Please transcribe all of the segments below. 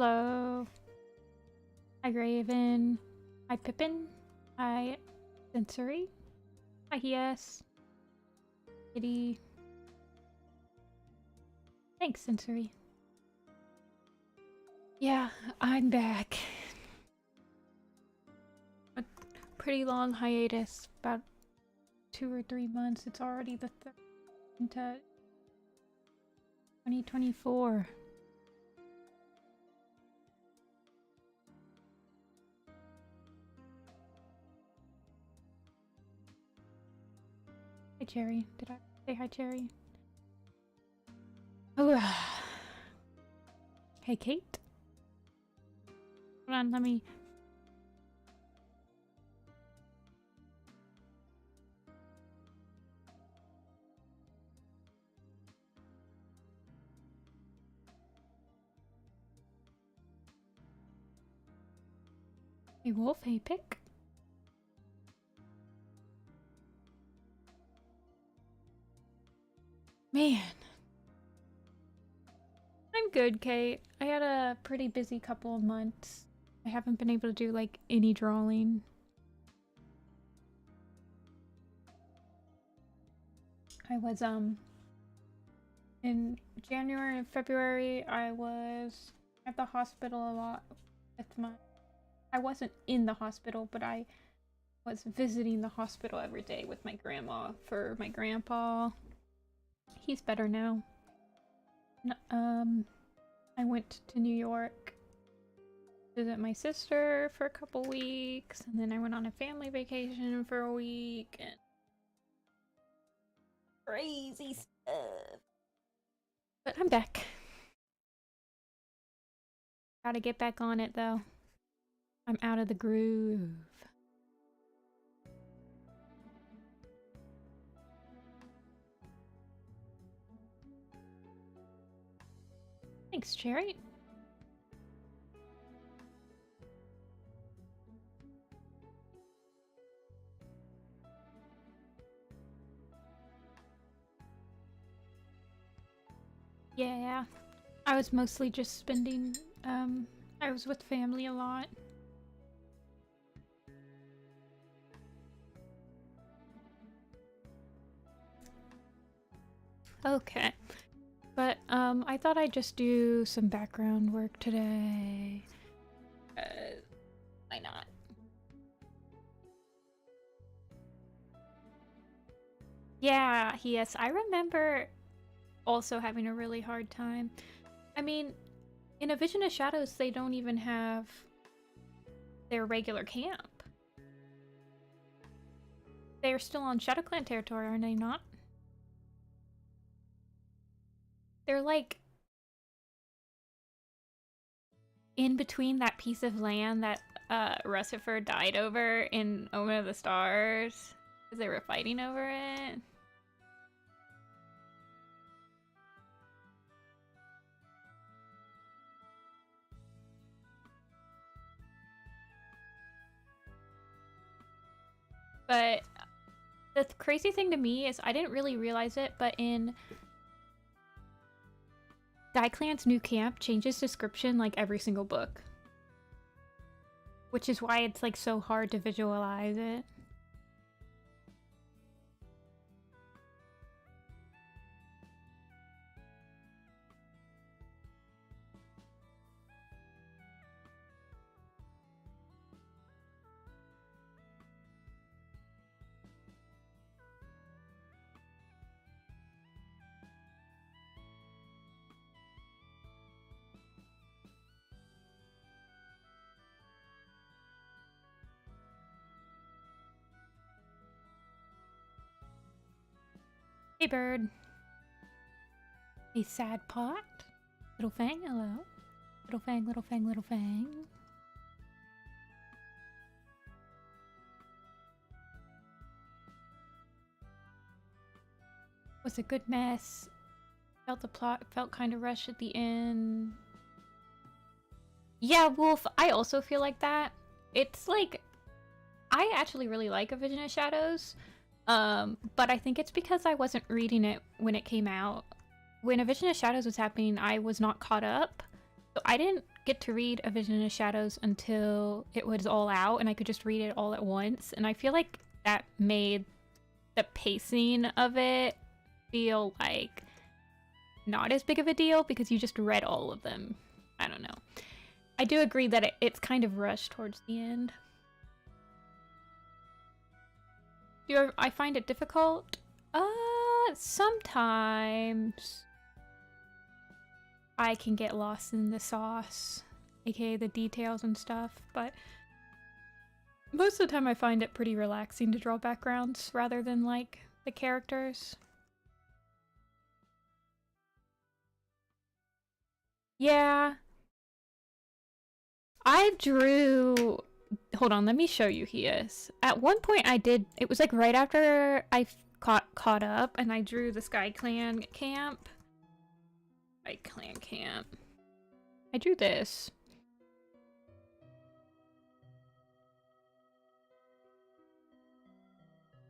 Hello. Hi, Graven. Hi, Pippin. Hi, Sensory. Hi, Yes. Kitty. Thanks, Sensory. Yeah, I'm back. A pretty long hiatus, about 2 or 3 months. It's already the 3rd into 2024. Hi, Cherry. Did I say hi, Cherry? Oh, hey, Kate. Hold on, let me... Hey, Wolf. Hey, Pick. Man. I'm good, Kate. I had a pretty busy couple of months. I haven't been able to do, like, any drawing. I was, in January and February, I was at the hospital a lot with my... I wasn't in the hospital, but I was visiting the hospital every day with my grandma for my grandpa. He's better now. I went to New York to visit my sister for a couple weeks, and then I went on a family vacation for a week, and crazy stuff. But I'm back. Gotta get back on it, though. I'm out of the groove. Thanks, Cherry. Yeah, I was mostly just spending, I was with family a lot. Okay. But, I thought I'd just do some background work today. Why not? Yeah, yes, I remember also having a really hard time. I mean, in A Vision of Shadows, they don't even have their regular camp. They're still on ShadowClan territory, are they not? They're like in between that piece of land that Russifer died over in Omen of the Stars, because they were fighting over it. But the crazy thing to me is I didn't really realize it, but in SkyClan's new camp changes description like every single book. Which is why it's like so hard to visualize it. Hey, bird. A sad pot. Little Fang, hello. Little Fang, Little Fang, Little Fang. Was a good mess. Felt the plot, felt kind of rushed at the end. Yeah, Wolf, I also feel like that. It's like, I actually really like A Vision of Shadows. But I think it's because I wasn't reading it when it came out. When A Vision of Shadows was happening, I was not caught up. So I didn't get to read A Vision in the Shadows until it was all out and I could just read it all at once. And I feel like that made the pacing of it feel like not as big of a deal because you just read all of them. I don't know. I do agree that it's kind of rushed towards the end. Do I find it difficult? Sometimes I can get lost in the sauce, aka the details and stuff, but most of the time I find it pretty relaxing to draw backgrounds rather than like the characters. Yeah. I drew... Hold on, let me show you he is. At one point I did... It was like right after I caught up and I drew the SkyClan camp. SkyClan camp. I drew this.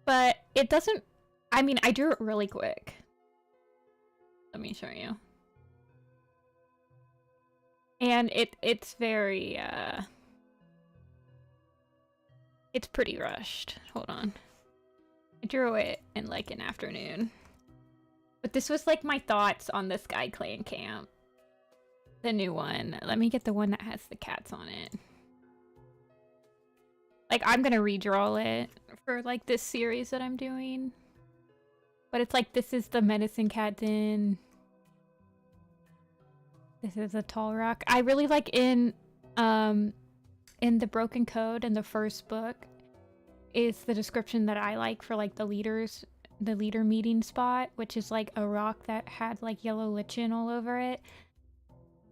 But it doesn't... I mean, I drew it really quick. Let me show you. And it's very, it's pretty rushed. Hold on. I drew it in like an afternoon. But this was like my thoughts on the SkyClan camp. The new one. Let me get the one that has the cats on it. Like, I'm gonna redraw it for like this series that I'm doing. But it's like, this is the medicine cat den. This is a tall rock. I really like in the Broken Code in the first book is the description that I like for like the leader meeting spot, which is like a rock that had like yellow lichen all over it.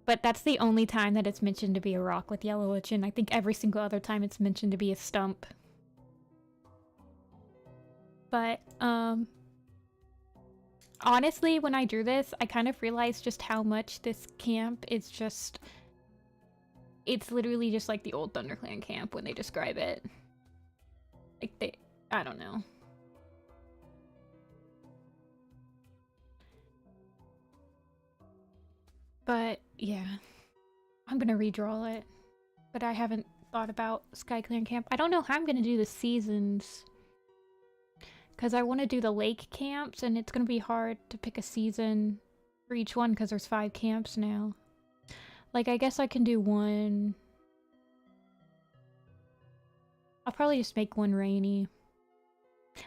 But that's the only time that it's mentioned to be a rock with yellow lichen. I think every single other time it's mentioned to be a stump. But honestly, when I drew this, I kind of realized just how much this camp is just... It's literally just like the old ThunderClan camp when they describe it. Like I don't know. But yeah, I'm gonna redraw it. But I haven't thought about SkyClan camp. I don't know how I'm gonna do the seasons. Because I want to do the lake camps, and it's going to be hard to pick a season for each one because there's 5 camps now. Like, I guess I can do one... I'll probably just make one rainy.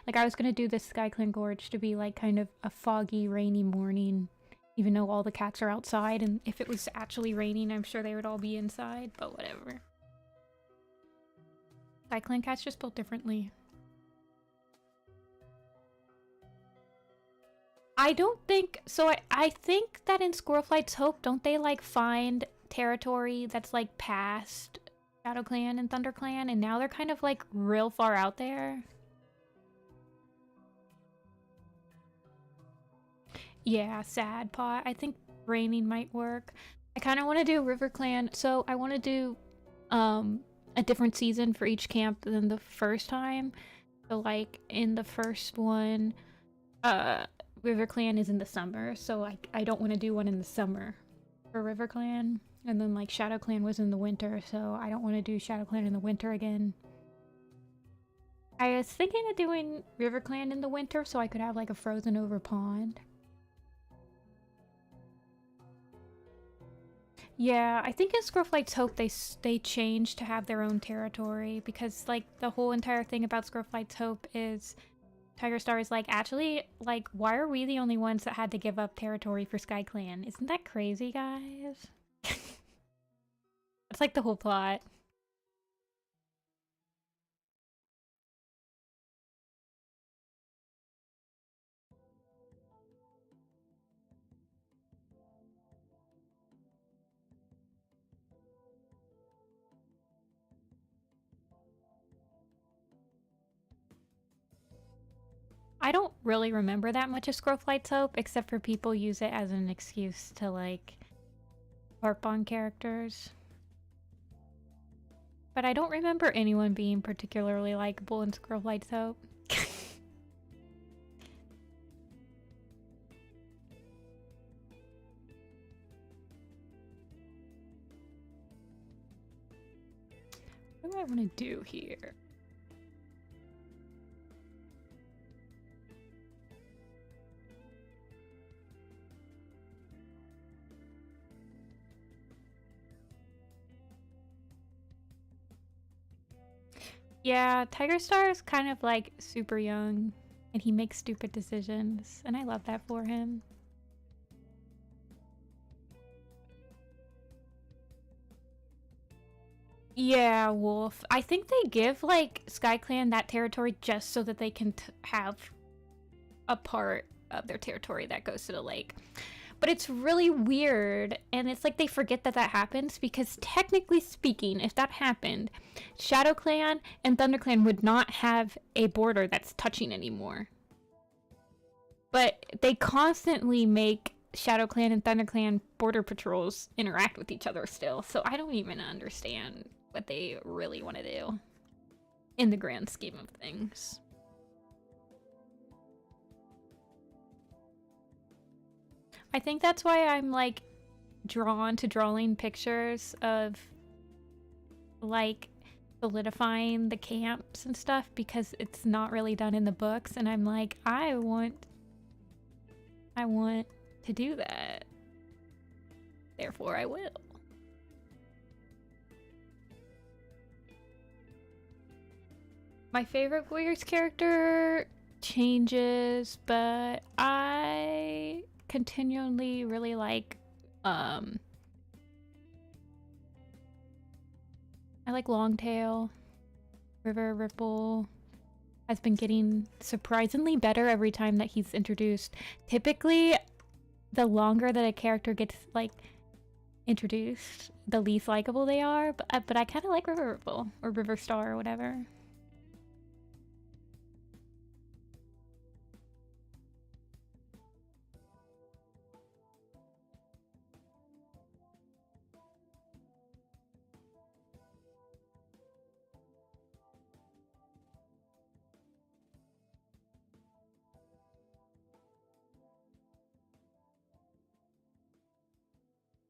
Like, I was going to do this SkyClan Gorge to be, like, kind of a foggy, rainy morning. Even though all the cats are outside, and if it was actually raining, I'm sure they would all be inside, but whatever. SkyClan cats just built differently. I don't think... So I think that in Squirrelflight's Hope, don't they, like, find territory that's, like, past ShadowClan and ThunderClan, and now they're kind of, like, real far out there? Yeah, sad pot. I think raining might work. I kind of want to do RiverClan, so I want to do a different season for each camp than the first time. So, like, in the first one, RiverClan is in the summer, so I don't want to do one in the summer for RiverClan. And then, like, ShadowClan was in the winter, so I don't want to do ShadowClan in the winter again. I was thinking of doing RiverClan in the winter so I could have, like, a frozen over pond. Yeah, I think in Squirrelflight's Hope they changed to have their own territory because, like, the whole entire thing about Squirrelflight's Hope is... Tiger Star is like, actually, like, why are we the only ones that had to give up territory for SkyClan? Isn't that crazy, guys? It's like the whole plot. I don't really remember that much of Squirrelflight's Hope, except for people use it as an excuse to, like, harp on characters. But I don't remember anyone being particularly likable in Squirrelflight's Hope. I want to do here? Yeah, Tiger Star is kind of like super young and he makes stupid decisions, and I love that for him. Yeah, Wolf. I think they give like SkyClan that territory just so that they can have a part of their territory that goes to the lake. But it's really weird, and it's like they forget that that happens, because technically speaking, if that happened, ShadowClan and ThunderClan would not have a border that's touching anymore. But they constantly make ShadowClan and ThunderClan border patrols interact with each other still, so I don't even understand what they really want to do in the grand scheme of things. I think that's why I'm like drawn to drawing pictures of like solidifying the camps and stuff, because it's not really done in the books, and I'm like, I want to do that. Therefore I will. My favorite Warriors character changes, but I continually really like I like Longtail. River Ripple has been getting surprisingly better every time that he's introduced. Typically, the longer that a character gets like introduced, the least likable they are, but I kind of like River Ripple or River Star or whatever.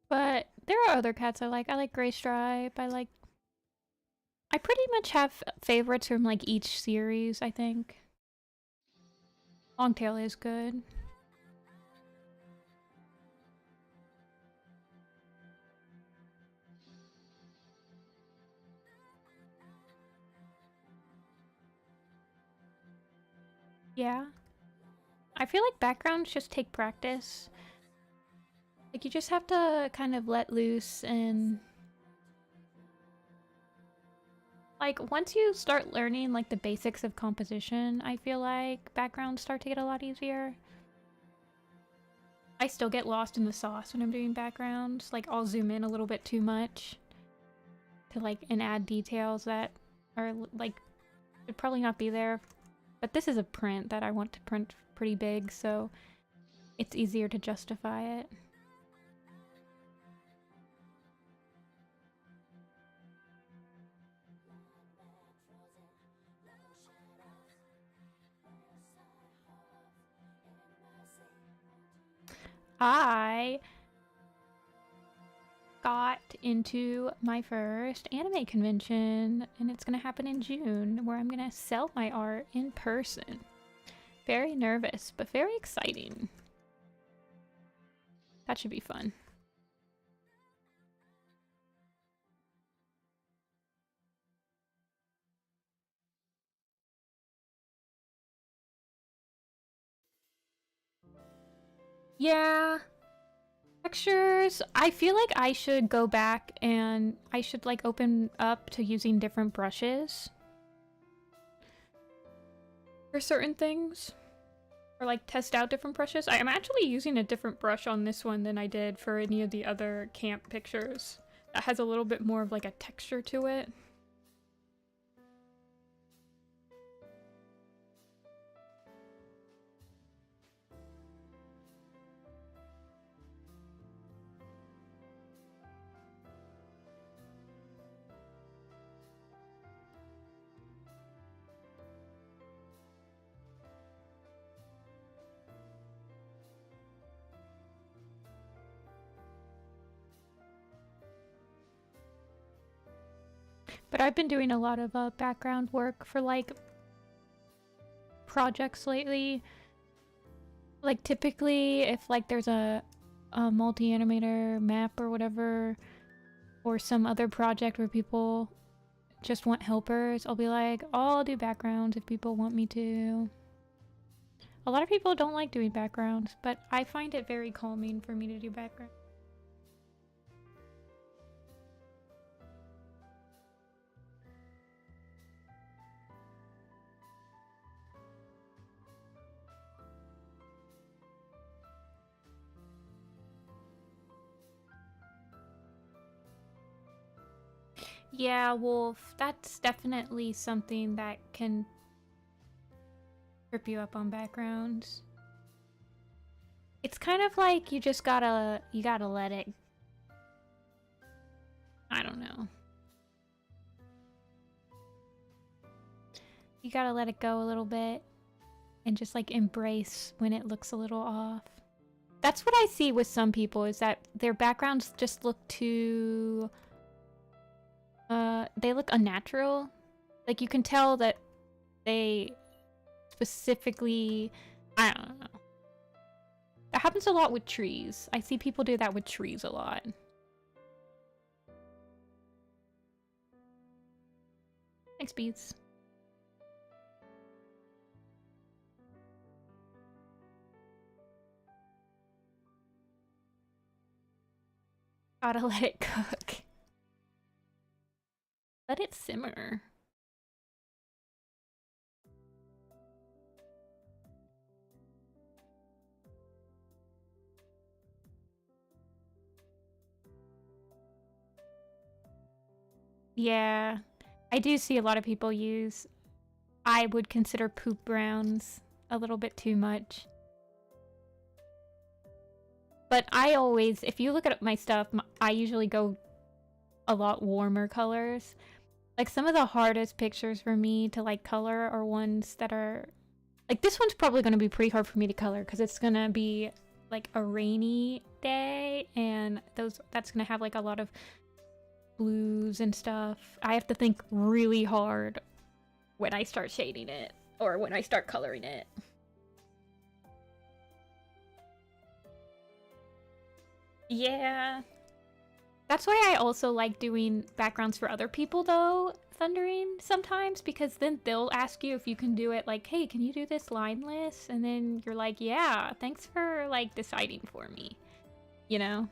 But there are other cats I like. I like Gray Stripe. I pretty much have favorites from like each series, I think. Longtail is good. Yeah. I feel like backgrounds just take practice. Like, you just have to kind of let loose, and like once you start learning like the basics of composition, I feel like backgrounds start to get a lot easier. I still get lost in the sauce when I'm doing backgrounds. Like, I'll zoom in a little bit too much to like and add details that are like should probably not be there. But this is a print that I want to print pretty big, so it's easier to justify it. I got into my first anime convention, and it's gonna happen in June, where I'm gonna sell my art in person. Very nervous, but very exciting. That should be fun. Yeah. Textures, I feel like I should go back and I should like open up to using different brushes for certain things, or like test out different brushes. I'm actually using a different brush on this one than I did for any of the other camp pictures. That has a little bit more of like a texture to it. But I've been doing a lot of background work for like projects lately. Like typically if like there's a multi-animator map or whatever, or some other project where people just want helpers, I'll be like, oh, I'll do backgrounds if people want me to. A lot of people don't like doing backgrounds, but I find it very calming for me to do backgrounds. Yeah, Wolf, that's definitely something that can trip you up on backgrounds. It's kind of like you just gotta let it. I don't know. You gotta let it go a little bit and just like embrace when it looks a little off. That's what I see with some people, is that their backgrounds just look too... they look unnatural. Like you can tell that they specifically... I don't know. That happens a lot with trees. I see people do that with trees a lot. Thanks, Beats. Gotta let it cook. Let it simmer. Yeah, I do see a lot of people use... I would consider poop browns a little bit too much. But I always, if you look at my stuff, I usually go a lot warmer colors. Like some of the hardest pictures for me to like color are ones that are... Like this one's probably going to be pretty hard for me to color because it's going to be like a rainy day, and that's going to have like a lot of blues and stuff. I have to think really hard when I start shading it or when I start coloring it. Yeah. That's why I also like doing backgrounds for other people though, Thundering, sometimes, because then they'll ask you if you can do it, like, hey, can you do this lineless? And then you're like, yeah, thanks for like deciding for me, you know?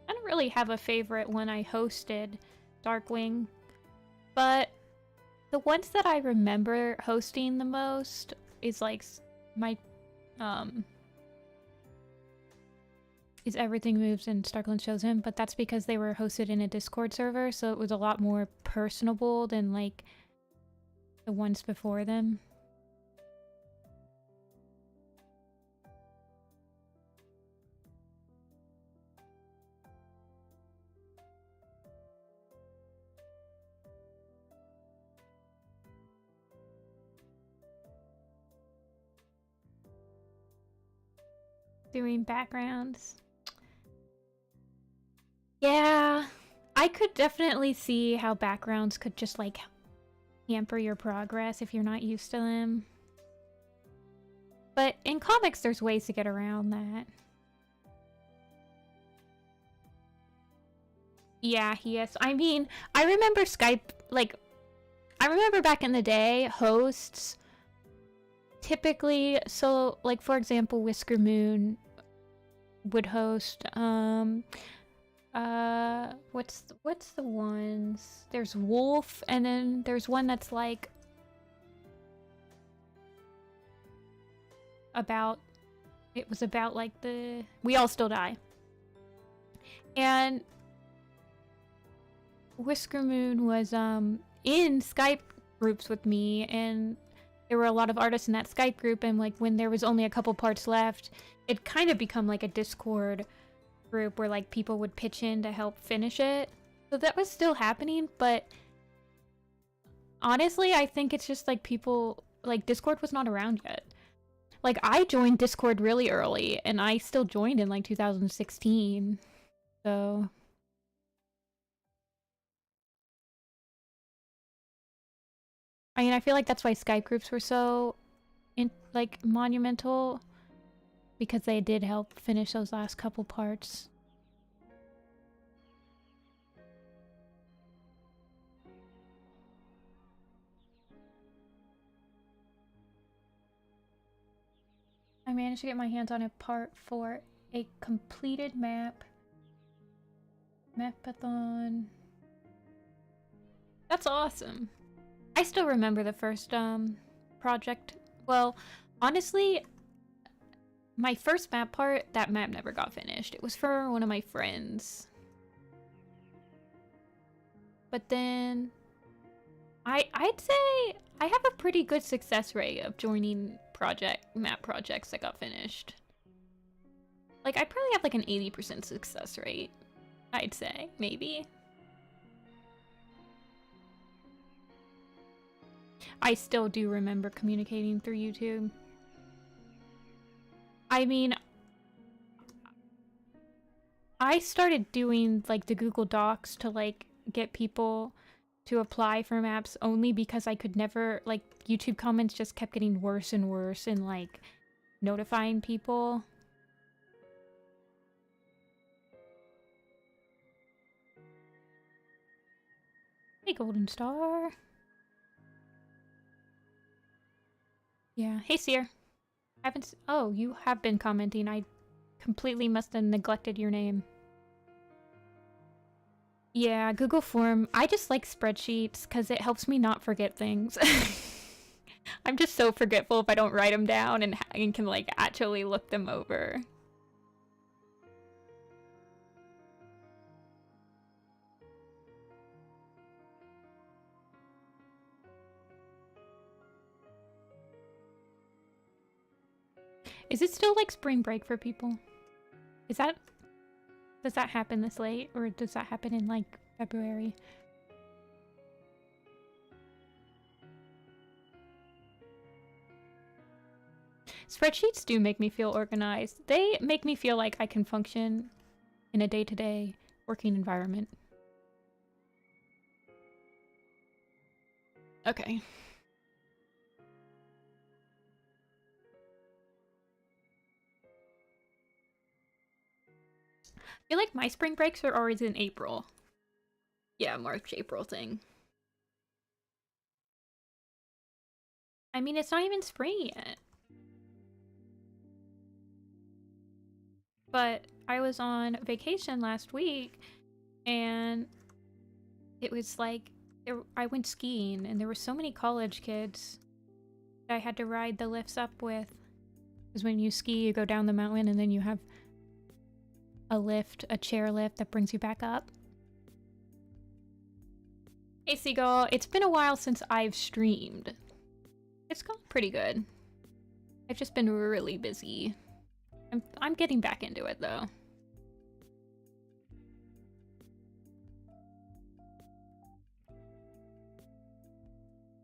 I don't really have a favorite when I hosted Darkwing, but the ones that I remember hosting the most is like my is Everything Moves and Starkland Shows Him, but that's because they were hosted in a Discord server, so it was a lot more personable than like the ones before them. Doing backgrounds. Yeah, I could definitely see how backgrounds could just like hamper your progress if you're not used to them. But in comics, there's ways to get around that. Yeah, yes. I mean, I remember Skype, like, I remember back in the day, hosts typically, so like for example, Whisker Moon would host what's the ones? There's Wolf, and then there's one that's like about, it was about like the We All Still Die. And Whisker Moon was in Skype groups with me, and there were a lot of artists in that Skype group, and like when there was only a couple parts left, it kind of become like a Discord group where like people would pitch in to help finish it. So that was still happening, but Honestly, I think it's just like people, like Discord was not around yet. Like I joined Discord really early and I still joined in like 2016. So I mean, I feel like that's why Skype groups were so like monumental, because they did help finish those last couple parts. I managed to get my hands on a part for a completed map. Mapathon. That's awesome. I still remember the first project. Well, honestly, my first map part, that map never got finished. It was for one of my friends. But then I'd say I have a pretty good success rate of joining map projects that got finished. Like I probably have like an 80% success rate, I'd say, maybe. I still do remember communicating through YouTube. I mean, I started doing like the Google Docs to like get people to apply for maps only because I could never, like, YouTube comments just kept getting worse and worse and like notifying people. Hey, Golden Star. Yeah. Hey, Seer. I haven't. Oh, you have been commenting. I completely must have neglected your name. Yeah, Google Form. I just like spreadsheets because it helps me not forget things. I'm just so forgetful if I don't write them down and can like actually look them over. Is it still like spring break for people? Does that happen this late, or does that happen in like February? Spreadsheets do make me feel organized. They make me feel like I can function in a day-to-day working environment. Okay. I feel like my spring breaks are always in April. Yeah, March, April thing. I mean, it's not even spring yet. But I was on vacation last week, and it was like, I went skiing, and there were so many college kids that I had to ride the lifts up with. Because when you ski, you go down the mountain, and then you have a lift, a chair lift that brings you back up. Hey Seagull, it's been a while since I've streamed. It's gone pretty good. I've just been really busy. I'm getting back into it though.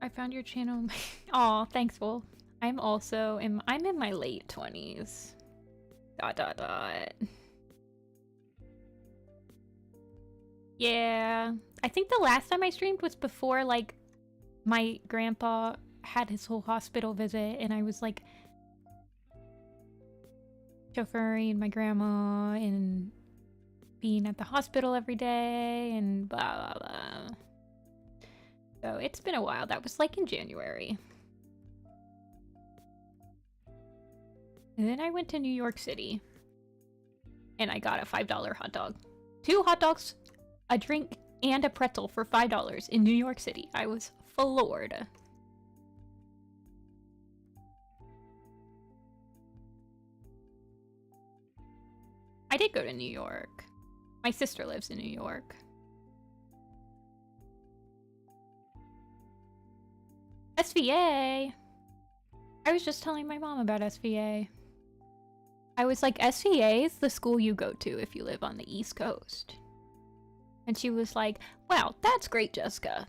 I found your channel. Aw, thanks, Wolf. I'm also I'm in my late 20s. ... Yeah, I think the last time I streamed was before, like, my grandpa had his whole hospital visit, and I was, like, chauffeuring my grandma and being at the hospital every day and blah, blah, blah. So it's been a while. That was, like, in January. And then I went to New York City, and I got a $5 hot dog. 2 hot dogs, a drink, and a pretzel for $5 in New York City. I was floored. I did go to New York. My sister lives in New York. SVA! I was just telling my mom about SVA. I was like, SVA is the school you go to if you live on the East Coast. And she was like, wow, that's great, Jessica.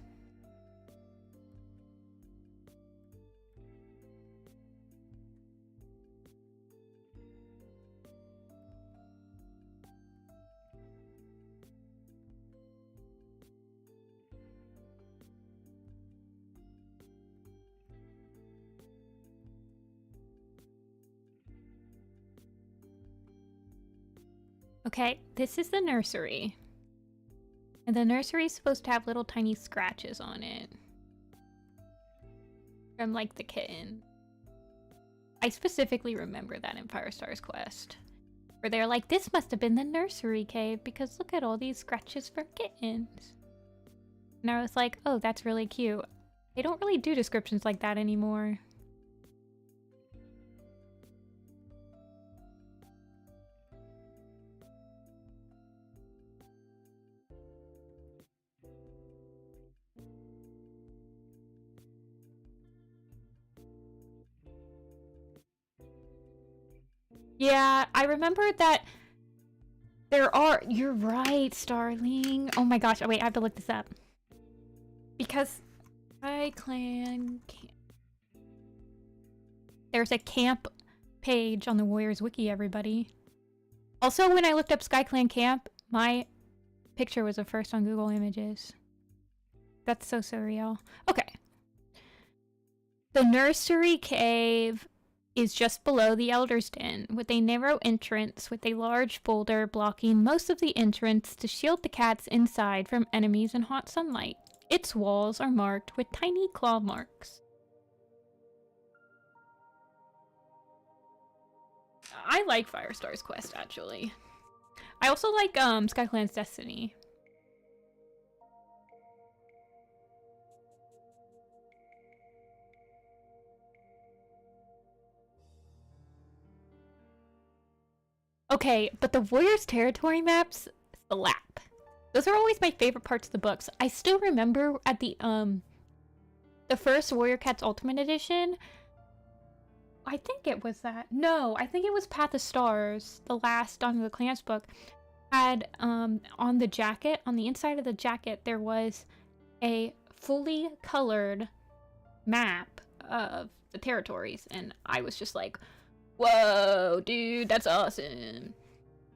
Okay, this is the nursery. And the nursery is supposed to have little tiny scratches on it. From, like, the kitten. I specifically remember that in Firestar's Quest. Where they're like, this must have been the nursery cave because look at all these scratches for kittens. And I was like, oh, that's really cute. They don't really do descriptions like that anymore. Yeah, I remember that there are... You're right, Starling. Oh my gosh. Oh, wait, I have to look this up. Because SkyClan camp. There's a camp page on the Warriors Wiki, everybody. Also, when I looked up SkyClan camp, my picture was the first on Google Images. That's so surreal. Okay. The nursery cave is just below the Elder's Den, with a narrow entrance with a large boulder blocking most of the entrance to shield the cats inside from enemies and hot sunlight. Its walls are marked with tiny claw marks. I like Firestar's Quest, actually. I also like SkyClan's Destiny. Okay, but the Warriors territory maps slap. Those are always my favorite parts of the books. I still remember at the first Warrior Cats Ultimate Edition, I think it was that. No, I think it was Path of Stars, the last Dawn of the Clans book, had on the jacket, on the inside of the jacket, there was a fully colored map of the territories, and I was just like, whoa, dude, that's awesome.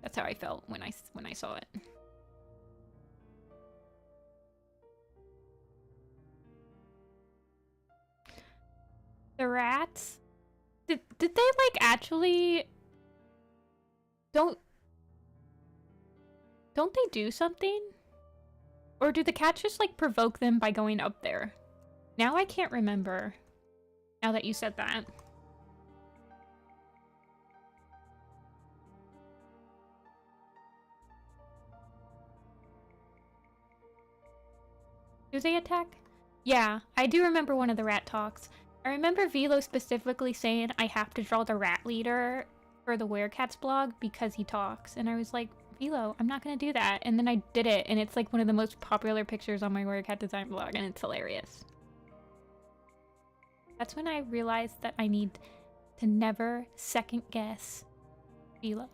That's how I felt when I saw it. The rats? Did they, like, actually... Don't they do something? Or do the cats just, like, provoke them by going up there? Now I can't remember. Now that you said that. Do they attack? Yeah, I do remember one of the rat talks. I remember Velo specifically saying I have to draw the rat leader for the Werecats blog because he talks. And I was like, Velo, I'm not gonna do that. And then I did it, and it's like one of the most popular pictures on my Werecat design blog, and it's hilarious. That's when I realized that I need to never second guess Velo.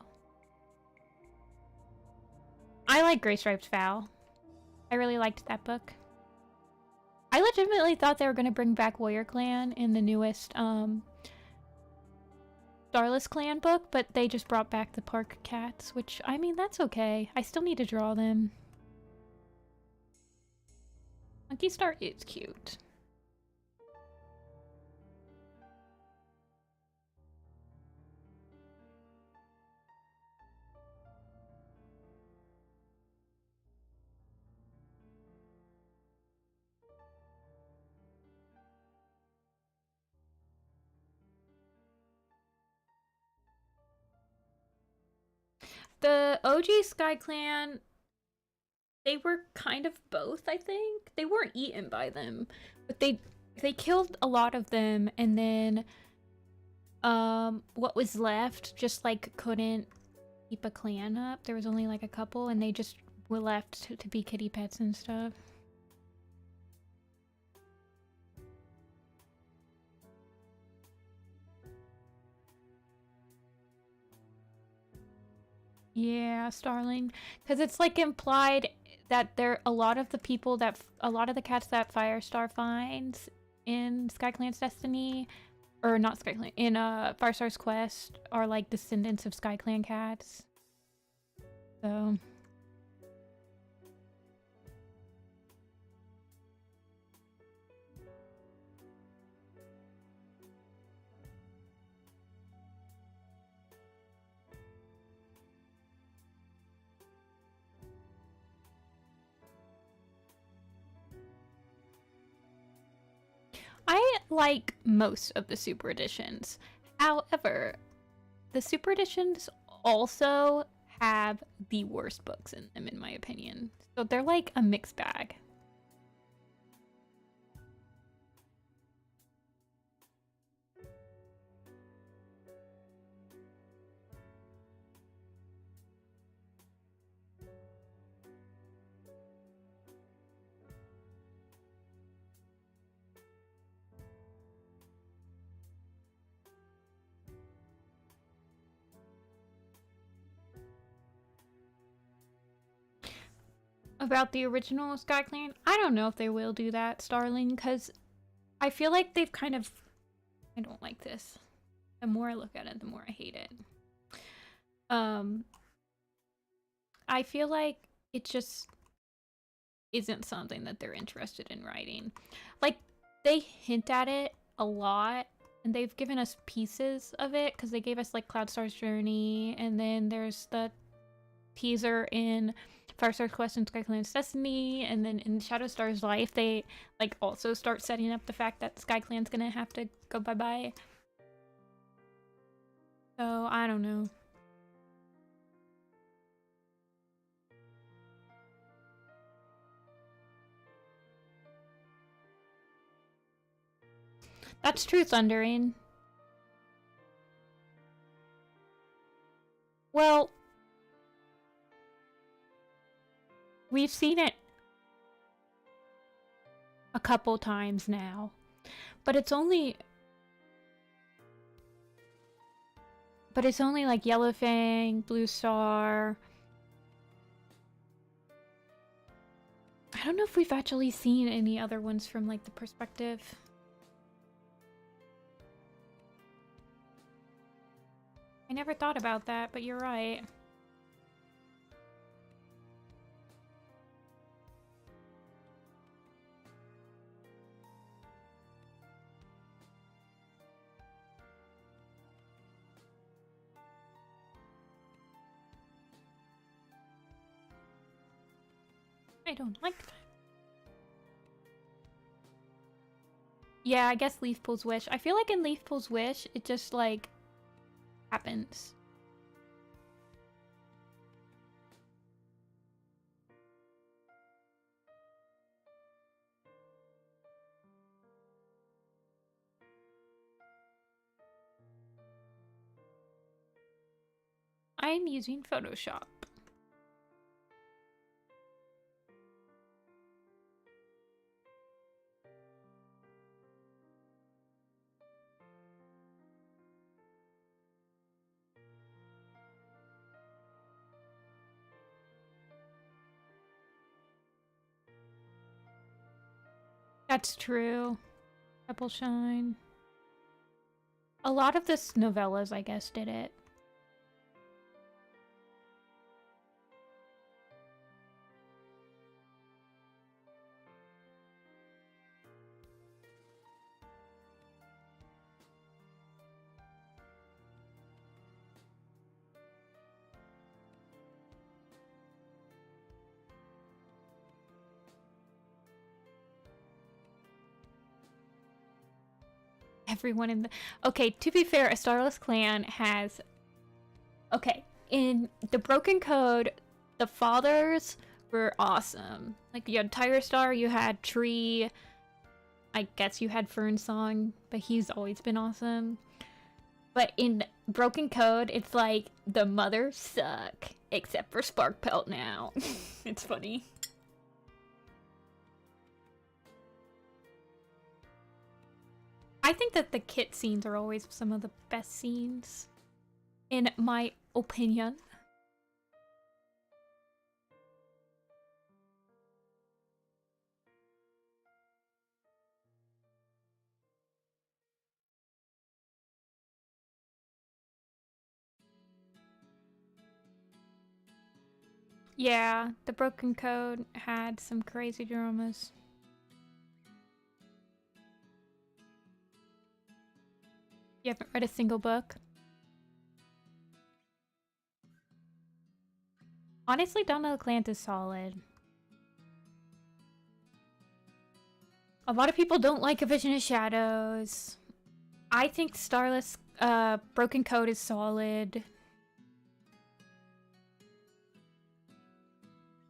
I like Gray Stripes Vow. I really liked that book. I legitimately thought they were going to bring back Warrior Clan in the newest Starless Clan book, but they just brought back the Park Cats, which, I mean, that's okay. I still need to draw them. Monkey Star is cute. The OG SkyClan, they were kind of both, I think. They weren't eaten by them, but they killed a lot of them, and then what was left just, like, couldn't keep a clan up. There was only, like, a couple, and they just were left to be kitty pets and stuff. Yeah, Starling. Because it's, like, implied that a lot of the cats that Firestar finds in SkyClan's Destiny, or not SkyClan, in Firestar's Quest, are, like, descendants of SkyClan cats. So... like most of the Super Editions. However, the Super Editions also have the worst books in them, in my opinion. So they're like a mixed bag. About the original SkyClan, I don't know if they will do that, Starling, because I feel like they've kind of... I don't like this. The more I look at it, the more I hate it. I feel like it just isn't something that they're interested in writing. Like, they hint at it a lot, and they've given us pieces of it, because they gave us, like, Cloudstar's Journey, and then there's the teaser in Firestar's Quest and SkyClan's Destiny, and then in Shadowstar's Life, they, like, also start setting up the fact that SkyClan's gonna have to go bye-bye. So, I don't know. That's true, Thundering. Well, we've seen it a couple times now, but it's only like Yellowfang, Blue Star. I don't know if we've actually seen any other ones from like the perspective. I never thought about that, but you're right. I don't like that. Yeah, I guess Leafpool's Wish. I feel like in Leafpool's Wish, it just, like, happens. I'm using Photoshop. That's true. Purple Shine. A lot of the novellas, I guess, did it. Everyone in the... Okay, to be fair, A Starless Clan has... Okay, in the Broken Code, the fathers were awesome. Like, you had Tire Star, you had Tree, I guess you had Fern Song, but he's always been awesome. But in Broken Code, it's like, the mothers suck, except for Sparkpelt now. It's funny. I think that the kit scenes are always some of the best scenes, in my opinion. Yeah, the Broken Code had some crazy dramas. You haven't read a single book? Honestly, Dawn of the Clans is solid. A lot of people don't like A Vision of Shadows. I think Starless Broken Code is solid.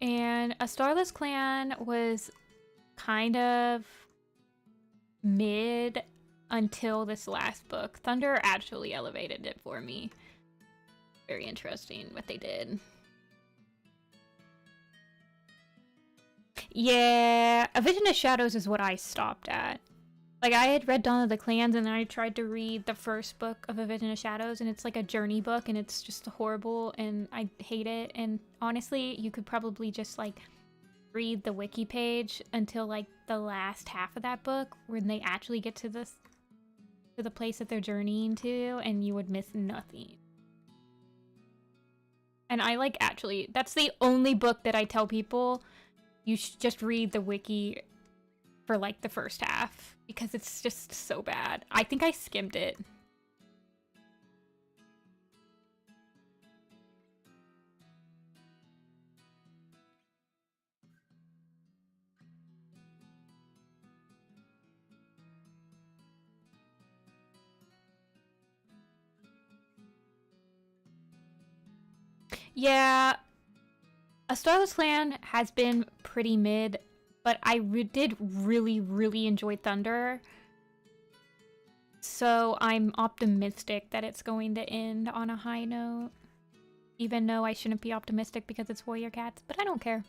And A Starless Clan was kind of mid until this last book. Thunder actually elevated it for me. Very interesting what they did. Yeah, A Vision of Shadows is what I stopped at. Like, I had read Dawn of the Clans, and then I tried to read the first book of A Vision of Shadows, and it's like a journey book, and it's just horrible, and I hate it. And honestly, you could probably just, like, read the wiki page until, like, the last half of that book, when they actually get to the place that they're journeying to, and you would miss nothing. And I, like, actually, that's the only book that I tell people you should just read the wiki for, like, the first half, because it's just so bad. I think I skimmed it. Yeah, A Starless Clan has been pretty mid, but I did really, really enjoy Thunder. So I'm optimistic that it's going to end on a high note. Even though I shouldn't be optimistic because it's Warrior Cats, but I don't care.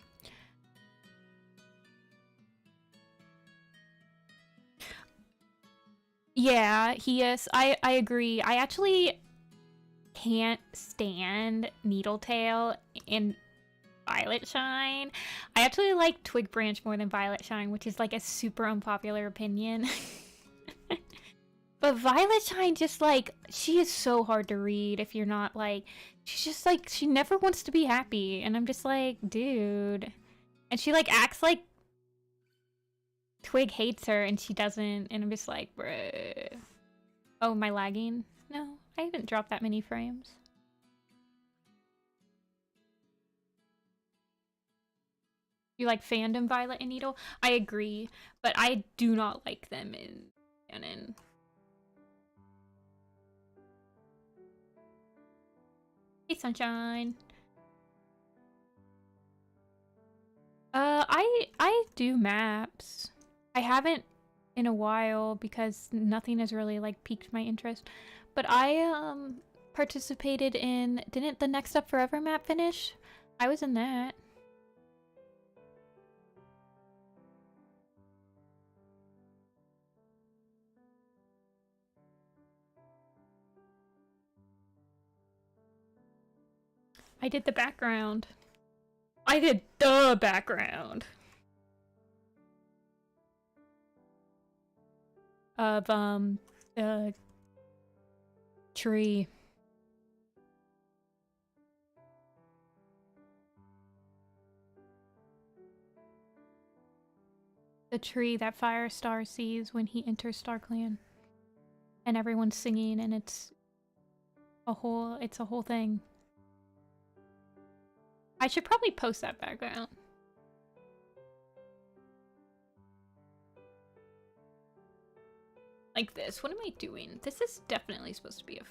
Yeah, he is. I agree. I actually can't stand Needletail and Violet Shine. I actually like Twig Branch more than Violet Shine, which is like a super unpopular opinion. But Violet Shine just like, she is so hard to read if you're not like, she's just like, she never wants to be happy. And I'm just like, dude. And she like acts like Twig hates her and she doesn't. And I'm just like, bruh. Oh, am I lagging? No, I haven't dropped that many frames. You like fandom Violet and Needle? I agree, but I do not like them in canon. Hey, Sunshine. I do maps. I haven't in a while because nothing has really like piqued my interest. But I participated in, didn't the Next Up Forever map finish? I was in that. I did the background. I did the background. Of, tree. The tree that Firestar sees when he enters StarClan. And everyone's singing and it's a whole thing. I should probably post that background. Like this. What am I doing? This is definitely supposed to be a...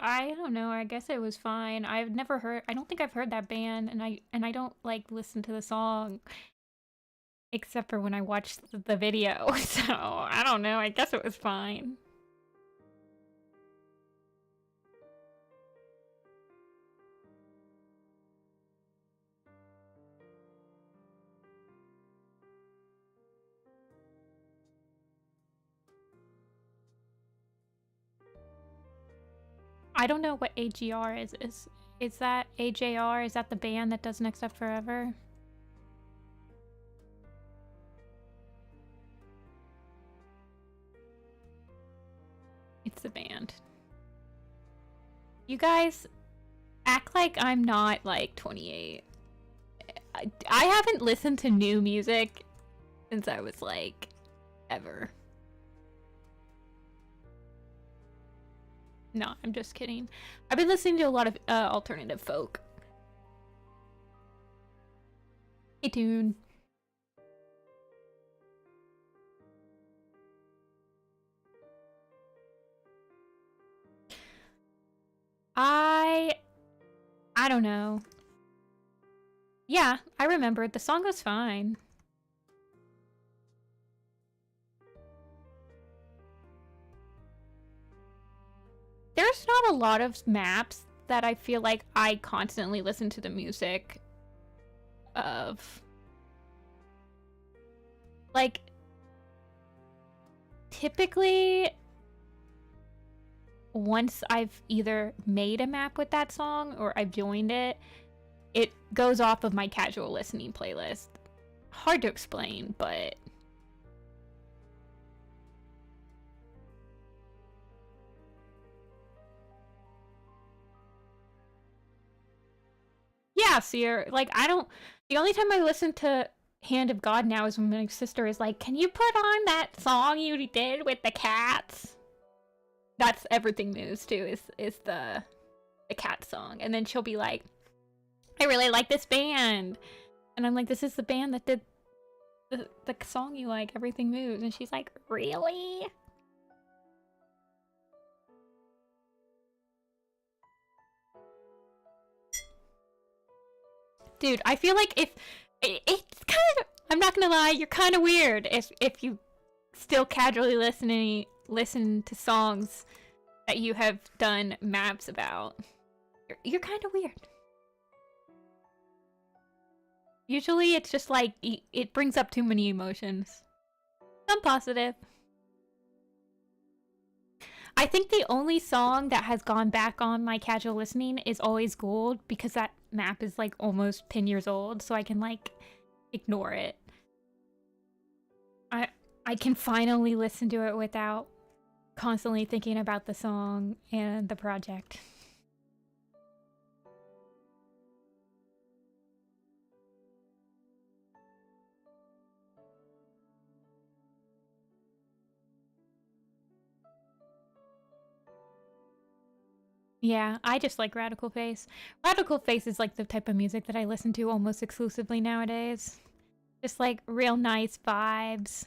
I don't know. I guess it was fine. I've never heard... I don't think I've heard that band, and I don't, like, listen to the song. Except for when I watched the video. So, I don't know. I guess it was fine. I don't know what AGR is. Is that AJR? Is that the band that does Next Up Forever? It's the band. You guys act like I'm not like 28. I haven't listened to new music since I was like ever. No, I'm just kidding. I've been listening to a lot of alternative folk. Hey, Tune. I don't know. Yeah, I remember. The song was fine. There's not a lot of maps that I feel like I constantly listen to the music of. Like, typically, once I've either made a map with that song or I've joined it, it goes off of my casual listening playlist. Hard to explain, but... yeah, Seer, like, I don't... The only time I listen to Hand of God now is when my sister is like, can you put on that song you did with the cats? That's Everything Moves, too, is the cat song. And then she'll be like, I really like this band. And I'm like, this is the band that did the song you like, Everything Moves. And she's like, really? Dude, I feel like if... It's kind of... I'm not gonna lie, you're kind of weird if you still casually listen to songs that you have done maps about. You're kind of weird. Usually it's just like, it brings up too many emotions. I'm positive. I think the only song that has gone back on my casual listening is Always Gold, because that map is like almost 10 years old, so I can like ignore it. I can finally listen to it without constantly thinking about the song and the project. Yeah, I just like Radical Face. Radical Face is like the type of music that I listen to almost exclusively nowadays. Just like real nice vibes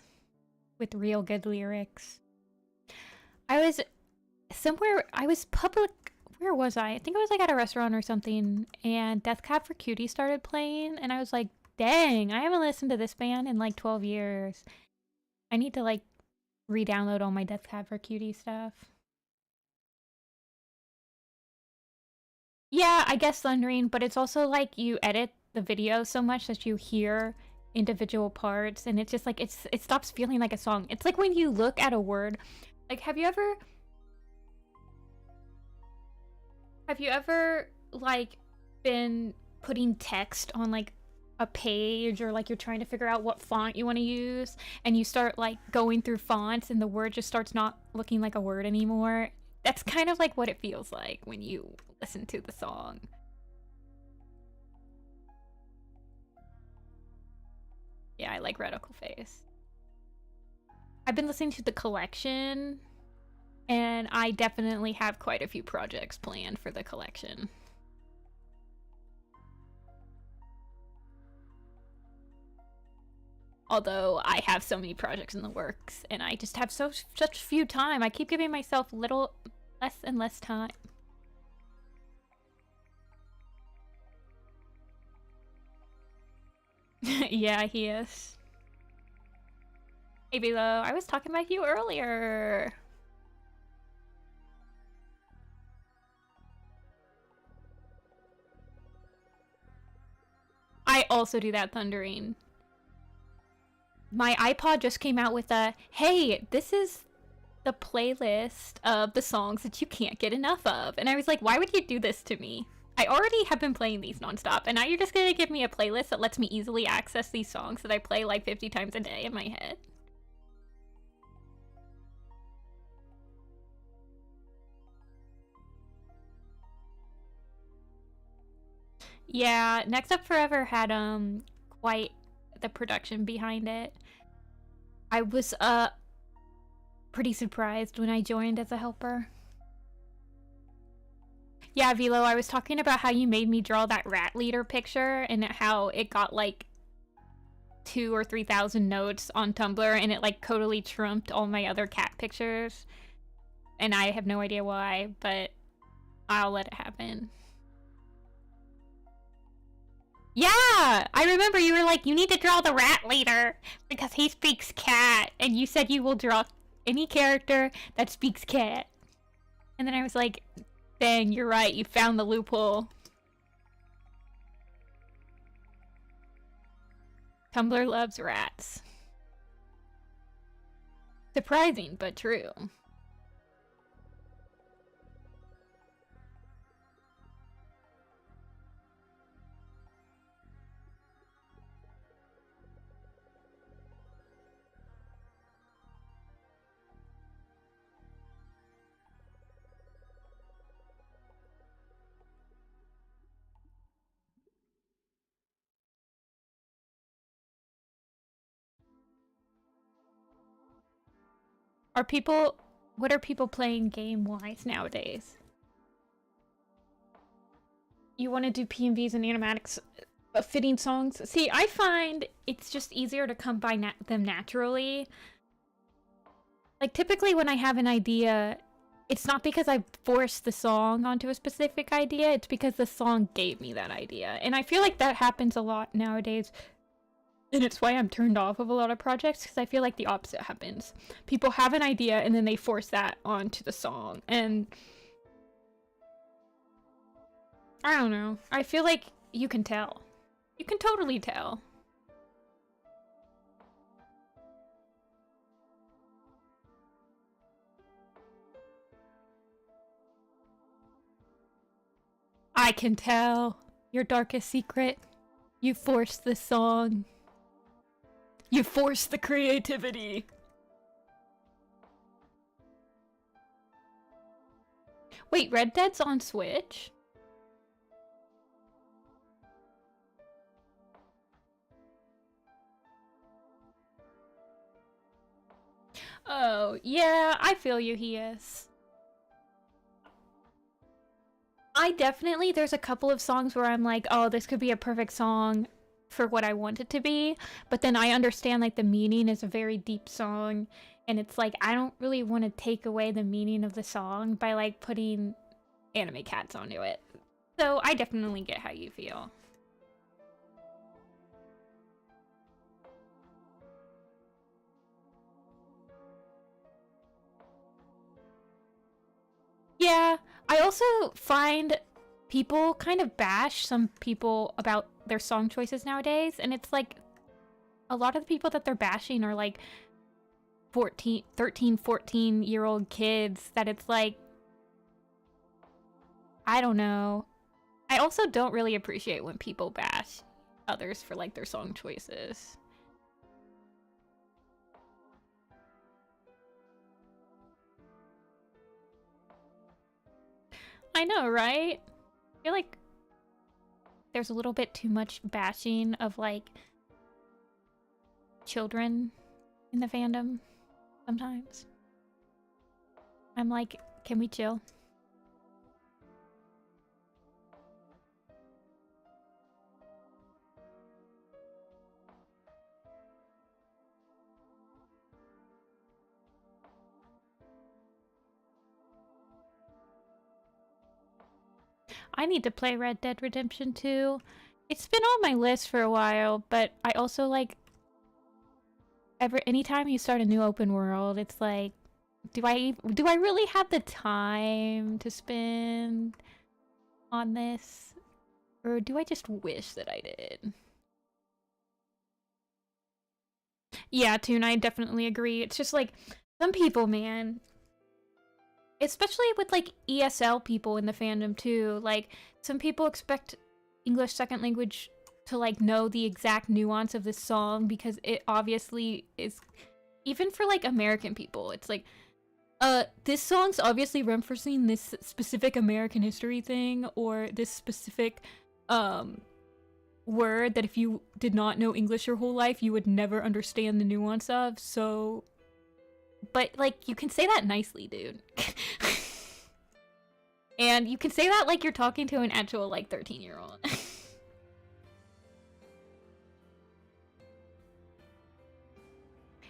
with real good lyrics. I was somewhere, where was I? I think I was like at a restaurant or something, and Death Cab for Cutie started playing, and I was like, dang, I haven't listened to this band in like 12 years. I need to like re-download all my Death Cab for Cutie stuff. Yeah, I guess Thundering, but it's also like you edit the video so much that you hear individual parts, and it's just like it stops feeling like a song. It's like when you look at a word, like have you ever like been putting text on like a page, or like you're trying to figure out what font you want to use, and you start like going through fonts and the word just starts not looking like a word anymore? That's kind of like what it feels like when you listen to the song. Yeah, I like Radical Face. I've been listening to the collection, and I definitely have quite a few projects planned for the collection. Although I have so many projects in the works, and I just have such few time. I keep giving myself less and less time. Yeah, he is. Hey, Below, I was talking about you earlier. I also do that, Thundering. My iPod just came out with a, hey, this is the playlist of the songs that you can't get enough of. And I was like, why would you do this to me? I already have been playing these nonstop, and now you're just gonna give me a playlist that lets me easily access these songs that I play like 50 times a day in my head. Yeah, Next Up Forever had quite the production behind it. I was pretty surprised when I joined as a helper. Yeah, Velo, I was talking about how you made me draw that rat leader picture and how it got like 2,000 or 3,000 notes on Tumblr and it like totally trumped all my other cat pictures. And I have no idea why, but I'll let it happen. Yeah! I remember you were like, you need to draw the rat leader because he speaks cat. And you said you will draw any character that speaks cat. And then I was like, dang, you're right, you found the loophole. Tumblr loves rats. Surprising, but true. What are people playing game-wise nowadays? You want to do PMVs and animatics fitting songs? See, I find it's just easier to come by them naturally. Like, typically when I have an idea, it's not because I forced the song onto a specific idea, it's because the song gave me that idea. And I feel like that happens a lot nowadays. And it's why I'm turned off of a lot of projects, because I feel like the opposite happens. People have an idea, and then they force that onto the song. And I don't know. I feel like you can tell. You can totally tell. I can tell your darkest secret. You forced the song. You forced the creativity. Wait, Red Dead's on Switch? Oh, yeah, I feel you, he is. There's a couple of songs where I'm like, oh, this could be a perfect song for what I want it to be, but then I understand like the meaning is a very deep song, and it's like I don't really want to take away the meaning of the song by like putting anime cats onto it. So I definitely get how you feel. Yeah, I also find people kind of bash some people about their song choices nowadays, and it's like a lot of the people that they're bashing are like 13, 14-year-old kids that it's like, I don't know. I also don't really appreciate when people bash others for like their song choices. I know, right? I feel like there's a little bit too much bashing of like children in the fandom sometimes. I'm like, can we chill? I need to play Red Dead Redemption 2. It's been on my list for a while, but I also like anytime you start a new open world, it's like, do I really have the time to spend on this? Or do I just wish that I did? Yeah, Toon, I definitely agree. It's just like, some people, man, especially with like ESL people in the fandom too, like some people expect English second language to like know the exact nuance of this song because it obviously is, even for like American people, it's like, this song's obviously referencing this specific American history thing or this specific word that if you did not know English your whole life, you would never understand the nuance of, so... But, like, you can say that nicely, dude. And you can say that like you're talking to an actual, like, 13-year-old.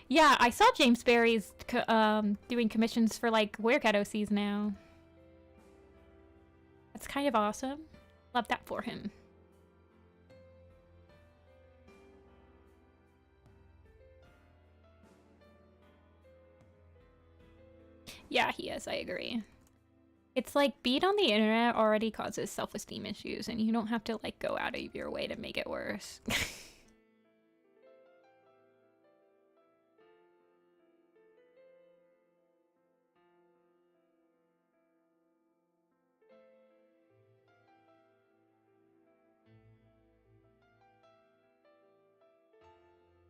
Yeah, I saw James Barry's doing commissions for, like, Werecat OCs now. That's kind of awesome. Love that for him. Yeah, he is, I agree. It's like, being on the internet already causes self-esteem issues, and you don't have to, like, go out of your way to make it worse.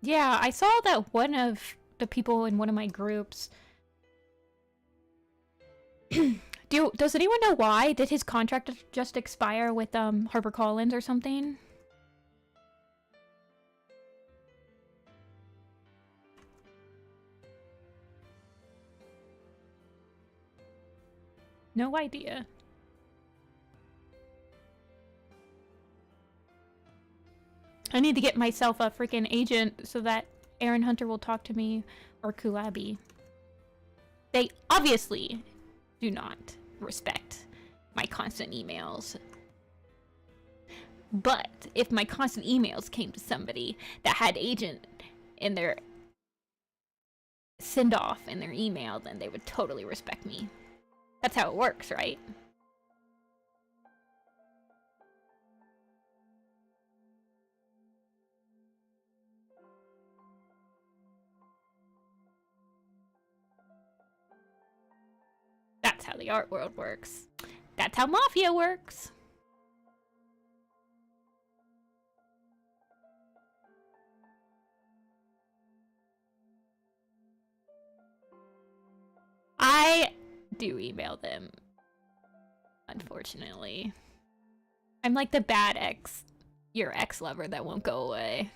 Yeah, I saw that one of the people in one of my groups... Does anyone know why? Did his contract just expire with HarperCollins or something? No idea. I need to get myself a freaking agent so that Aaron Hunter will talk to me, or Kulabi. They obviously do not respect my constant emails. But if my constant emails came to somebody that had agent in their send-off in their email, then they would totally respect me. That's how it works, right? That's how the art world works. That's how Mafia works. I do email them, unfortunately. I'm like the bad ex, your ex-lover that won't go away.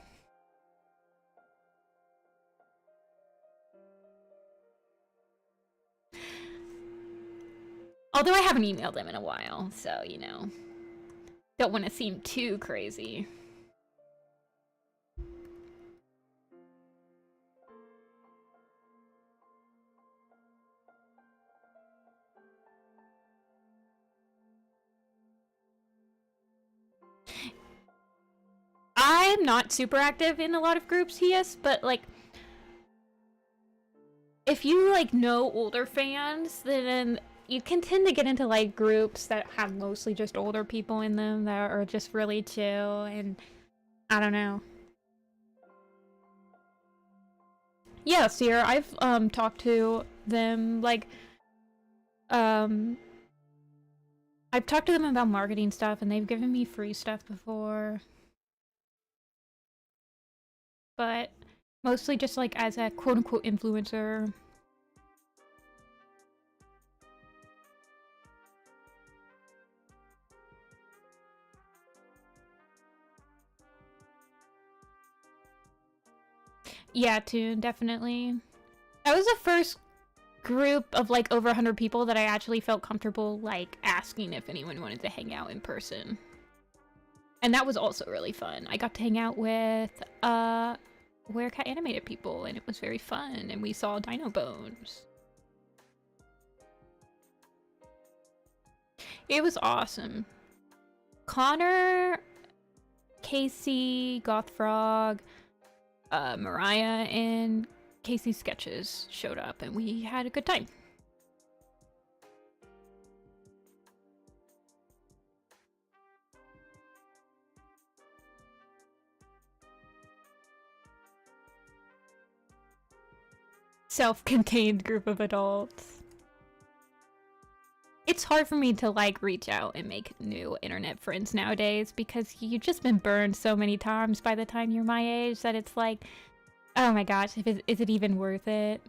Although I haven't emailed them in a while, so, you know. Don't want to seem too crazy. I'm not super active in a lot of groups, yes, but, like, if you, like, know older fans, then you can tend to get into, like, groups that have mostly just older people in them that are just really chill, and I don't know. Yeah, Sierra, I've, talked to them, like, I've talked to them about marketing stuff, and they've given me free stuff before. But mostly just, like, as a quote-unquote influencer. Yeah, Toon, definitely. That was the first group of, like, over 100 people that I actually felt comfortable, like, asking if anyone wanted to hang out in person. And that was also really fun. I got to hang out with, Werecat Animated people, and it was very fun, and we saw Dino Bones. It was awesome. Connor, Casey, Gothfrog, Mariah, and Casey's Sketches showed up, and we had a good time. Self-contained group of adults. It's hard for me to, like, reach out and make new internet friends nowadays because you've just been burned so many times by the time you're my age that it's like, oh my gosh, is it even worth it?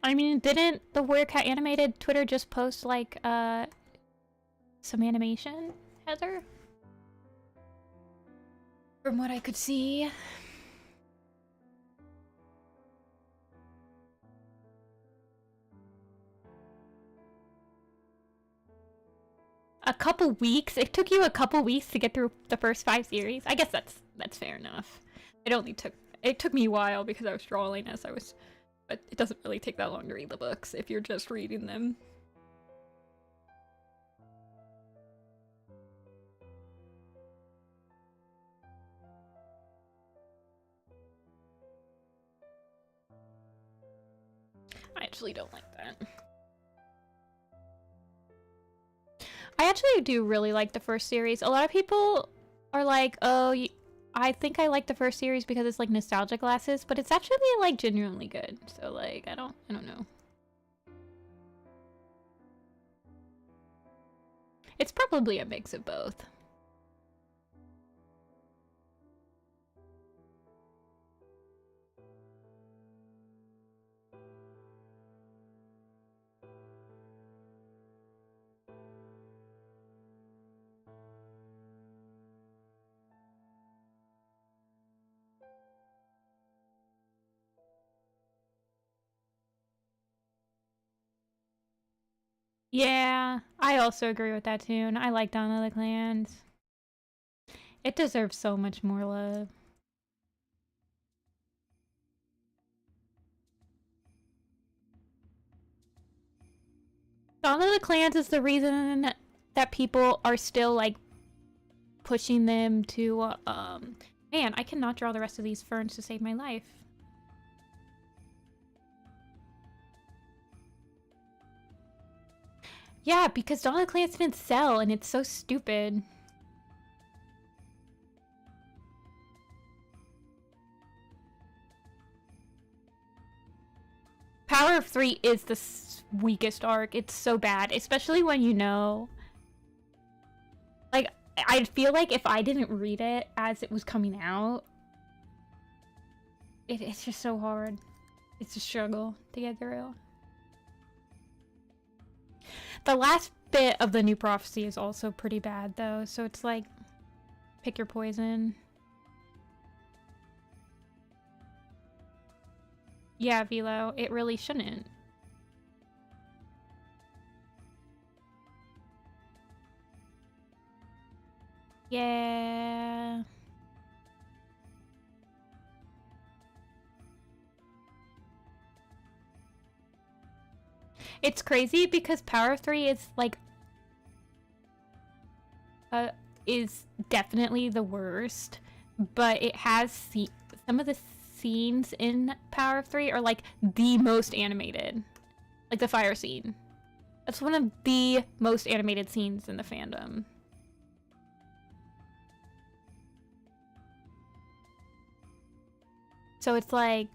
I mean, didn't the Warrior Cat Animated Twitter just post, like, some animation, Heather? From what I could see. A couple weeks? It took you a couple weeks to get through the first 5 series? I guess that's fair enough. It took me a while because I was drawing as I was, but it doesn't really take that long to read the books if you're just reading them. I actually don't like that. I actually do really like the first series. A lot of people are like, oh, I think I like the first series because it's like nostalgia glasses, but it's actually like genuinely good. So like, I don't know. It's probably a mix of both. Yeah, I also agree with that tune. I like Dawn of the Clans. It deserves so much more love. Dawn of the Clans is the reason that people are still like pushing them to man, I cannot draw the rest of these ferns to save my life. Yeah, because Dawn of the Clans didn't sell and it's so stupid. Power of 3 is the weakest arc. It's so bad, especially when you know. Like, I feel like if I didn't read it as it was coming out, it's just so hard. It's a struggle to get through. The last bit of the New Prophecy is also pretty bad, though, so it's like, pick your poison. Yeah, Velo, it really shouldn't. Yeah. It's crazy because Power 3 is like is definitely the worst, but it has some of the scenes in Power of 3 are like the most animated. Like the fire scene. That's one of the most animated scenes in the fandom. So it's like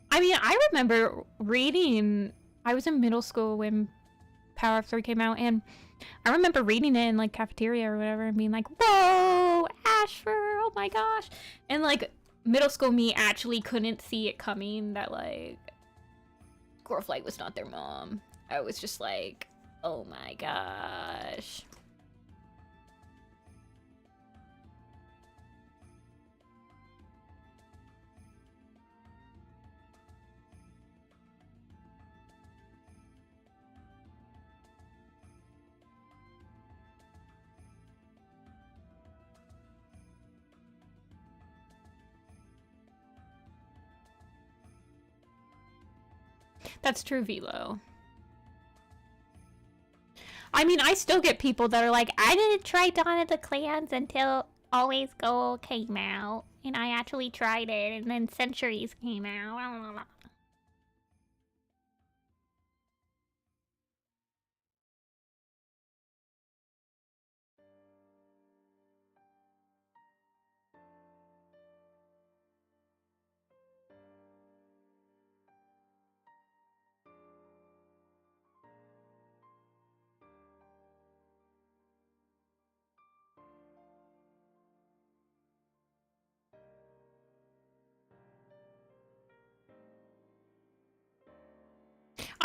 I mean, I remember reading, I was in middle school when Power of 3 came out, and I remember reading it in like cafeteria or whatever and being like, whoa, Ashfur, oh my gosh. And like middle school me actually couldn't see it coming that like Goreflight was not their mom. I was just like, oh my gosh. That's true, Velo. I mean, I still get people that are like, I didn't try Dawn of the Clans until Always Go came out. And I actually tried it, and then Centuries came out.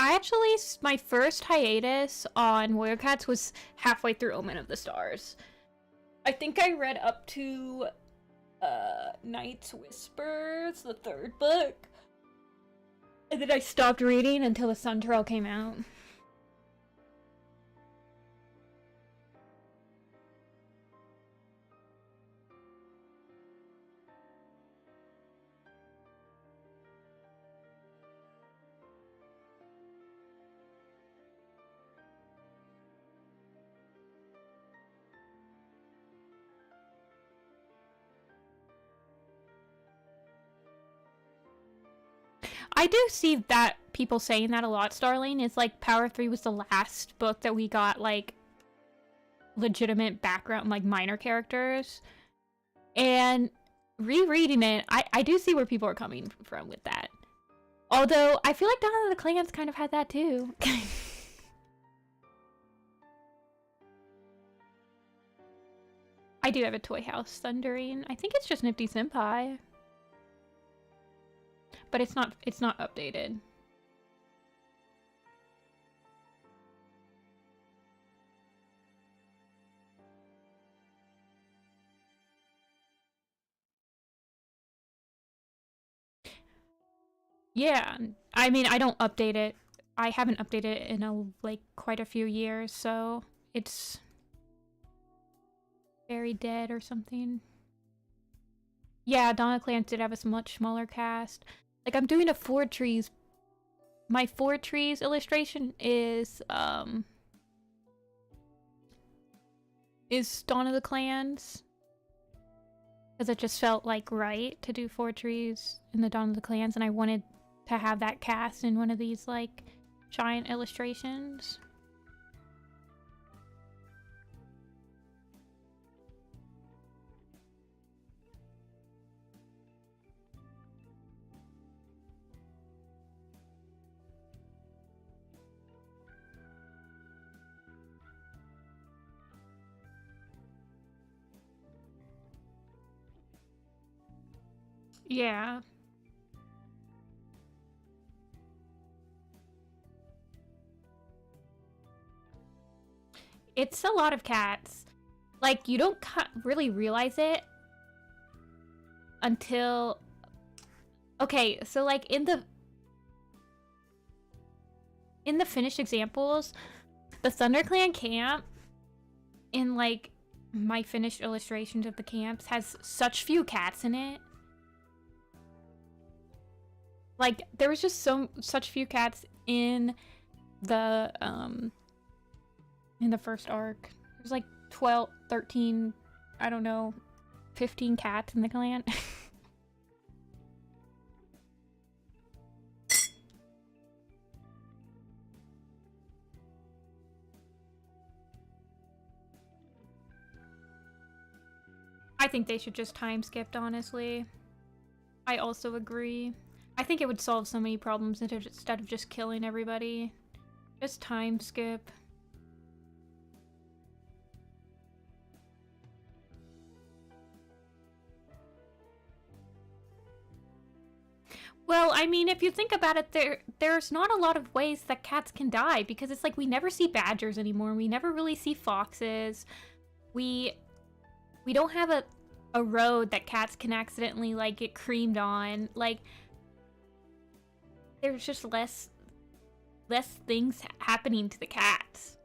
I actually, my first hiatus on Warrior Cats was halfway through Omen of the Stars. I think I read up to Night's Whispers, the 3rd book. And then I stopped reading until the Sun Trail came out. I do see that people saying that a lot, Starling. It's like Power 3 was the last book that we got, like, legitimate background, like, minor characters. And rereading it, I do see where people are coming from with that. Although, I feel like Dawn of the Clans kind of had that too. I do have a Toy House Thundering. I think it's just Nifty-Senpai. But it's not updated. Yeah, I mean, I don't update it. I haven't updated it in quite a few years, so it's very dead or something. Yeah, Dawn of the Clans did have a much smaller cast. Like, I'm doing a 4 trees. My 4 trees illustration is Dawn of the Clans. Because it just felt like right to do 4 trees in the Dawn of the Clans, and I wanted to have that cast in one of these, like, giant illustrations. Yeah. It's a lot of cats. Like, you don't really realize it until... Okay, so, like, in the finished examples, the ThunderClan camp, in, like, my finished illustrations of the camps, has such few cats in it. Like, there was just such few cats in the first arc. There's like 12, 13, I don't know, 15 cats in the clan. I think they should just time skip, honestly. I also agree. I think it would solve so many problems instead of just killing everybody. Just time skip. Well, I mean, if you think about it, there's not a lot of ways that cats can die, because it's like we never see badgers anymore. We never really see foxes. We don't have a road that cats can accidentally, like, get creamed on. Like, there's just less things happening to the cats.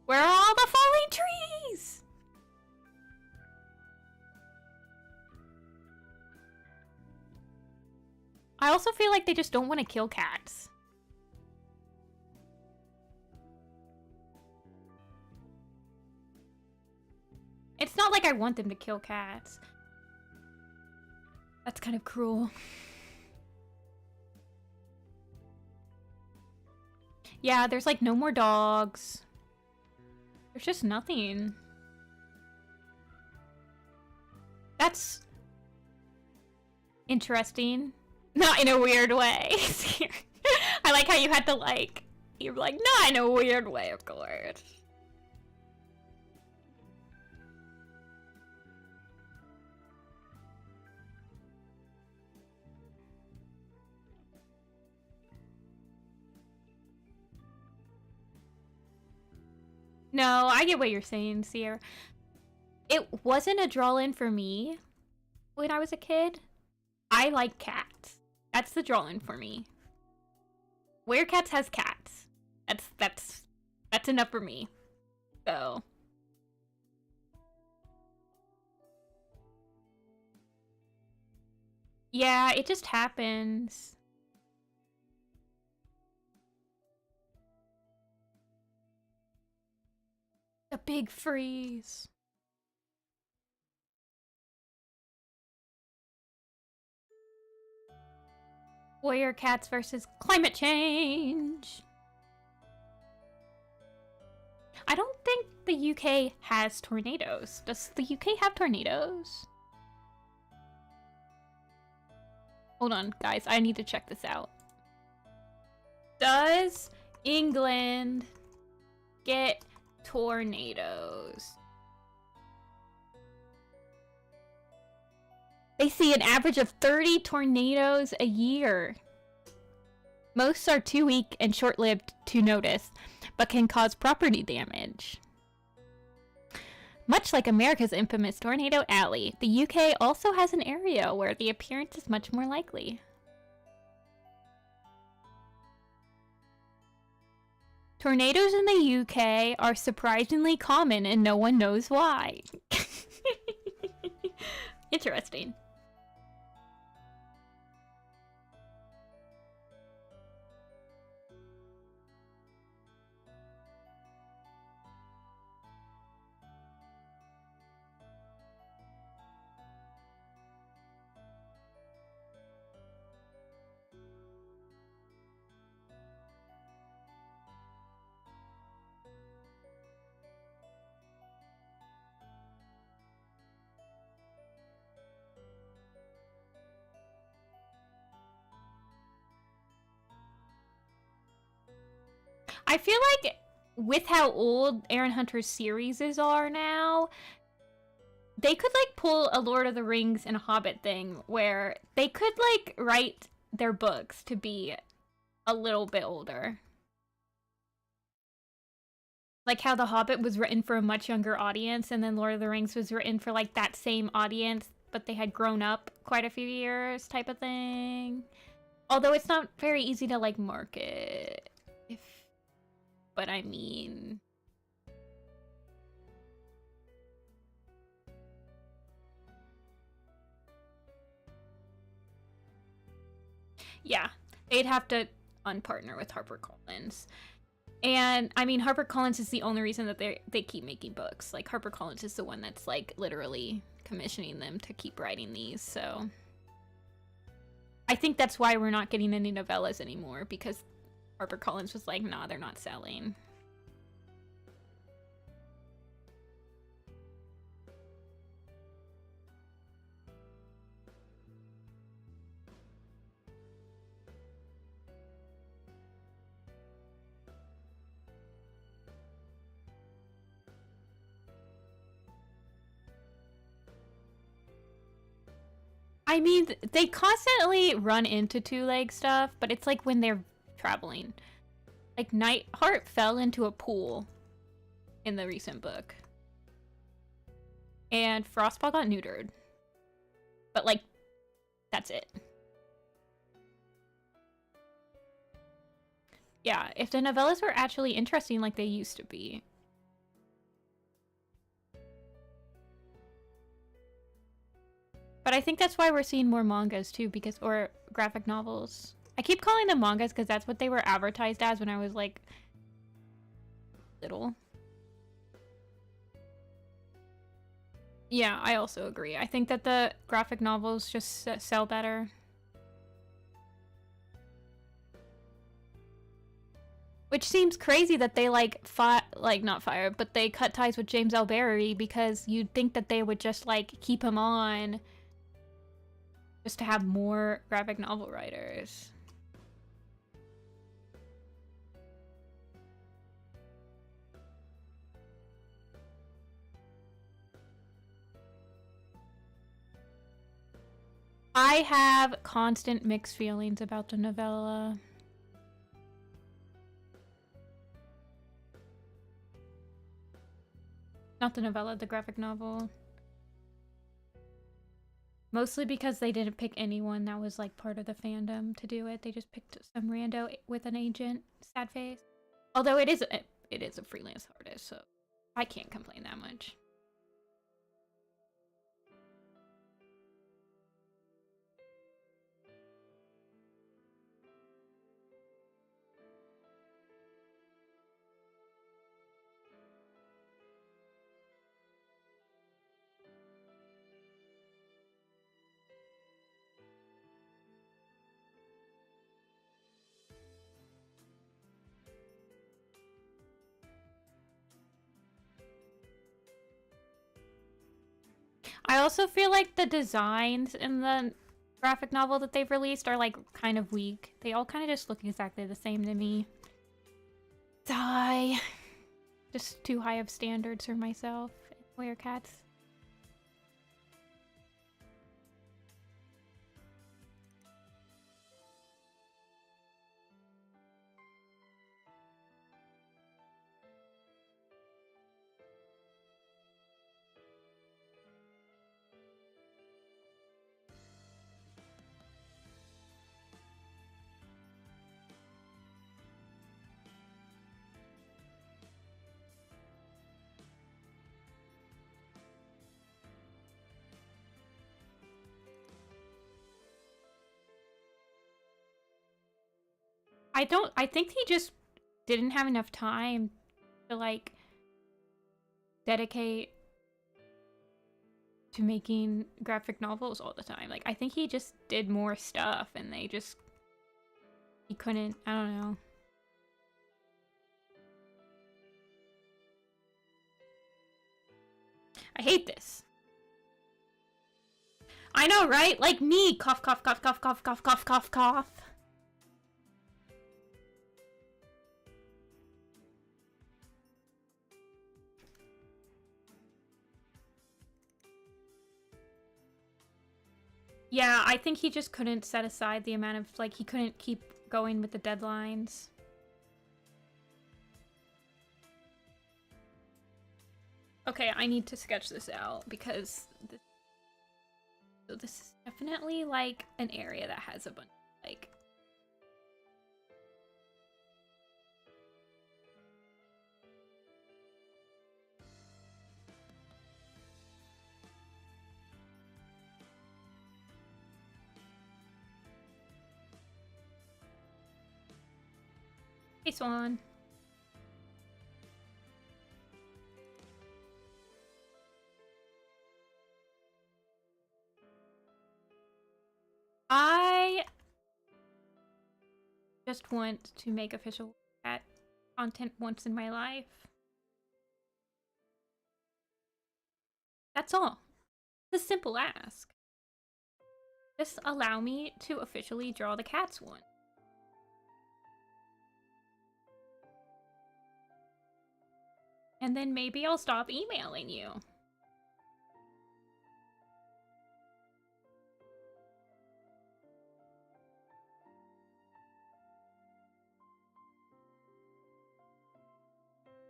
Where are all the falling trees? I also feel like they just don't want to kill cats. It's not like I want them to kill cats. That's kind of cruel. Yeah, there's like no more dogs. There's just nothing. That's interesting. Not in a weird way. I like how you had to, like, you're like, not in a weird way, of course. No, I get what you're saying, Sierra. It wasn't a draw-in for me when I was a kid. I like cats. That's the draw-in for me. Werecats has cats. That's enough for me. So. Yeah, it just happens. A big freeze. Warrior cats versus climate change. I don't think the UK has tornadoes. Does the UK have tornadoes? Hold on, guys. I need to check this out. Does England get tornadoes? They see an average of 30 tornadoes a year. Most are too weak and short-lived to notice, but can cause property damage. Much like America's infamous Tornado Alley, the UK also has an area where the appearance is much more likely. Tornadoes in the UK are surprisingly common and no one knows why. Interesting. I feel like with how old Aaron Hunter's series are now, they could like pull a Lord of the Rings and a Hobbit thing where they could like write their books to be a little bit older. Like how The Hobbit was written for a much younger audience and then Lord of the Rings was written for like that same audience, but they had grown up quite a few years type of thing. Although it's not very easy to like market. But I mean... yeah, they'd have to unpartner with HarperCollins. And, I mean, HarperCollins is the only reason that they keep making books. Like, HarperCollins is the one that's, like, literally commissioning them to keep writing these, so... I think that's why we're not getting any novellas anymore, because HarperCollins was like, nah, they're not selling. I mean, they constantly run into two-leg stuff, but it's like when they're traveling. Like, Nightheart fell into a pool in the recent book. And Frostpaw got neutered. But, like, that's it. Yeah, if the novellas were actually interesting like they used to be. But I think that's why we're seeing more mangas too, because, or graphic novels. I keep calling them mangas because that's what they were advertised as when I was like little. Yeah, I also agree. I think that the graphic novels just sell better. Which seems crazy that they not fired, but they cut ties with James L. Barry, because you'd think that they would just like keep him on just to have more graphic novel writers. I have constant mixed feelings about the novella. Not the novella, the graphic novel. Mostly because they didn't pick anyone that was like part of the fandom to do it. They just picked some rando with an agent. Sad face. Although it is a freelance artist, so I can't complain that much. I also feel like the designs in the graphic novel that they've released are like kind of weak. They all kind of just look exactly the same to me. Sigh. Just too high of standards for myself. Werecats. I think he just didn't have enough time to like dedicate to making graphic novels all the time. Like I think he just did more stuff and he couldn't, I don't know. I hate this. I know, right? Like me. Cough, cough, cough, cough, cough, cough, cough, cough, cough. Yeah, I think he just couldn't set aside the amount of, like, he couldn't keep going with the deadlines. Okay, I need to sketch this out because this is definitely, like, an area that has a bunch of, like... Hey, Swan. I just want to make official cat content once in my life. That's all. It's a simple ask. Just allow me to officially draw the cats one. And then maybe I'll stop emailing you.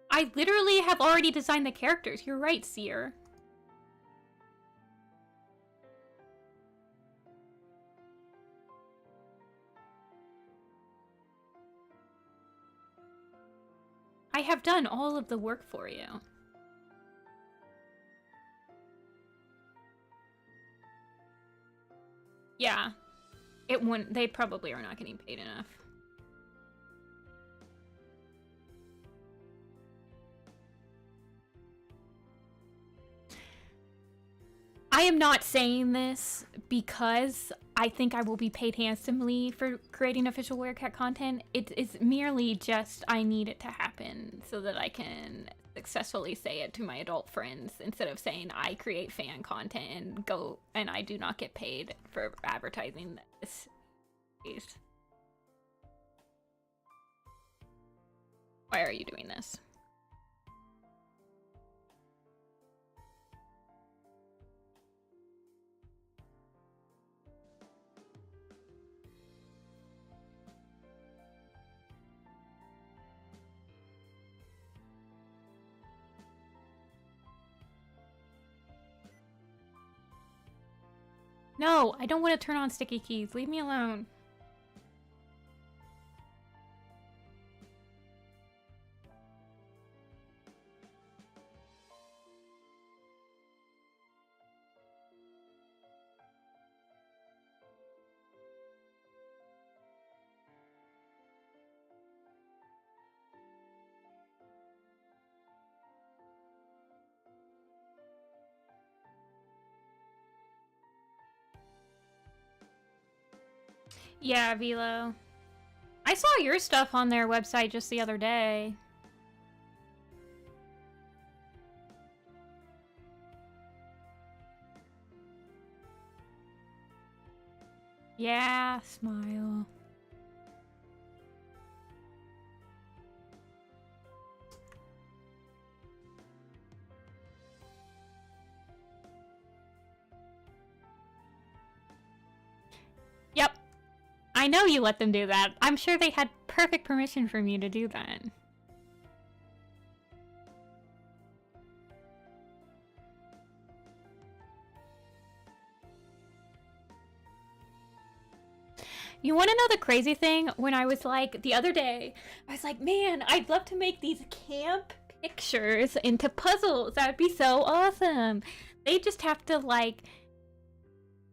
I literally have already designed the characters. You're right, Seer. I have done all of the work for you. Yeah. It wouldn't. They probably are not getting paid enough. I am not saying this because I think I will be paid handsomely for creating official Werecat content. It is merely just I need it to happen so that I can successfully say it to my adult friends instead of saying I create fan content and go and I do not get paid for advertising this. Why are you doing this? No, I don't want to turn on sticky keys. Leave me alone. Yeah, Velo. I saw your stuff on their website just the other day. Yeah, smile. Yep. I know you let them do that. I'm sure they had perfect permission from you to do that. You want to know the crazy thing? When I was like, the other day, I was like, man, I'd love to make these camp pictures into puzzles. That would be so awesome. They just have to like,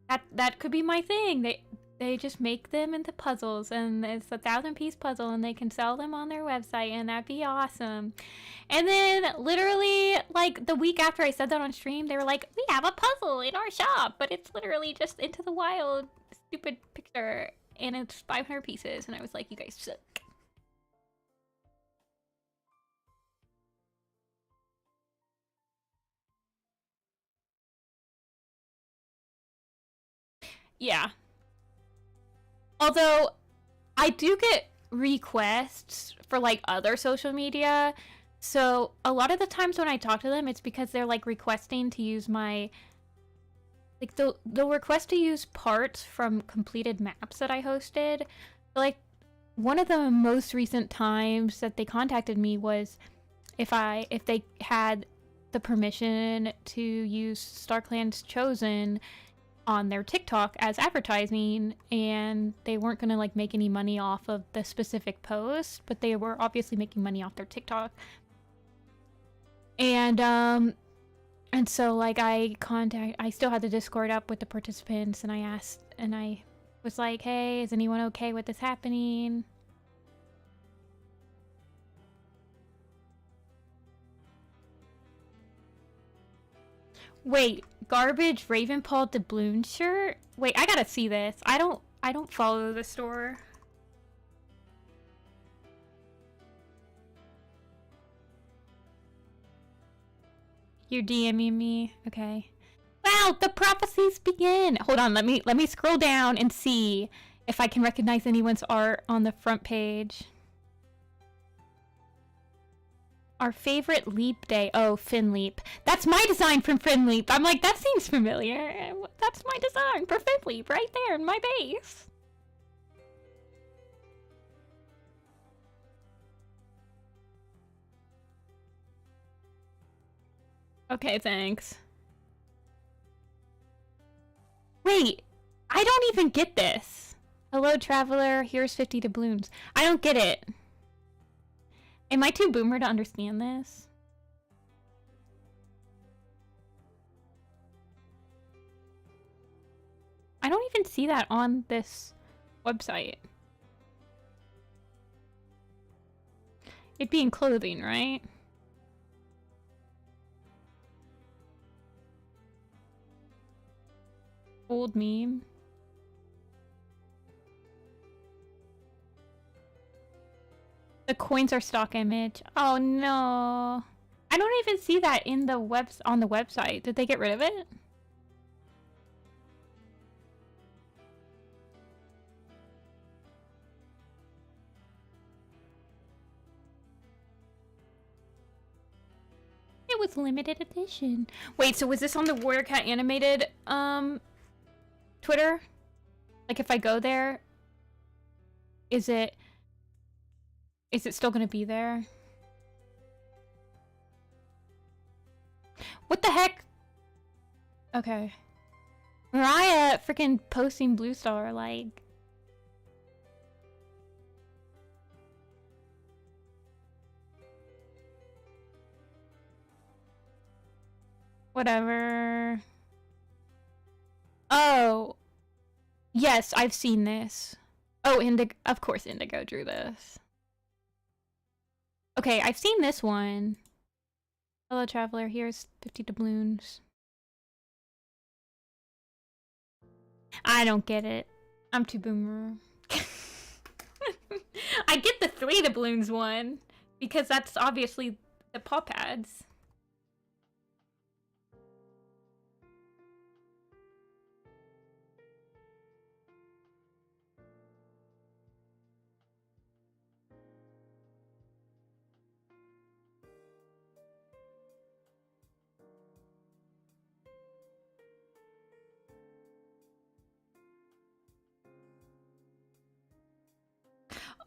that could be my thing. They just make them into puzzles, and it's a 1,000-piece puzzle, and they can sell them on their website, and that'd be awesome. And then, literally, like, the week after I said that on stream, they were like, we have a puzzle in our shop, but it's literally just Into the Wild, stupid picture, and it's 500 pieces, and I was like, you guys suck. Yeah. Although, I do get requests for, like, other social media. So, a lot of the times when I talk to them, it's because they're, like, requesting to use my... Like, they'll request to use parts from completed maps that I hosted. Like, one of the most recent times that they contacted me was if they had the permission to use StarClan's Chosen on their TikTok as advertising, and they weren't gonna like make any money off of the specific post, but they were obviously making money off their TikTok. And so like I still had the Discord up with the participants, and I asked, and I was like, hey, is anyone okay with this happening? Wait, garbage Ravenpaw doubloon shirt? Wait, I gotta see this. I don't follow the store. You're DMing me? Okay. Wow, the prophecies begin! Hold on, let me scroll down and see if I can recognize anyone's art on the front page. Our favorite leap day. Oh, Finleap. That's my design from Finleap. I'm like, that seems familiar. That's my design for Finleap right there in my base. Okay, thanks. Wait, I don't even get this. Hello, traveler. Here's 50 doubloons. I don't get it. Am I too boomer to understand this? I don't even see that on this website. It'd be in clothing, right? Old meme. The coins are stock image. Oh no. I don't even see that in the on the website. Did they get rid of it? It was limited edition. Wait, so was this on the Warrior Cat Animated Twitter? Like if I go there, is it still gonna be there? What the heck? Okay. Mariah freaking posting Blue Star, like... Whatever. Oh. Yes, I've seen this. Oh, of course Indigo drew this. Okay, I've seen this one. Hello, Traveler. Here's 50 doubloons. I don't get it. I'm too boomer. I get the 3 doubloons one, because that's obviously the paw pads.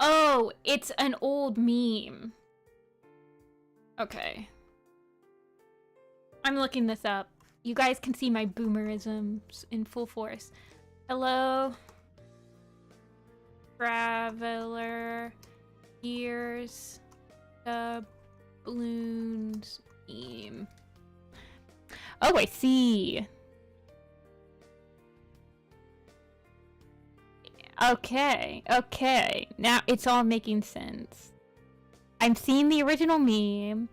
Oh, it's an old meme. Okay. I'm looking this up. You guys can see my boomerisms in full force. Hello, Traveler. Here's the balloons meme. Oh, I see. Okay, okay. Now it's all making sense. I'm seeing the original meme.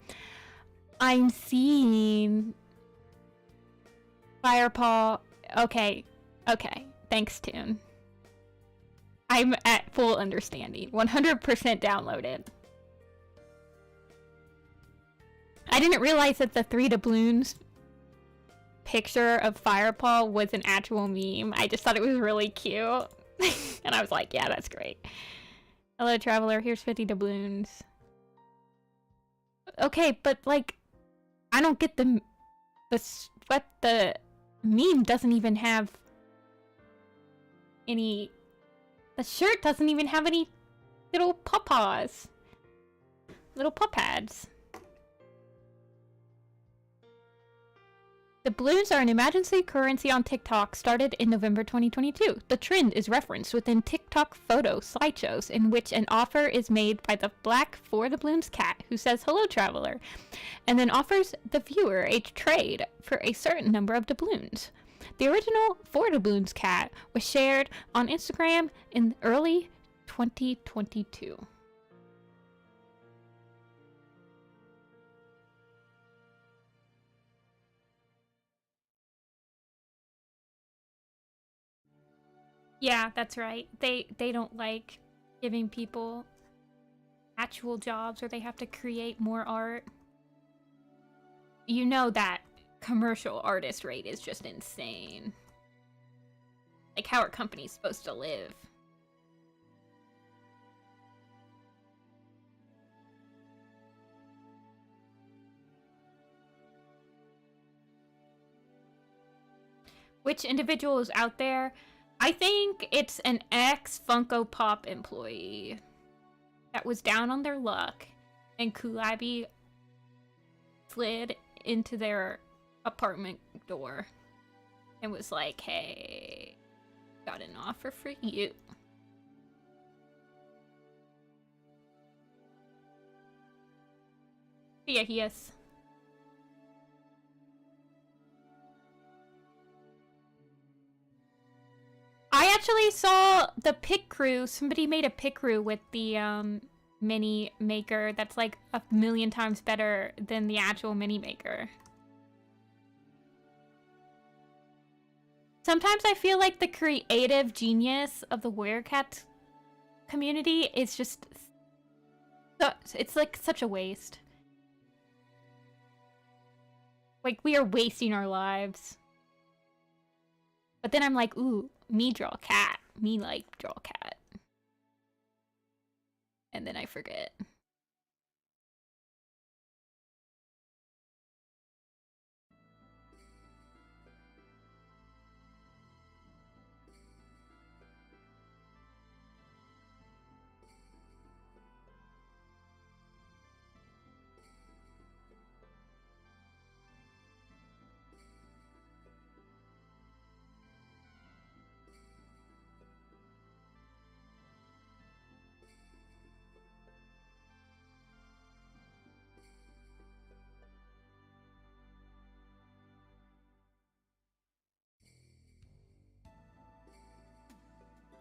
I'm seeing Firepaw. Okay, okay. Thanks, Toon. I'm at full understanding. 100% downloaded. I didn't realize that the 3 doubloons picture of Firepaw was an actual meme. I just thought it was really cute. And I was like, yeah, that's great. Hello, Traveler. Here's 50 doubloons. Okay, but like, I don't get the meme doesn't even have any. The shirt doesn't even have any little paws, little paw pads. The balloons are an emergency currency on TikTok, started in November 2022. The trend is referenced within TikTok photo slideshows in which an offer is made by the black For the Balloons cat who says, "Hello, Traveler," and then offers the viewer a trade for a certain number of doubloons. The original For the Balloons cat was shared on Instagram in early 2022. Yeah, that's right. They don't like giving people actual jobs, or they have to create more art. You know that commercial artist rate is just insane. Like, how are companies supposed to live? Which individual is out there? I think it's an ex-Funko Pop employee that was down on their luck, and Kulabi slid into their apartment door and was like, "Hey, got an offer for you." Yeah, he is. I actually saw the Picrew. Somebody made a Picrew with the mini maker that's like 1,000,000 times better than the actual mini maker. Sometimes I feel like the creative genius of the Werecat community is just... it's like such a waste. Like, we are wasting our lives. But then I'm like, ooh, me draw cat. Me like draw cat. And then I forget.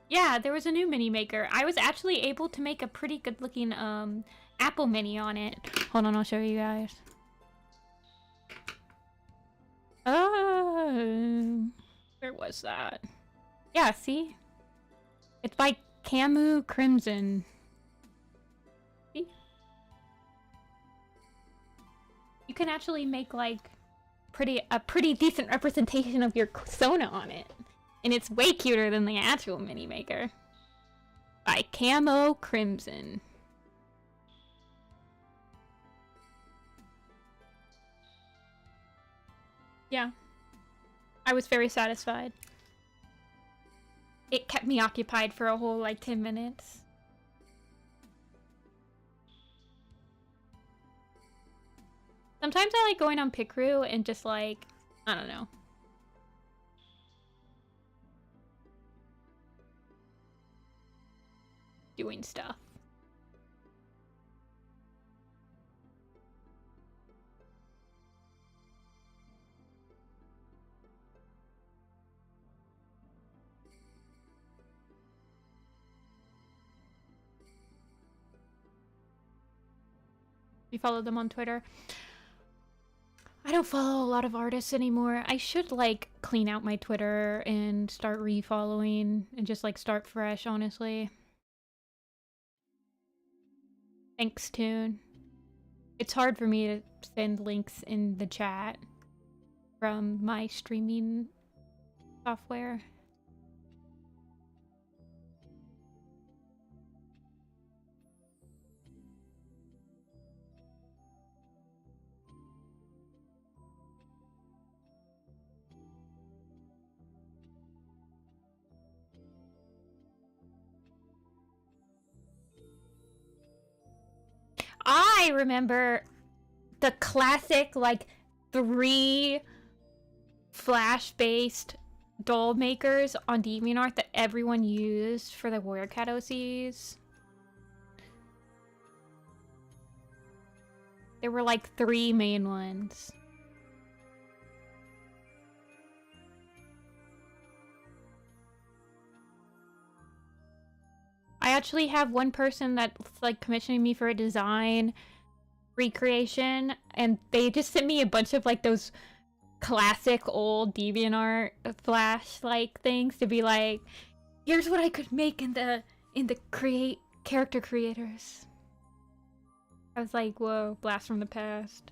Yeah, there was a new mini maker. I was actually able to make a pretty good looking apple mini on it. Hold on, I'll show you guys. Where was that? Yeah, see? It's by Camu Crimson. See? You can actually make like a pretty decent representation of your Sona on it. And it's way cuter than the actual mini maker. By Camo Crimson. Yeah. I was very satisfied. It kept me occupied for a whole like 10 minutes. Sometimes I like going on Picrew and just like, I don't know. Doing stuff. You follow them on Twitter? I don't follow a lot of artists anymore. I should like clean out my Twitter and start refollowing and just like start fresh, honestly. Thanks, Tune. It's hard for me to send links in the chat from my streaming software. I remember the classic, like, 3 Flash-based doll makers on DeviantArt that everyone used for the Warrior Cat OCs. There were, like, 3 main ones. I actually have one person that's like commissioning me for a design recreation, and they just sent me a bunch of like those classic old DeviantArt Flash like things to be like, here's what I could make in the character creators. I was like, whoa, blast from the past.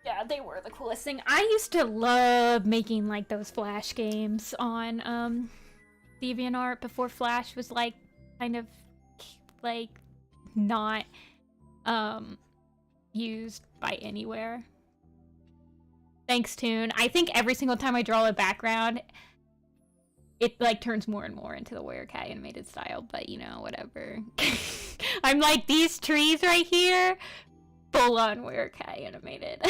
Yeah, they were the coolest thing. I used to love making like those Flash games on DeviantArt before Flash was like kind of like not used by anywhere. Thanks, Tune. I think every single time I draw a background, it like turns more and more into the Warrior Cat animated style, but you know, whatever. I'm like, these trees right here, full on Warrior Cat animated.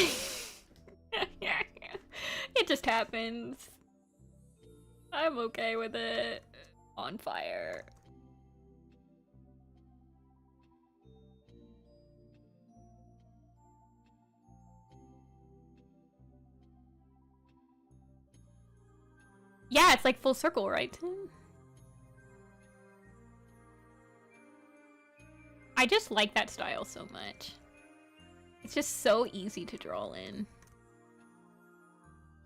It just happens. I'm okay with it. On fire. Yeah, it's like full circle, right? I just like that style so much. It's just so easy to draw in.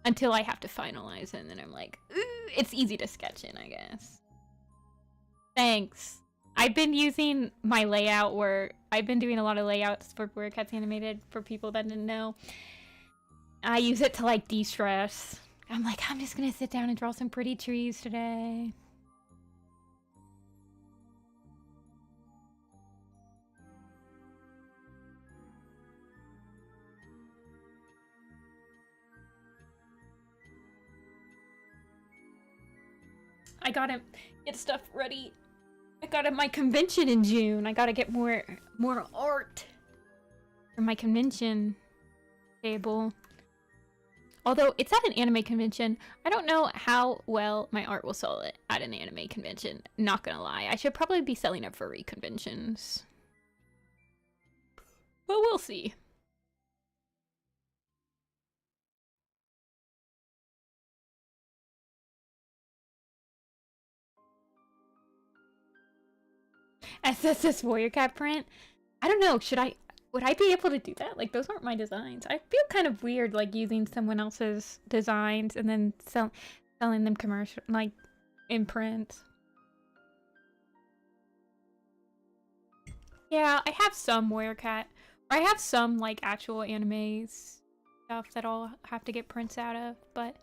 Until I have to finalize it, and then I'm like, ooh, it's easy to sketch in, I guess. Thanks. I've been using my layout where I've been doing a lot of layouts for Warrior Cats Animated for people that didn't know. I use it to like de-stress. I'm like, I'm just gonna sit down and draw some pretty trees today. I gotta get stuff ready. I got my convention in June. I gotta get more art. for my convention table. Although it's at an anime convention, I don't know how well my art will sell it at an anime convention. Not gonna lie. I should probably be selling at furry conventions. But we'll see. SSS Warrior Cat print? I don't know, would I be able to do that? Like, those aren't my designs. I feel kind of weird, like, using someone else's designs and then selling them commercial, like, in print. Yeah, I have some Warrior Cat. I have some, like, actual animes stuff that I'll have to get prints out of, but...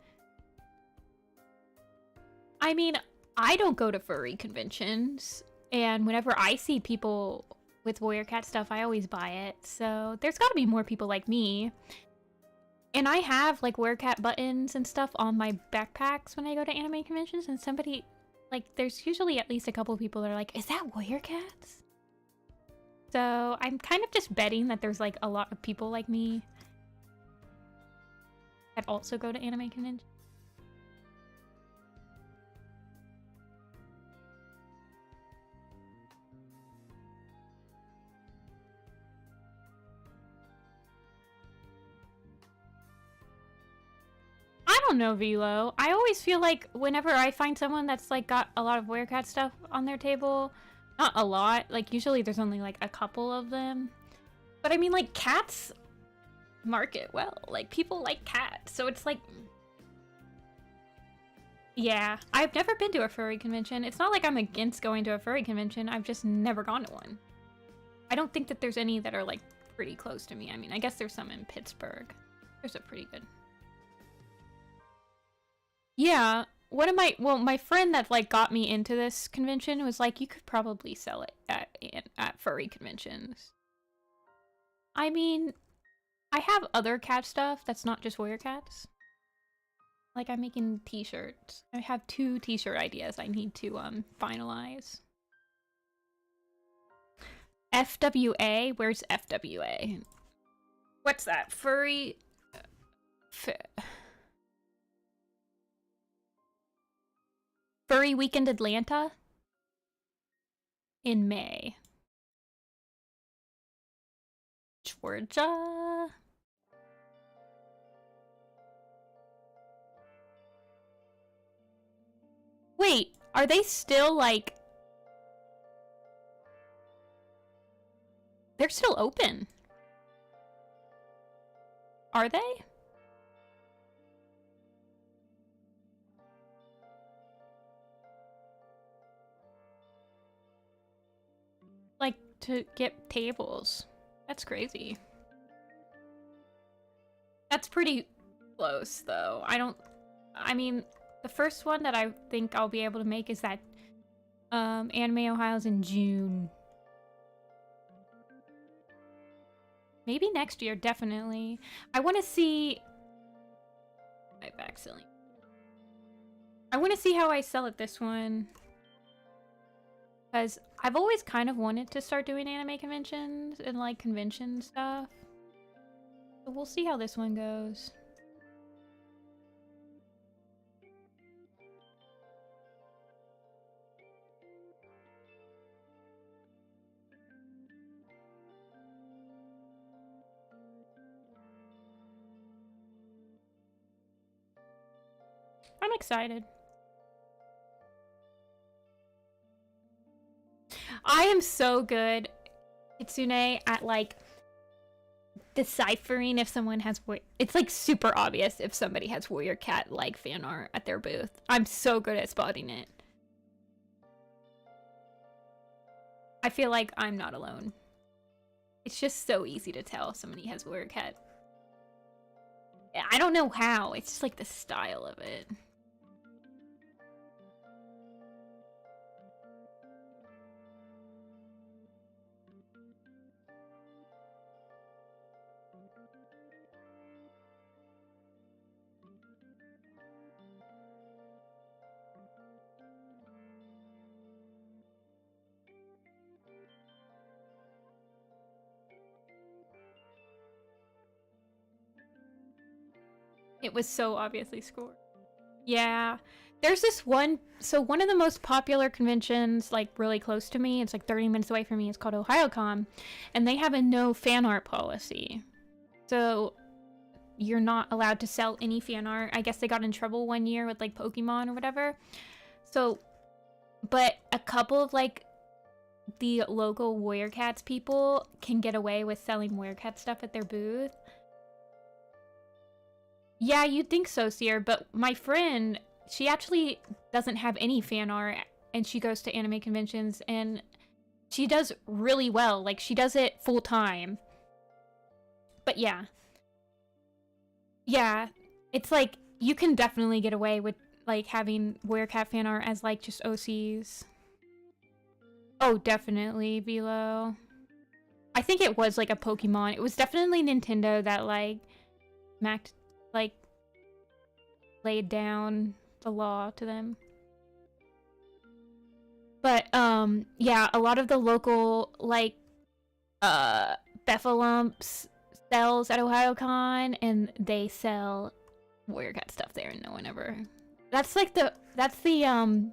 I mean, I don't go to furry conventions, and whenever I see people with Warrior Cat stuff, I always buy it, so there's gotta be more people like me. And I have, like, Warrior Cat buttons and stuff on my backpacks when I go to anime conventions, and somebody, like, there's usually at least a couple people that are like, is that Warrior Cats? So I'm kind of just betting that there's, like, a lot of people like me that also go to anime conventions. I don't know, Velo. I always feel like whenever I find someone that's, like, got a lot of Warrior Cat stuff on their table, not a lot, like, usually there's only, like, a couple of them. But I mean, like, cats market well. Like, people like cats, so it's like... Yeah, I've never been to a furry convention. It's not like I'm against going to a furry convention, I've just never gone to one. I don't think that there's any that are, like, pretty close to me. I mean, I guess there's some in Pittsburgh. There's a pretty good... Yeah, one of my friend that, like, got me into this convention was like, you could probably sell it at furry conventions. I mean, I have other cat stuff that's not just Warrior Cats. Like, I'm making t-shirts. I have 2 t-shirt ideas I need to finalize. FWA? Where's FWA? What's that? Furry... Furry Weekend Atlanta? In May. Georgia? Wait, are they still, like... They're still open. Are they? Like, to get tables. That's crazy. That's pretty close, though. I mean, the first one that I think I'll be able to make is that Anime Ohio's in June. Maybe next year, definitely. I want to see... My back selling. I want to see how I sell at this one. Because I've always kind of wanted to start doing anime conventions and, like, convention stuff. So we'll see how this one goes. I'm excited. I am so good, Kitsune, at, like, deciphering if someone has... It's, like, super obvious if somebody has Warrior Cat, like, fan art at their booth. I'm so good at spotting it. I feel like I'm not alone. It's just so easy to tell if somebody has Warrior Cat. I don't know how. It's just, like, the style of it. It was so obviously scored. Yeah. There's this one, so one of the most popular conventions, like, really close to me, it's like 30 minutes away from me, it's called OhioCon, and they have a no fan art policy. So you're not allowed to sell any fan art. I guess they got in trouble one year with, like, Pokemon or whatever. So, but a couple of, like, the local Warrior Cats people can get away with selling Warrior Cat stuff at their booth. Yeah, you'd think so, Seer, but my friend, she actually doesn't have any fan art, and she goes to anime conventions, and she does really well. Like, she does it full time. But yeah. Yeah, it's like, you can definitely get away with, like, having Warrior Cat fan art as, like, just OCs. Oh, definitely, Velo. I think it was, like, a Pokemon. It was definitely Nintendo that, like, laid down the law to them. But, yeah, a lot of the local, like, Beffalumps sells at OhioCon, and they sell Warrior Cat stuff there, and no one ever... That's, like, that's the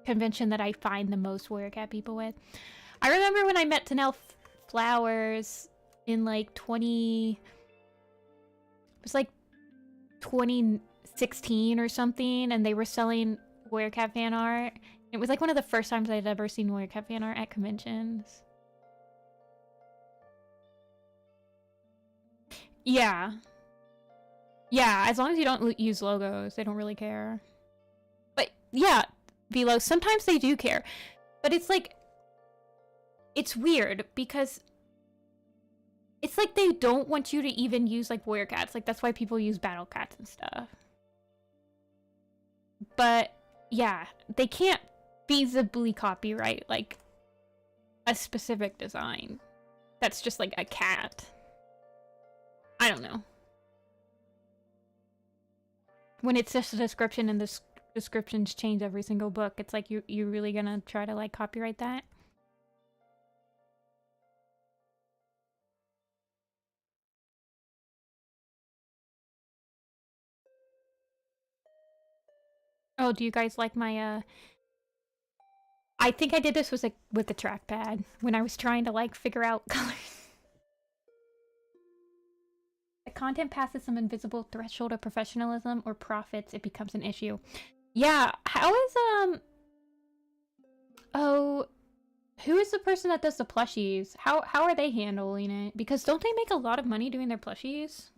convention that I find the most Warrior Cat people with. I remember when I met Tanel Flowers in, like, it was, like, 2016 or something, and they were selling Warrior Cat fan art. It was, like, one of the first times I'd ever seen Warrior Cat fan art at conventions. Yeah. Yeah, as long as you don't use logos, they don't really care. But, yeah, Velo, sometimes they do care. But it's, like, it's weird, because it's like they don't want you to even use, like, Warrior Cats. Like, that's why people use Battle Cats and stuff. But, yeah, they can't feasibly copyright, like, a specific design. That's just, like, a cat. I don't know. When it's just a description and the descriptions change every single book, it's like, you really gonna try to, like, copyright that? Oh, do you guys like my, I think I did this with the trackpad when I was trying to, like, figure out colors. The content passes some invisible threshold of professionalism or profits, it becomes an issue. Yeah, how is, oh, who is the person that does the plushies? How are they handling it? Because don't they make a lot of money doing their plushies?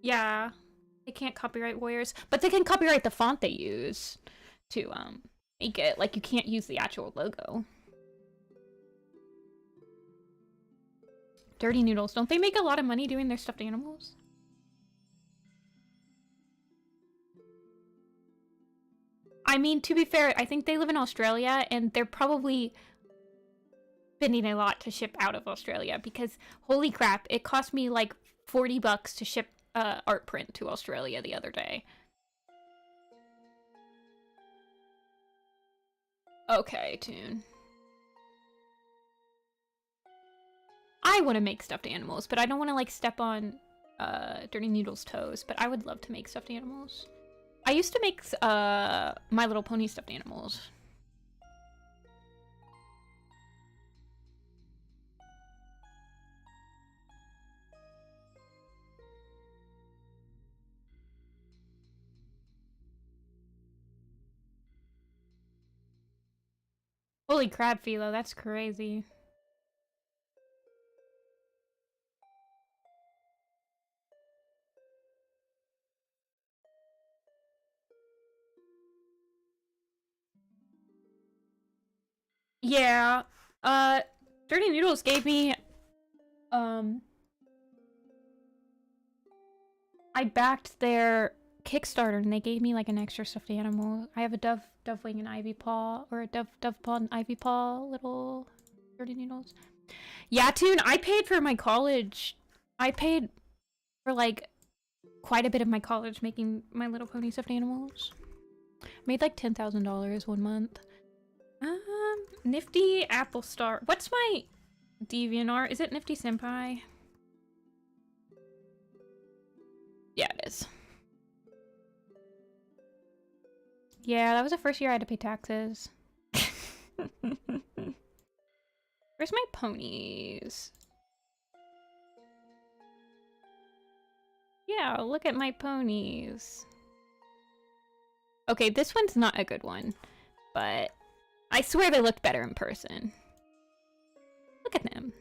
Yeah. They can't copyright Warriors, but they can copyright the font they use to, make it. Like, you can't use the actual logo. Dirty Noodles. Don't they make a lot of money doing their stuffed animals? I mean, to be fair, I think they live in Australia, and they're probably spending a lot to ship out of Australia, because, holy crap, it cost me, like, 40 bucks to ship art print to Australia the other day. Okay, Toon. I want to make stuffed animals, but I don't want to, like, step on Dirty Noodle's toes, but I would love to make stuffed animals. I used to make My Little Pony stuffed animals. Holy crap, Philo, that's crazy. Yeah, Dirty Noodles gave me, I backed their Kickstarter and they gave me, like, an extra stuffed animal. I have a Dovewing and Ivy Paw, or a Dovepaw and Ivy Paw little Dirty Noodles. Yeah, Toon, I paid for my college. I paid for, like, quite a bit of my college making My Little Pony stuffed animals. Made, like, $10,000 one month. Nifty Apple Star. What's my DeviantArt? Is it Nifty-Senpai? Yeah, it is. Yeah, that was the first year I had to pay taxes. Where's my ponies? Yeah, look at my ponies. Okay, this one's not a good one, but I swear they looked better in person. Look at them.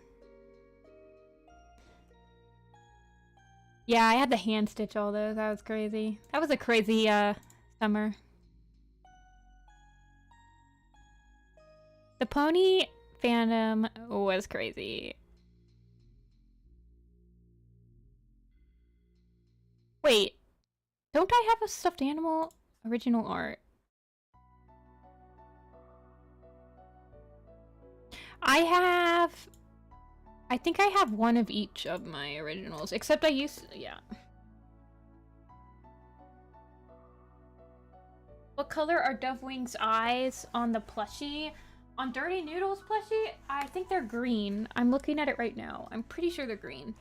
Yeah, I had to hand stitch all those. That was crazy. That was a crazy summer. The pony fandom was crazy. Wait, don't I have a stuffed animal original art? I think I have one of each of my originals, except I used, yeah. What color are Dovewing's eyes on the plushie? On Dirty Noodles plushie? I think they're green. I'm looking at it right now. I'm pretty sure they're green.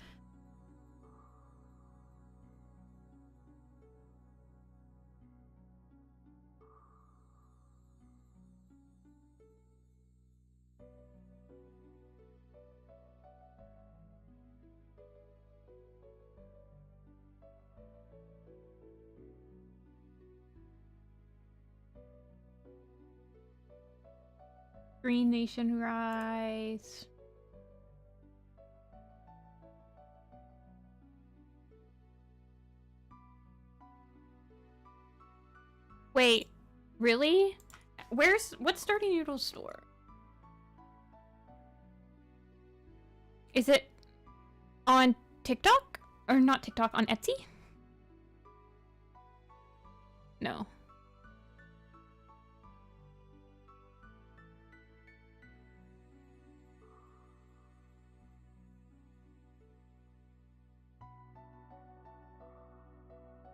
Green Nation Rise. Wait, really? What's Dirty Noodles store? Is it on TikTok? Or not TikTok, on Etsy? No.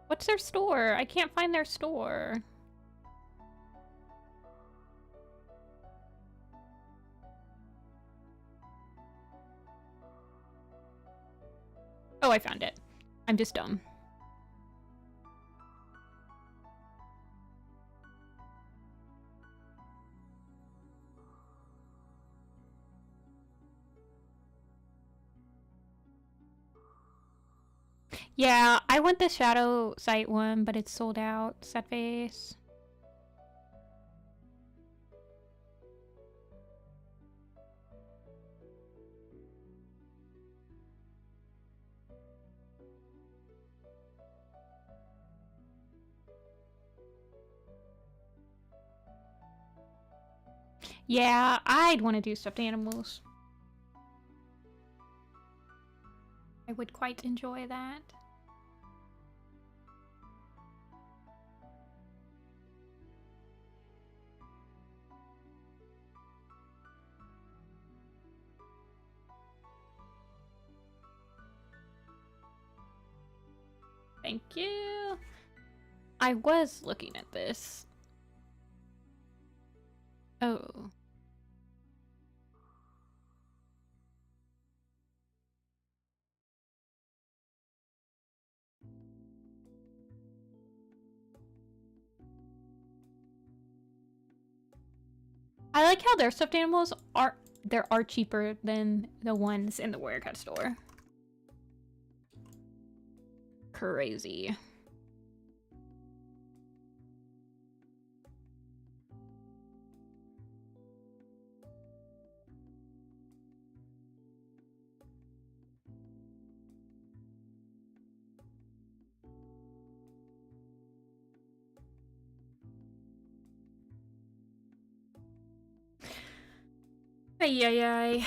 What's their store? I can't find their store. Oh, I found it. I'm just dumb. Yeah, I want the Shadow Sight one, but it's sold out. Sad face. Yeah, I'd want to do stuffed animals. I would quite enjoy that. Thank you. I was looking at this. Oh. I like how their stuffed animals are cheaper than the ones in the Warrior Cat store. Crazy. Ay, ay, ay.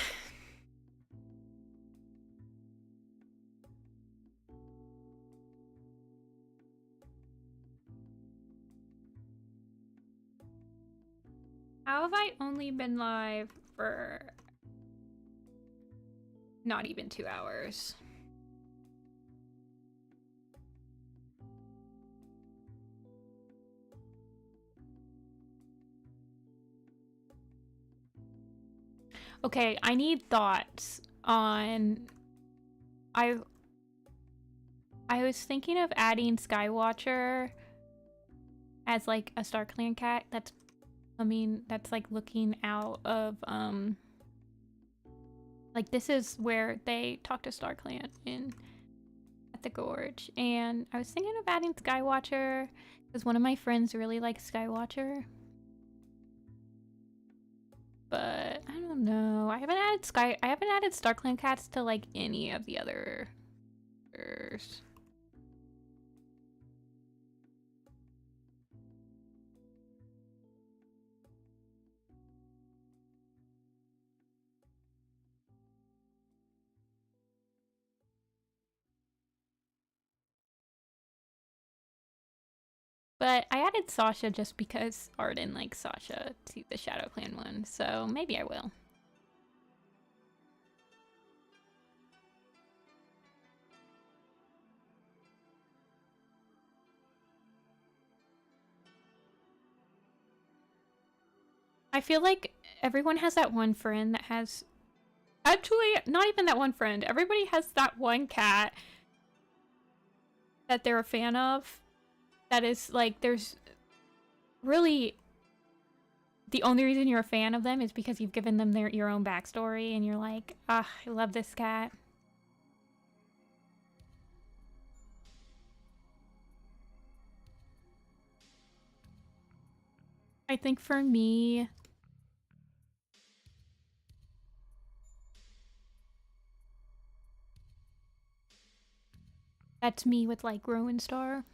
How have I only been live for not even 2 hours? Okay, I need thoughts on... I I was thinking of adding Skywatcher as like a StarClan cat. That's like looking out of like this is where they talk to StarClan at the Gorge, and I was thinking of adding Skywatcher because one of my friends really likes Skywatcher. But I don't know. I haven't added StarClan cats to like any of the other. But I added Sasha just because Arden likes Sasha to the Shadow Clan one, so maybe I will. I feel like everyone has that one friend that has... Actually, not even that one friend. Everybody has that one cat that they're a fan of. That is, like, there's... Really... The only reason you're a fan of them is because you've given them your own backstory, and you're like, ah, I love this cat. I think for me... That's me with, like, Rowan Star.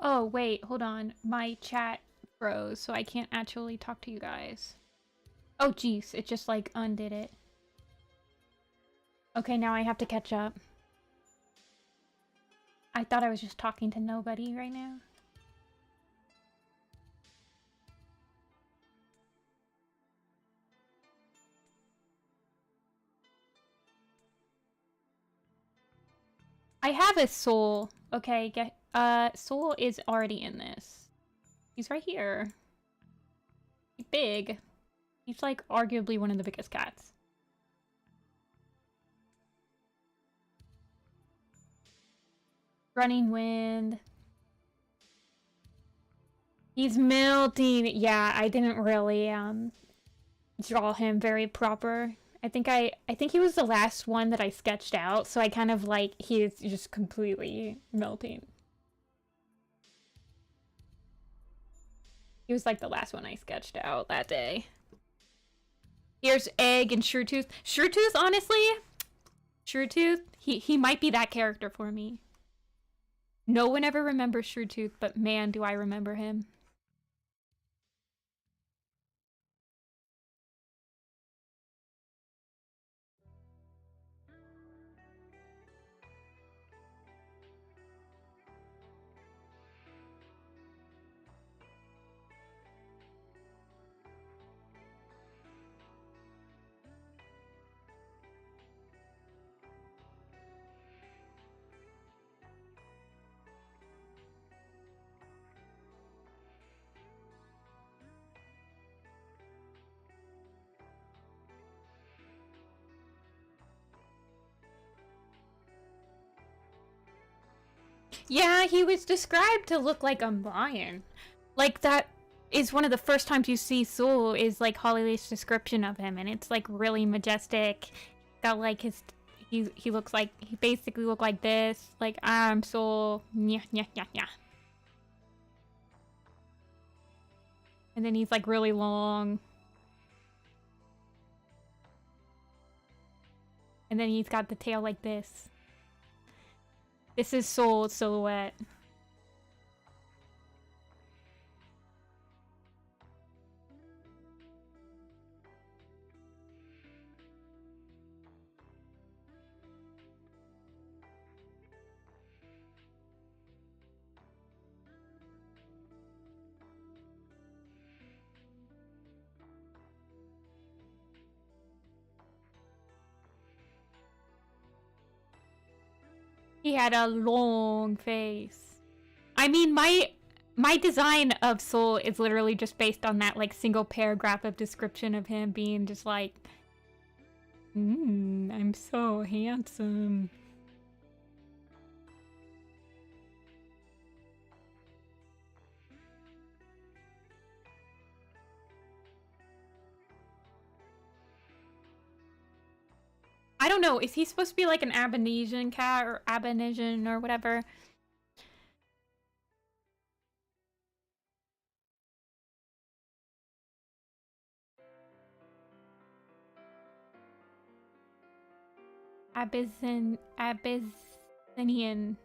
Oh, wait, hold on. My chat froze, so I can't actually talk to you guys. Oh, jeez, it just, like, undid it. Okay, now I have to catch up. I thought I was just talking to nobody right now. I have a soul. Okay, Soul is already in this. He's right here. He's big. He's like arguably one of the biggest cats. Running Wind. He's melting. Yeah, I didn't really draw him very proper. I think he was the last one that I sketched out, so I kind of like he's just completely melting. He was like the last one I sketched out that day. Here's Egg and Shrewtooth. Shrewtooth, honestly, Shrewtooth, he might be that character for me. No one ever remembers Shrewtooth, but man, do I remember him. Yeah, he was described to look like a lion. Like, that is one of the first times you see Soul is, like, Holly's description of him, and it's, like, really majestic. Got, like, he looks like, he basically looked like this. Like, I'm Soul. Nya, nya, nya, nya. And then he's, like, really long. And then he's got the tail like this. This is Soul's silhouette. He had a long face. I mean, my design of Soul is literally just based on that, like, single paragraph of description of him being just like, I'm so handsome. I don't know, is he supposed to be like an Abenesian cat or Abenesian or whatever? Abyssinian. Abyssinian.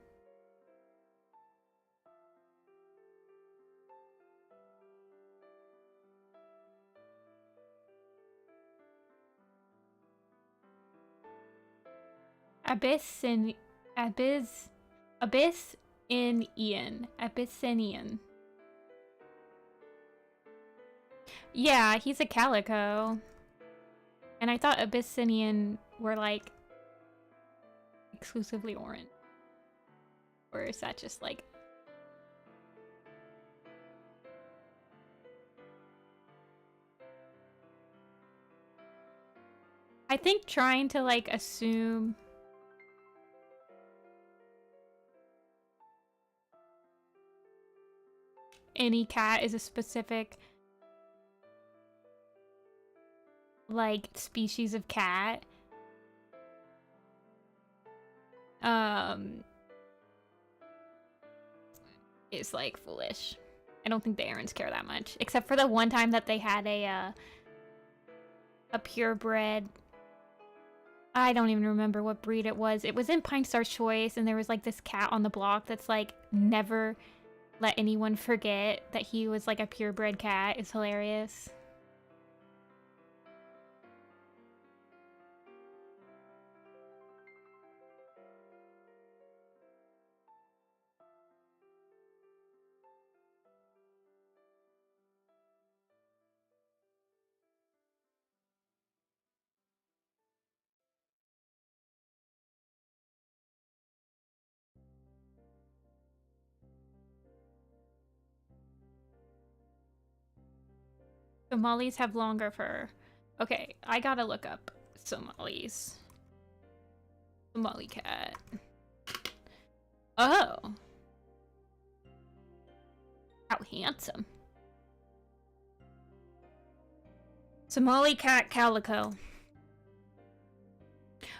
Abyssinian. Yeah, he's a calico. And I thought Abyssinian were like exclusively orange. Or is that just like... I think trying to like assume... any cat is a specific like species of cat is like foolish. I don't think the Arons care that much, except for the one time that they had a purebred. I don't even remember what breed it was. It was in Pine Star's Choice, and there was like this cat on the block that's like never let anyone forget that he was like a purebred cat. It's hilarious. Somalis have longer fur. Okay, I gotta look up Somalis. Somali cat. Oh. How handsome. Somali cat calico.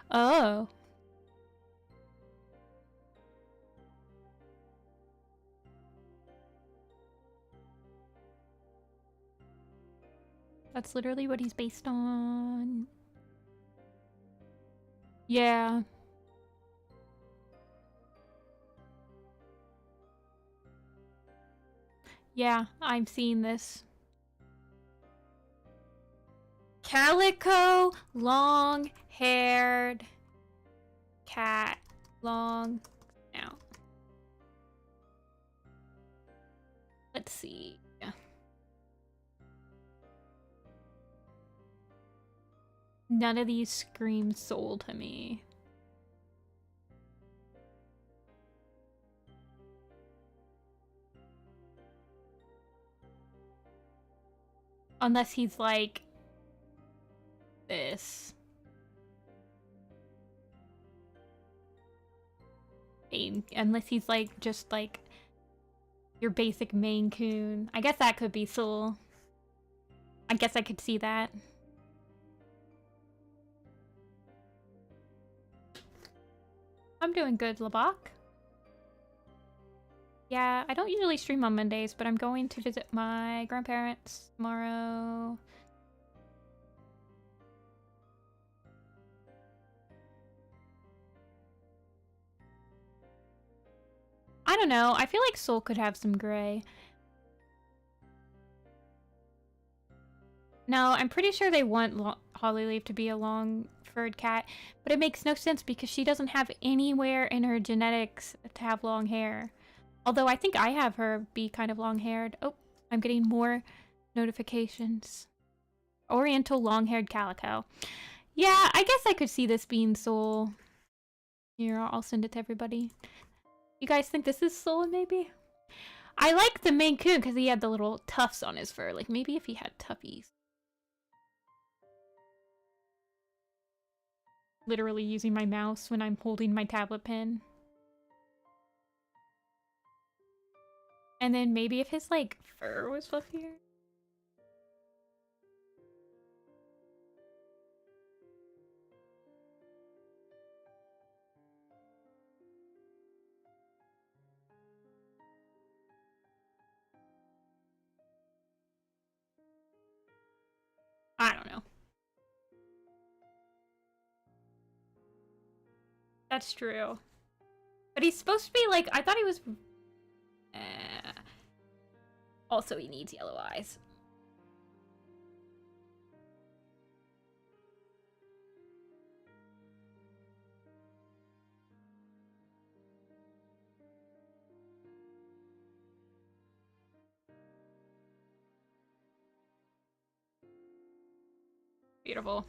Oh. That's literally what he's based on. Yeah. Yeah, I'm seeing this. Calico, long-haired cat. Long now. Let's see. None of these scream soul to me. Unless he's like this. Unless he's like just like your basic Maine Coon. I guess that could be soul. I guess I could see that. I'm doing good, Labak. Yeah, I don't usually stream on Mondays, but I'm going to visit my grandparents tomorrow. I don't know. I feel like Soul could have some gray. No, I'm pretty sure they want Hollyleaf to be a long-furred cat, but it makes no sense because she doesn't have anywhere in her genetics to have long hair. Although I think I have her be kind of long-haired. Oh, I'm getting more notifications. Oriental long-haired calico. Yeah, I guess I could see this being Soul. Here, I'll send it to everybody. You guys think this is Sola, maybe? I like the Maine Coon because he had the little tufts on his fur. Like, maybe if he had tuffies. Literally using my mouse when I'm holding my tablet pen. And then maybe if his, like, fur was fluffier. I don't know. That's true. But he's supposed to be, like, I thought he was... Also, he needs yellow eyes. Beautiful.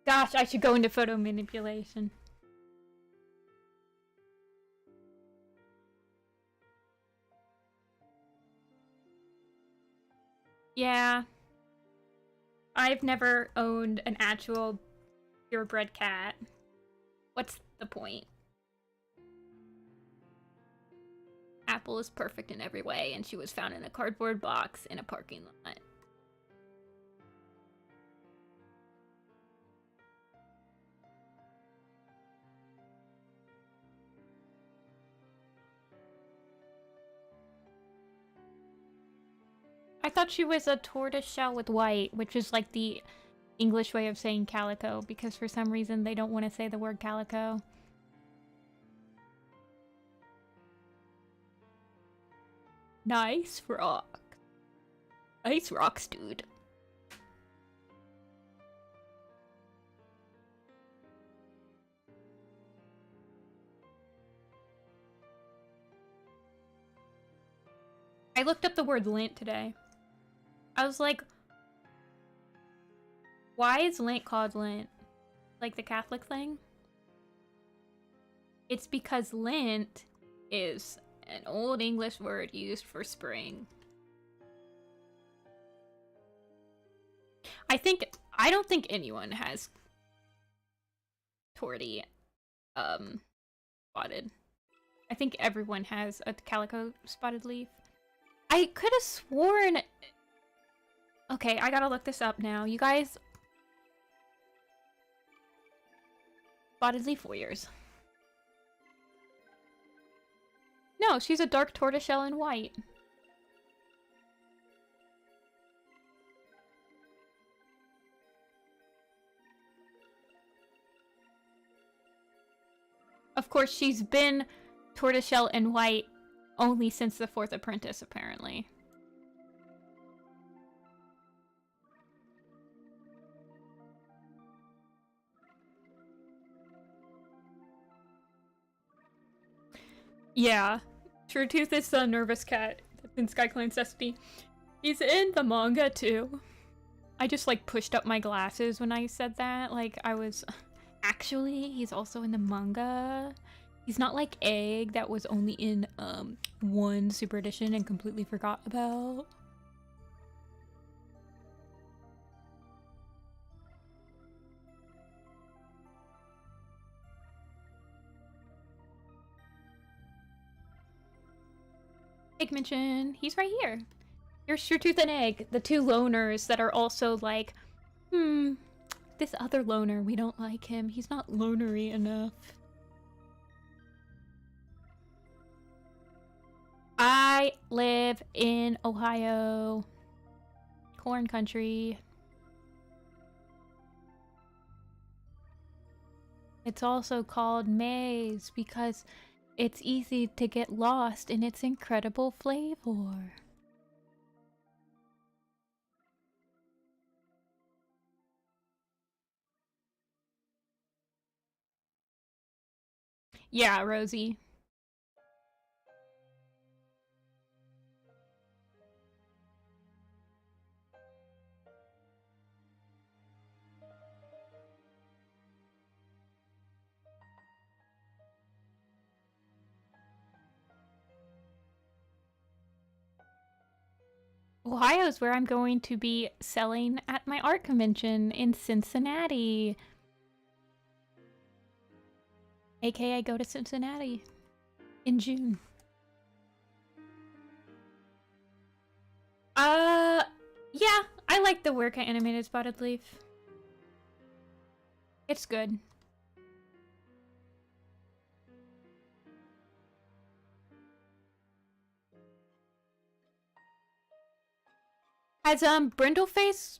Gosh, I should go into photo manipulation. Yeah. I've never owned an actual purebred cat. What's the point? Apple is perfect in every way, and she was found in a cardboard box in a parking lot. I thought she was a tortoiseshell with white, which is like the English way of saying calico, because for some reason they don't want to say the word calico. Nice rock. Nice rocks, dude. I looked up the word Lent today. I was like, why is Lent called Lent? Like the Catholic thing? It's because Lent is an old English word used for spring. I don't think anyone has torty spotted. I think everyone has a calico spotted leaf. I could have sworn... Okay, I gotta look this up now. You guys... Spotted leaf warriors. No, she's a dark tortoiseshell in white. Of course, she's been tortoiseshell and white only since the Fourth Apprentice, apparently. Yeah. True Tooth is the nervous cat in SkyClan Sesame. He's in the manga, too. I just, like, pushed up my glasses when I said that. Like, I was... Actually, he's also in the manga. He's not like Egg that was only in, one Super Edition and completely forgot about. Egg mention. He's right here. Here's True Tooth and Egg, the two loners that are also like, this other loner, we don't like him. He's not lonery enough. I live in Ohio. Corn country. It's also called maize because it's easy to get lost in its incredible flavor. Yeah, Rosie. Ohio's where I'm going to be selling at my art convention in Cincinnati. AKA go to Cincinnati in June. Yeah, I like the work I animated Spotted Leaf. It's good. Has Brindleface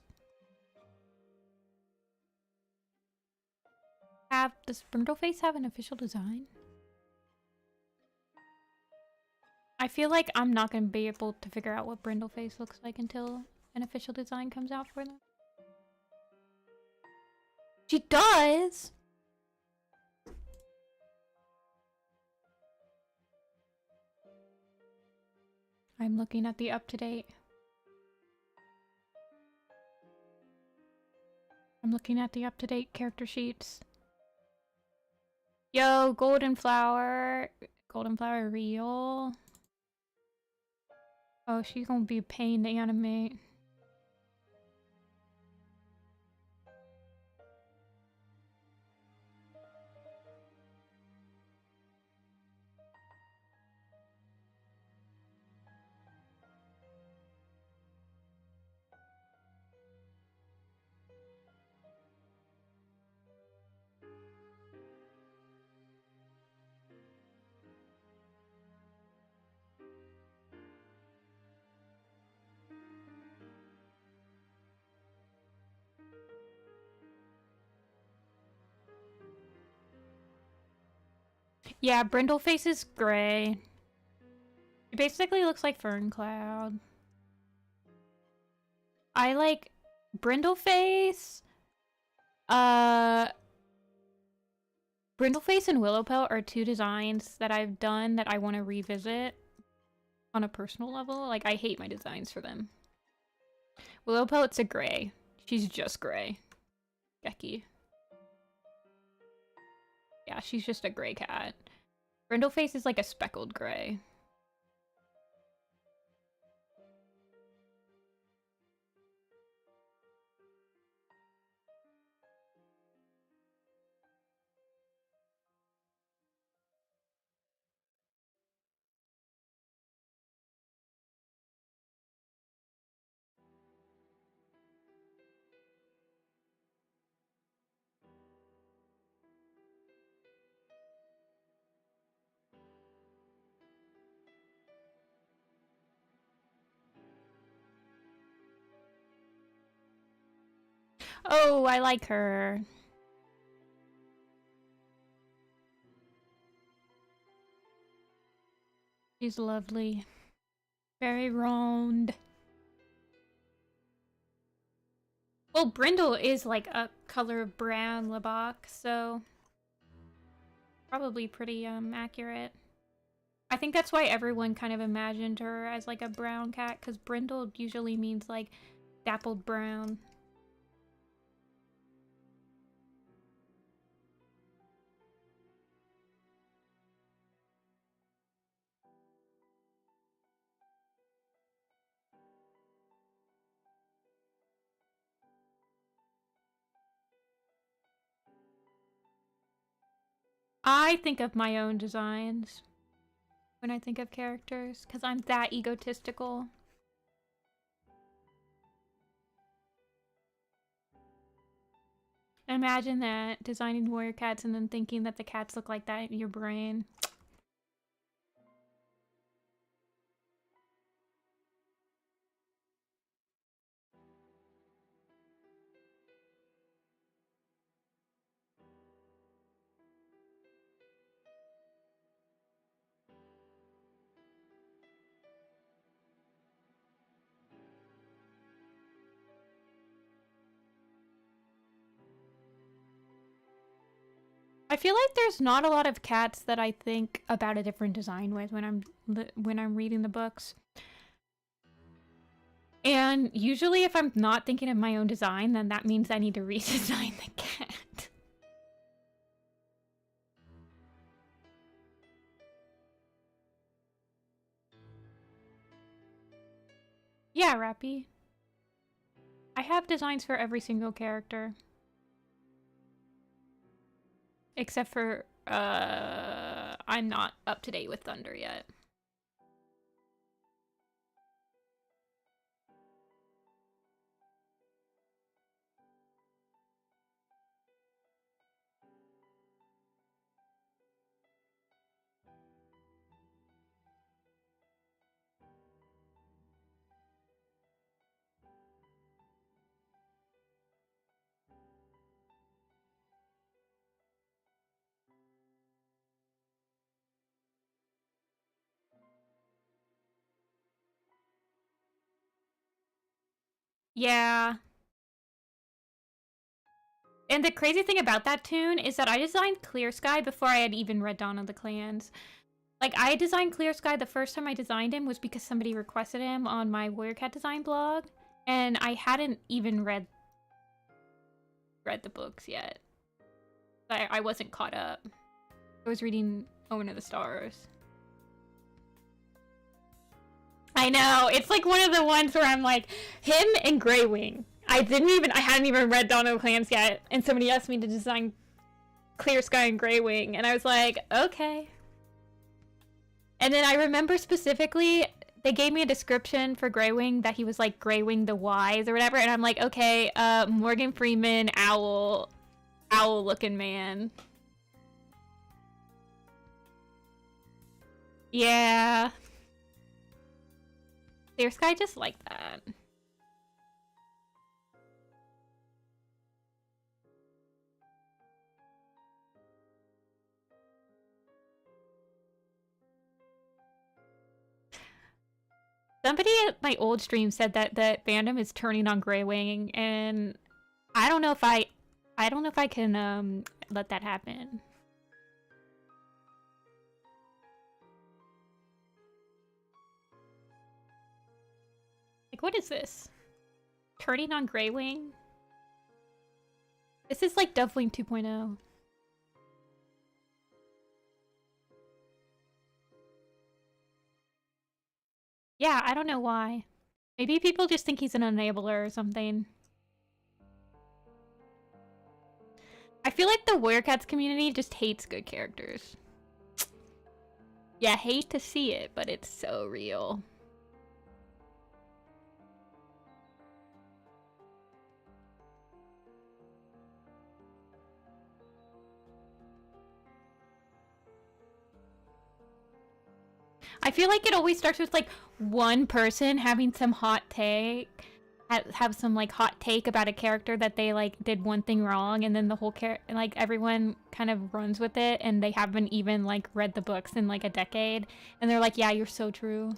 does Brindleface have an official design? I feel like I'm not gonna be able to figure out what Brindleface looks like until an official design comes out for them. She does! I'm looking at the up-to-date. I'm looking at the up-to-date character sheets. Yo, Golden Flower. Golden Flower real. Oh, she's gonna be a pain to animate. Yeah, Brindleface is gray. It basically looks like Fern Cloud. I like Brindleface. Brindleface and Willowpelt are two designs that I've done that I want to revisit on a personal level. Like, I hate my designs for them. Willowpelt's a gray. She's just gray. Gecky. Yeah, she's just a gray cat. Brindleface is like a speckled gray. Oh, I like her. She's lovely. Very round. Well, Brindle is like a color of brown Lebach, so probably pretty accurate. I think that's why everyone kind of imagined her as like a brown cat, because Brindle usually means like dappled brown. I think of my own designs when I think of characters, because I'm that egotistical. Imagine that, designing warrior cats and then thinking that the cats look like that in your brain. I feel like there's not a lot of cats that I think about a different design with when I'm reading the books. And usually if I'm not thinking of my own design, then that means I need to redesign the cat. Yeah, Rappy. I have designs for every single character. Except for, I'm not up to date with Thunder yet. Yeah. And the crazy thing about that tune is that I designed Clear Sky before I had even read Dawn of the Clans. Like, I designed Clear Sky the first time I designed him was because somebody requested him on my Warrior Cat design blog. And I hadn't even read the books yet. I wasn't caught up. I was reading Owen of the Stars. I know, it's like one of the ones where I'm like, him and Greywing. I hadn't even read Dawn of the Clans yet, and somebody asked me to design Clear Sky and Greywing, and I was like, okay. And then I remember specifically, they gave me a description for Greywing that he was like Greywing the Wise or whatever, and I'm like, okay, Morgan Freeman, owl-looking man. Yeah. Clear Sky just like that. Somebody at my old stream said that fandom is turning on Greywing, and I don't know if I can let that happen. Like, what is this? Turning on Greywing? This is like Dovewing 2.0. Yeah, I don't know why. Maybe people just think he's an enabler or something. I feel like the Warrior Cats community just hates good characters. Yeah, hate to see it, but it's so real. I feel like it always starts with like one person having some hot take, have some like hot take about a character that they like did one thing wrong, and then the whole like everyone kind of runs with it, and they haven't even like read the books in like a decade, and they're like, yeah, you're so true.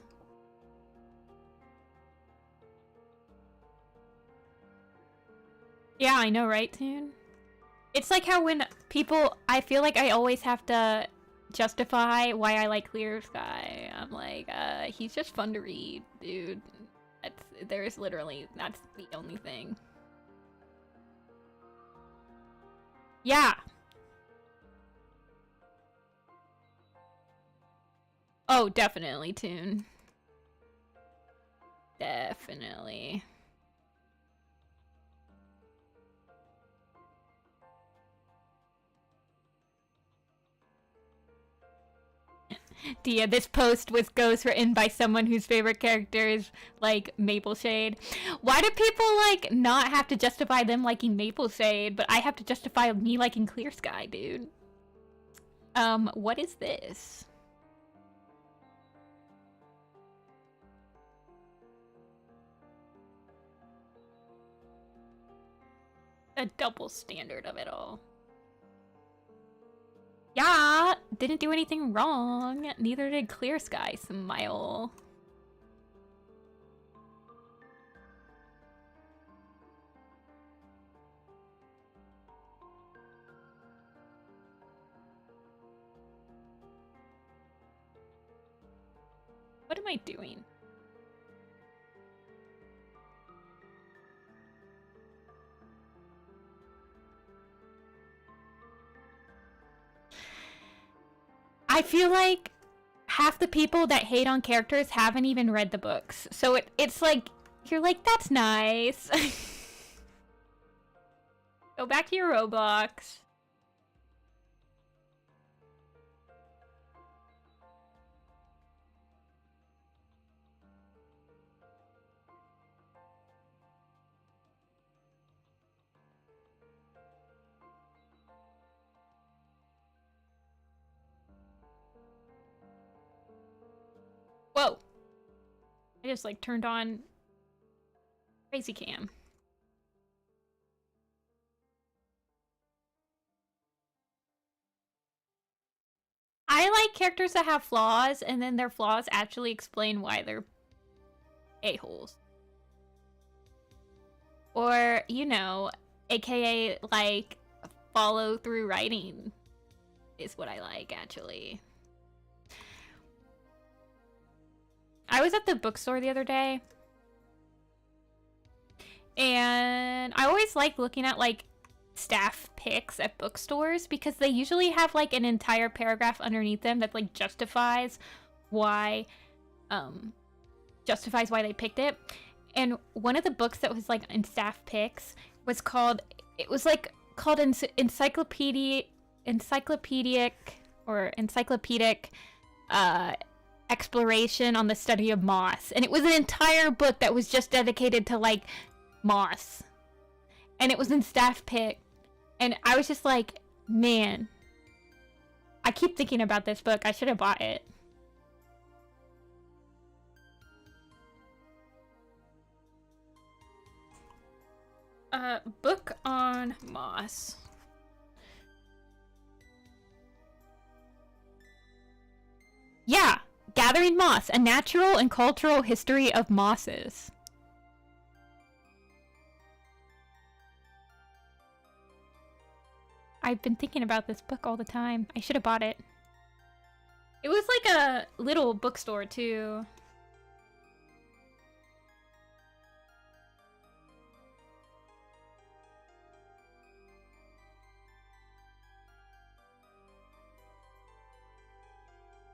Yeah, I know, right, Toon? It's like how when people, I feel like I always have to justify why I like Clear Sky. I'm like, he's just fun to read, dude. That's the only thing. Yeah. Oh, definitely, Toon. Definitely. Dia, this post goes written by someone whose favorite character is like Maple Shade. Why do people like not have to justify them liking Maple Shade, but I have to justify me liking Clear Sky, dude? What is this? A double standard of it all. Yeah, didn't do anything wrong. Neither did Clear Sky. Smile. What am I doing? I feel like half the people that hate on characters haven't even read the books. So it's like You're like, that's nice. Go back to your Roblox. Whoa. I just like turned on Crazy Cam. I like characters that have flaws, and then their flaws actually explain why they're a-holes. Or, you know, aka, like, follow-through writing is what I like, actually. I was at the bookstore the other day, and I always like looking at, like, staff pics at bookstores because they usually have, like, an entire paragraph underneath them that, like, justifies why they picked it. And one of the books that was, like, in staff pics was called, encyclopedic exploration on the study of moss. And it was an entire book that was just dedicated to, like, moss. And it was in staff pic. And I was just like, man, I keep thinking about this book. I should have bought it. Book on moss. Yeah, Gathering Moss, A Natural and Cultural History of Mosses. I've been thinking about this book all the time. I should have bought it. It was like a little bookstore, too.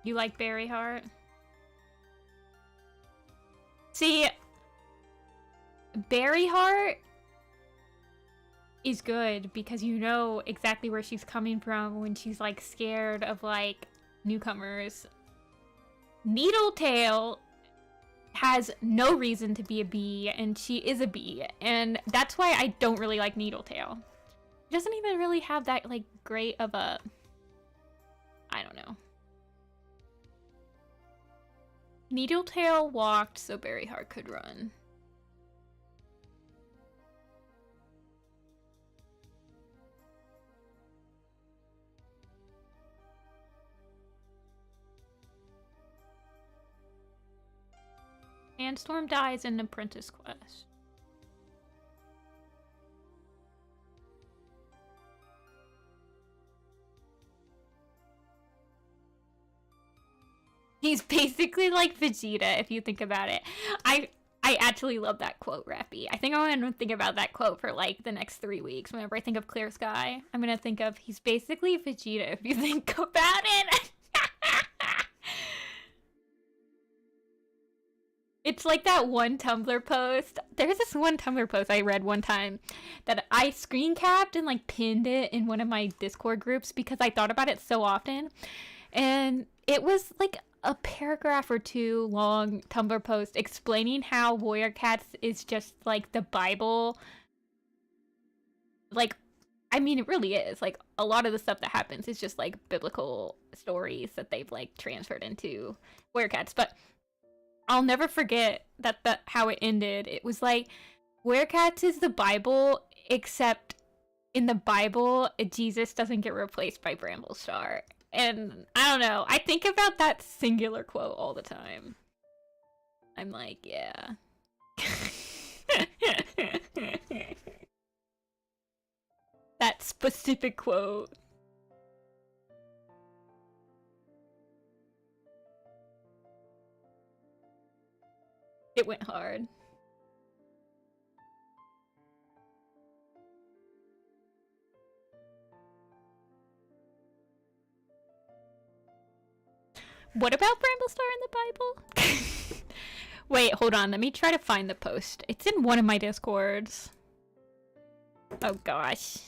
You like Berry Heart? See, Berry Heart is good because you know exactly where she's coming from when she's like scared of like newcomers. Needletail has no reason to be a bee, and she is a bee, and that's why I don't really like Needletail. She doesn't even really have that like great of a, I don't know. Needletail walked so Berry Heart could run. Sandstorm dies in Apprentice Quest. He's basically like Vegeta, if you think about it. I actually love that quote, Rappy. I think I'm gonna think about that quote for like the next 3 weeks. Whenever I think of Clear Sky, I'm gonna think of he's basically Vegeta, if you think about it. It's like that one Tumblr post. There's this one Tumblr post I read one time that I screen capped and like pinned it in one of my Discord groups because I thought about it so often. And it was like a paragraph or two long Tumblr post explaining how Warrior Cats is just like the Bible. Like, I mean, it really is. Like, a lot of the stuff that happens is just like biblical stories that they've like transferred into Warrior Cats. But I'll never forget that how it ended. It was like, Warrior Cats is the Bible, except in the Bible, Jesus doesn't get replaced by Bramble Star. And I don't know. I think about that singular quote all the time. I'm like, yeah. That specific quote. It went hard. What about Bramble Star in the Bible? Wait, hold on. Let me try to find the post. It's in one of my Discords. Oh gosh.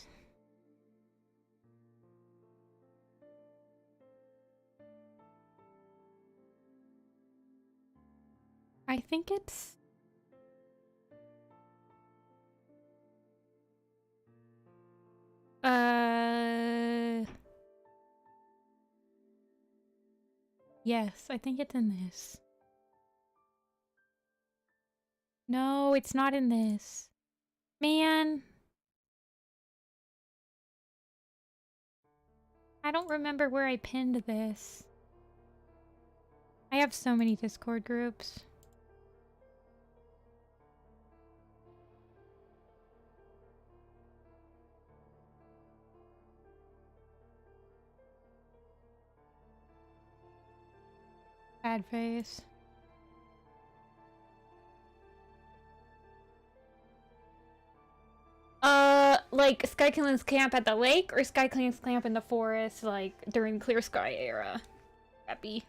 I think it's... Yes, I think it's in this. No, it's not in this. Man. I don't remember where I pinned this. I have so many Discord groups. Bad face. Like SkyClan's camp at the lake or SkyClan's camp in the forest, like during Clear Sky era? Happy.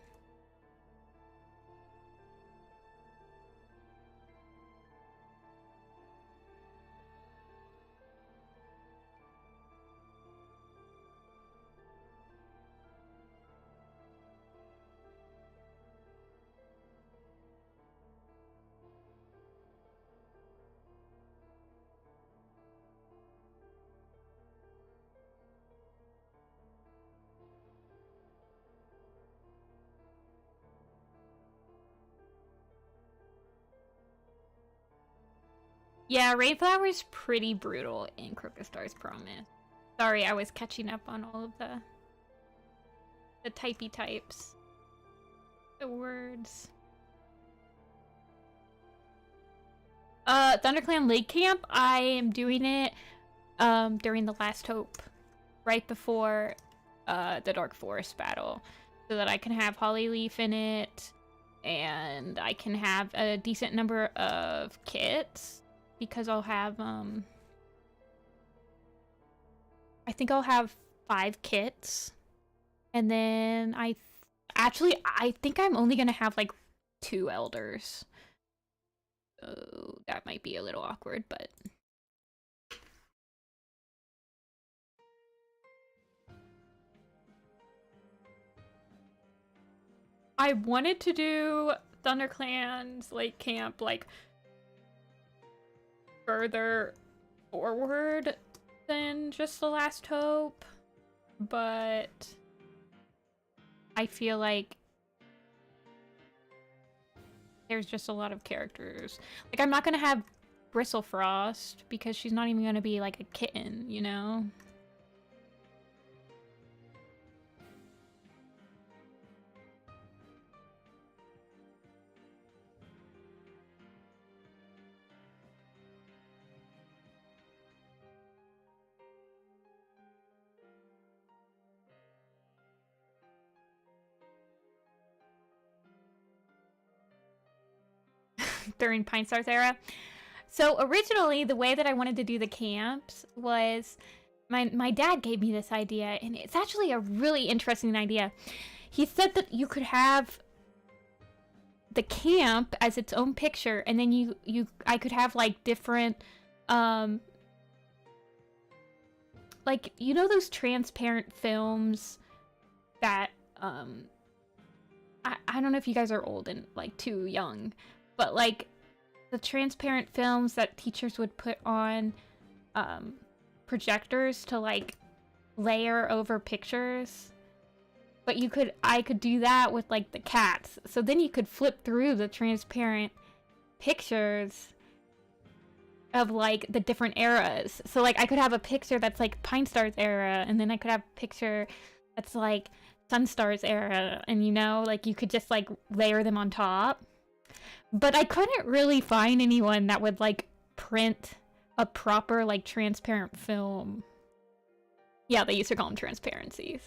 Yeah, Rainflower's pretty brutal in Crocostar's Promise. Sorry, I was catching up on all of the typey types. The words. ThunderClan Lake Camp, I am doing it during the Last Hope. Right before the Dark Forest battle. So that I can have Hollyleaf in it. And I can have a decent number of kits. Because I'll have, I think I'll have 5 kits. And then I think I'm only gonna have, like, 2 elders. So that might be a little awkward, but... I wanted to do ThunderClan's Lake Camp, like... further forward than just the Last Hope, but I feel like there's just a lot of characters. Like, I'm not gonna have Bristlefrost because she's not even gonna be like a kitten, you know? During Pine Stars era. So originally, the way that I wanted to do the camps was my dad gave me this idea, and it's actually a really interesting idea. He said that you could have the camp as its own picture, and then I could have like different like, you know those transparent films that I don't know if you guys are old and like too young, but like the transparent films that teachers would put on projectors to like layer over pictures. But I could do that with like the cats. So then you could flip through the transparent pictures of like the different eras. So like I could have a picture that's like Pine Stars era, and then I could have a picture that's like Sunstars era, and you know, like you could just like layer them on top. But I couldn't really find anyone that would, like, print a proper, like, transparent film. Yeah, they used to call them transparencies.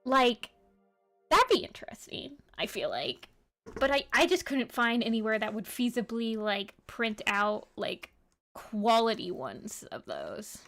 Like, that'd be interesting, I feel like. But I just couldn't find anywhere that would feasibly, like, print out, like, quality ones of those.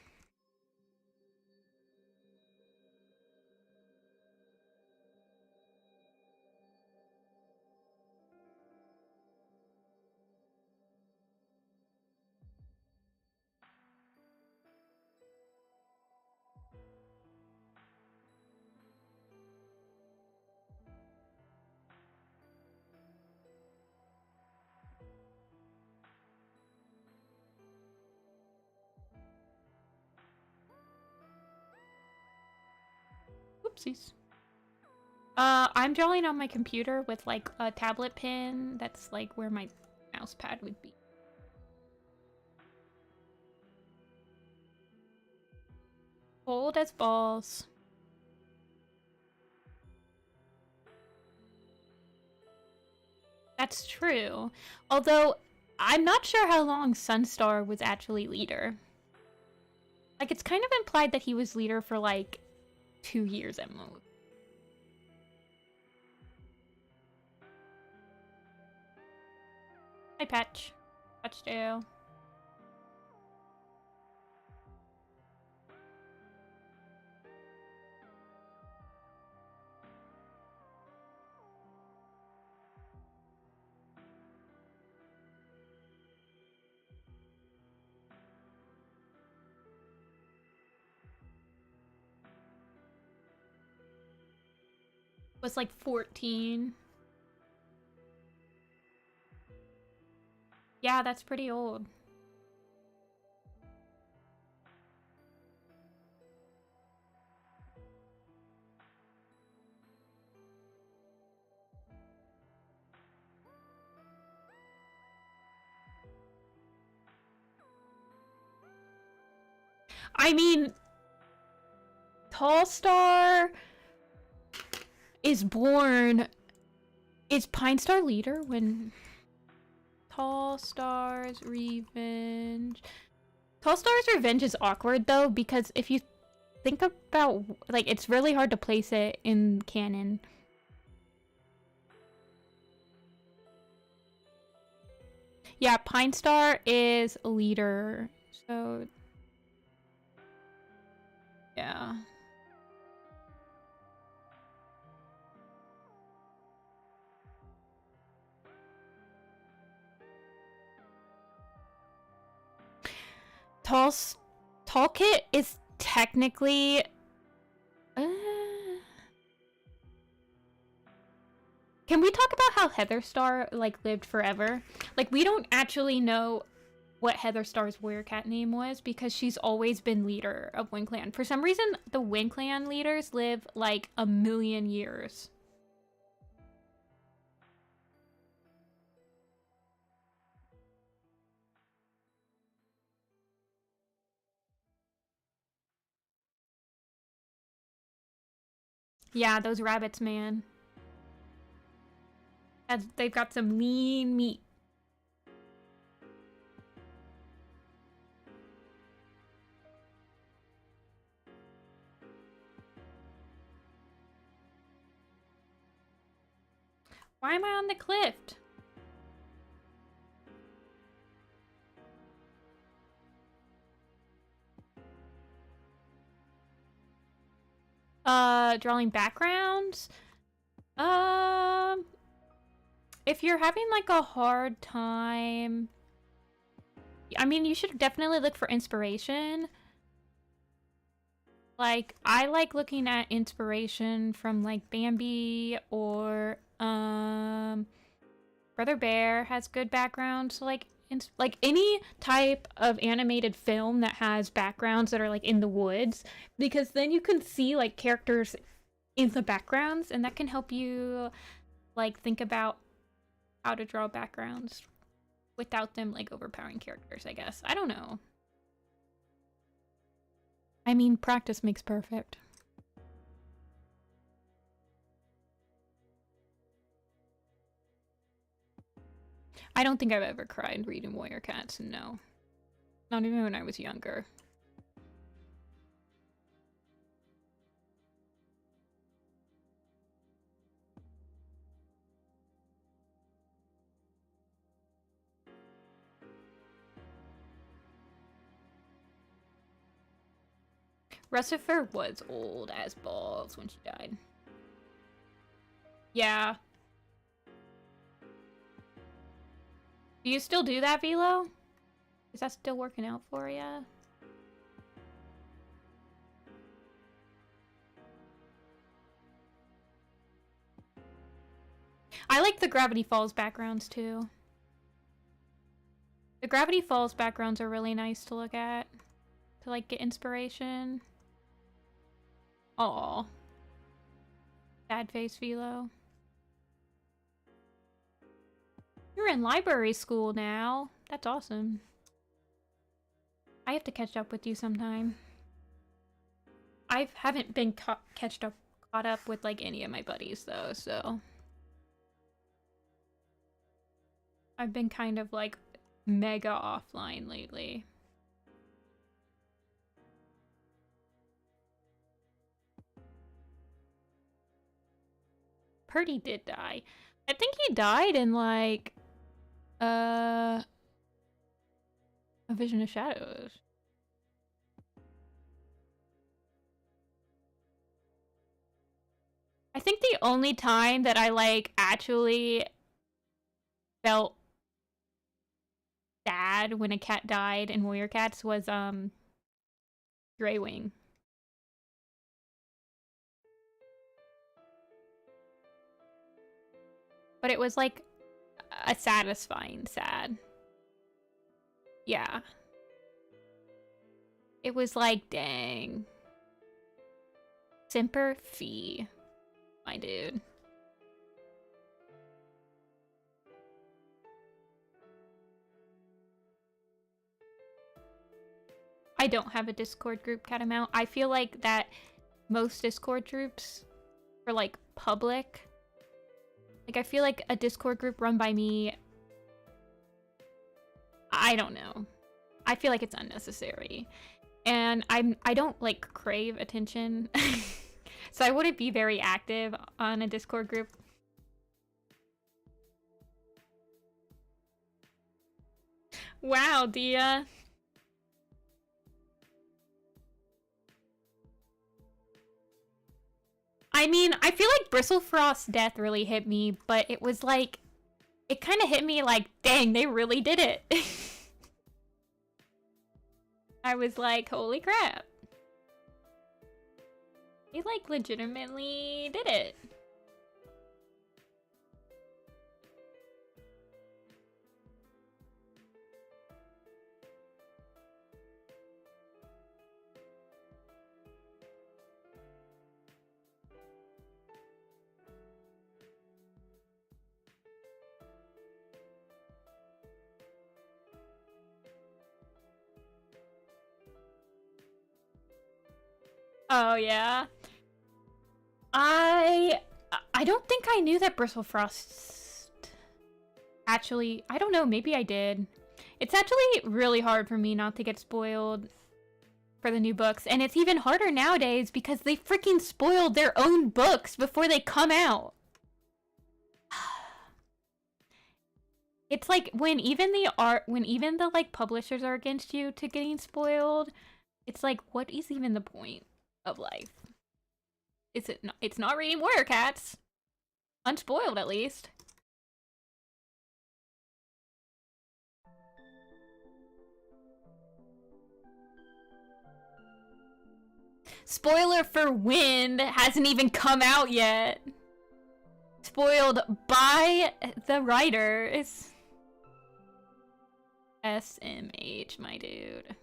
Whoopsies. I'm drawing on my computer with like a tablet pen. That's like where my mouse pad would be. Cold as balls. That's true. Although, I'm not sure how long Sunstar was actually leader. Like, it's kind of implied that he was leader for like 2 years at most. Hi, Patch. Patchdale. Was like 14. Yeah, that's pretty old. I mean, Tall Star is born. Is Pine Star leader when Tall Star's Revenge? Tall Star's Revenge is awkward though, because if you think about, like, it's really hard to place it in canon. Yeah, Pine Star is leader, so yeah. Tall Kit is technically can we talk about how Heather Star like lived forever? Like, we don't actually know what Heather Star's Werecat name was because she's always been leader of Wind Clan. For some reason, the Wind Clan leaders live like 1,000,000 years. Yeah, those rabbits, man. They've got some lean meat. Why am I on the cliff? Drawing backgrounds? If you're having like a hard time, I mean, you should definitely look for inspiration. Like, I like looking at inspiration from like Bambi or Brother Bear has good backgrounds. So like any type of animated film that has backgrounds that are like in the woods, because then you can see like characters in the backgrounds, and that can help you like think about how to draw backgrounds without them like overpowering characters, I guess. I don't know. I mean, practice makes perfect. I don't think I've ever cried reading Warrior Cats, no. Not even when I was younger. Russifer was old as balls when she died. Yeah. Do you still do that, Velo? Is that still working out for you? I like the Gravity Falls backgrounds too. The Gravity Falls backgrounds are really nice to look at, to like get inspiration. Aww. Sad face Velo. You're in library school now. That's awesome. I have to catch up with you sometime. I haven't been caught up with like any of my buddies though, so I've been kind of like mega offline lately. Purdy did die. I think he died in like A Vision of Shadows. I think the only time that I like actually felt sad when a cat died in Warrior Cats was Greywing. But it was like a satisfying sad. Yeah. It was like, dang. Semper Fi, my dude. I don't have a Discord group, Catamount. I feel like that most Discord groups are like public. Like, I feel like a Discord group run by me, I don't know. I feel like it's unnecessary. And I don't, like, crave attention. So I wouldn't be very active on a Discord group. Wow, Dia. I mean, I feel like Bristlefrost's death really hit me, but it was like, it kind of hit me like, dang, they really did it. I was like, holy crap. They like legitimately did it. Oh, yeah. I don't think I knew that Bristlefrost actually... I don't know, maybe I did. It's actually really hard for me not to get spoiled for the new books. And it's even harder nowadays because they freaking spoiled their own books before they come out. It's like when even the like publishers are against you to getting spoiled, it's like, what is even the point of life? It's not reading Warrior Cats. Unspoiled, at least. Spoiler for Wind hasn't even come out yet. Spoiled by the writer. It's SMH, my dude.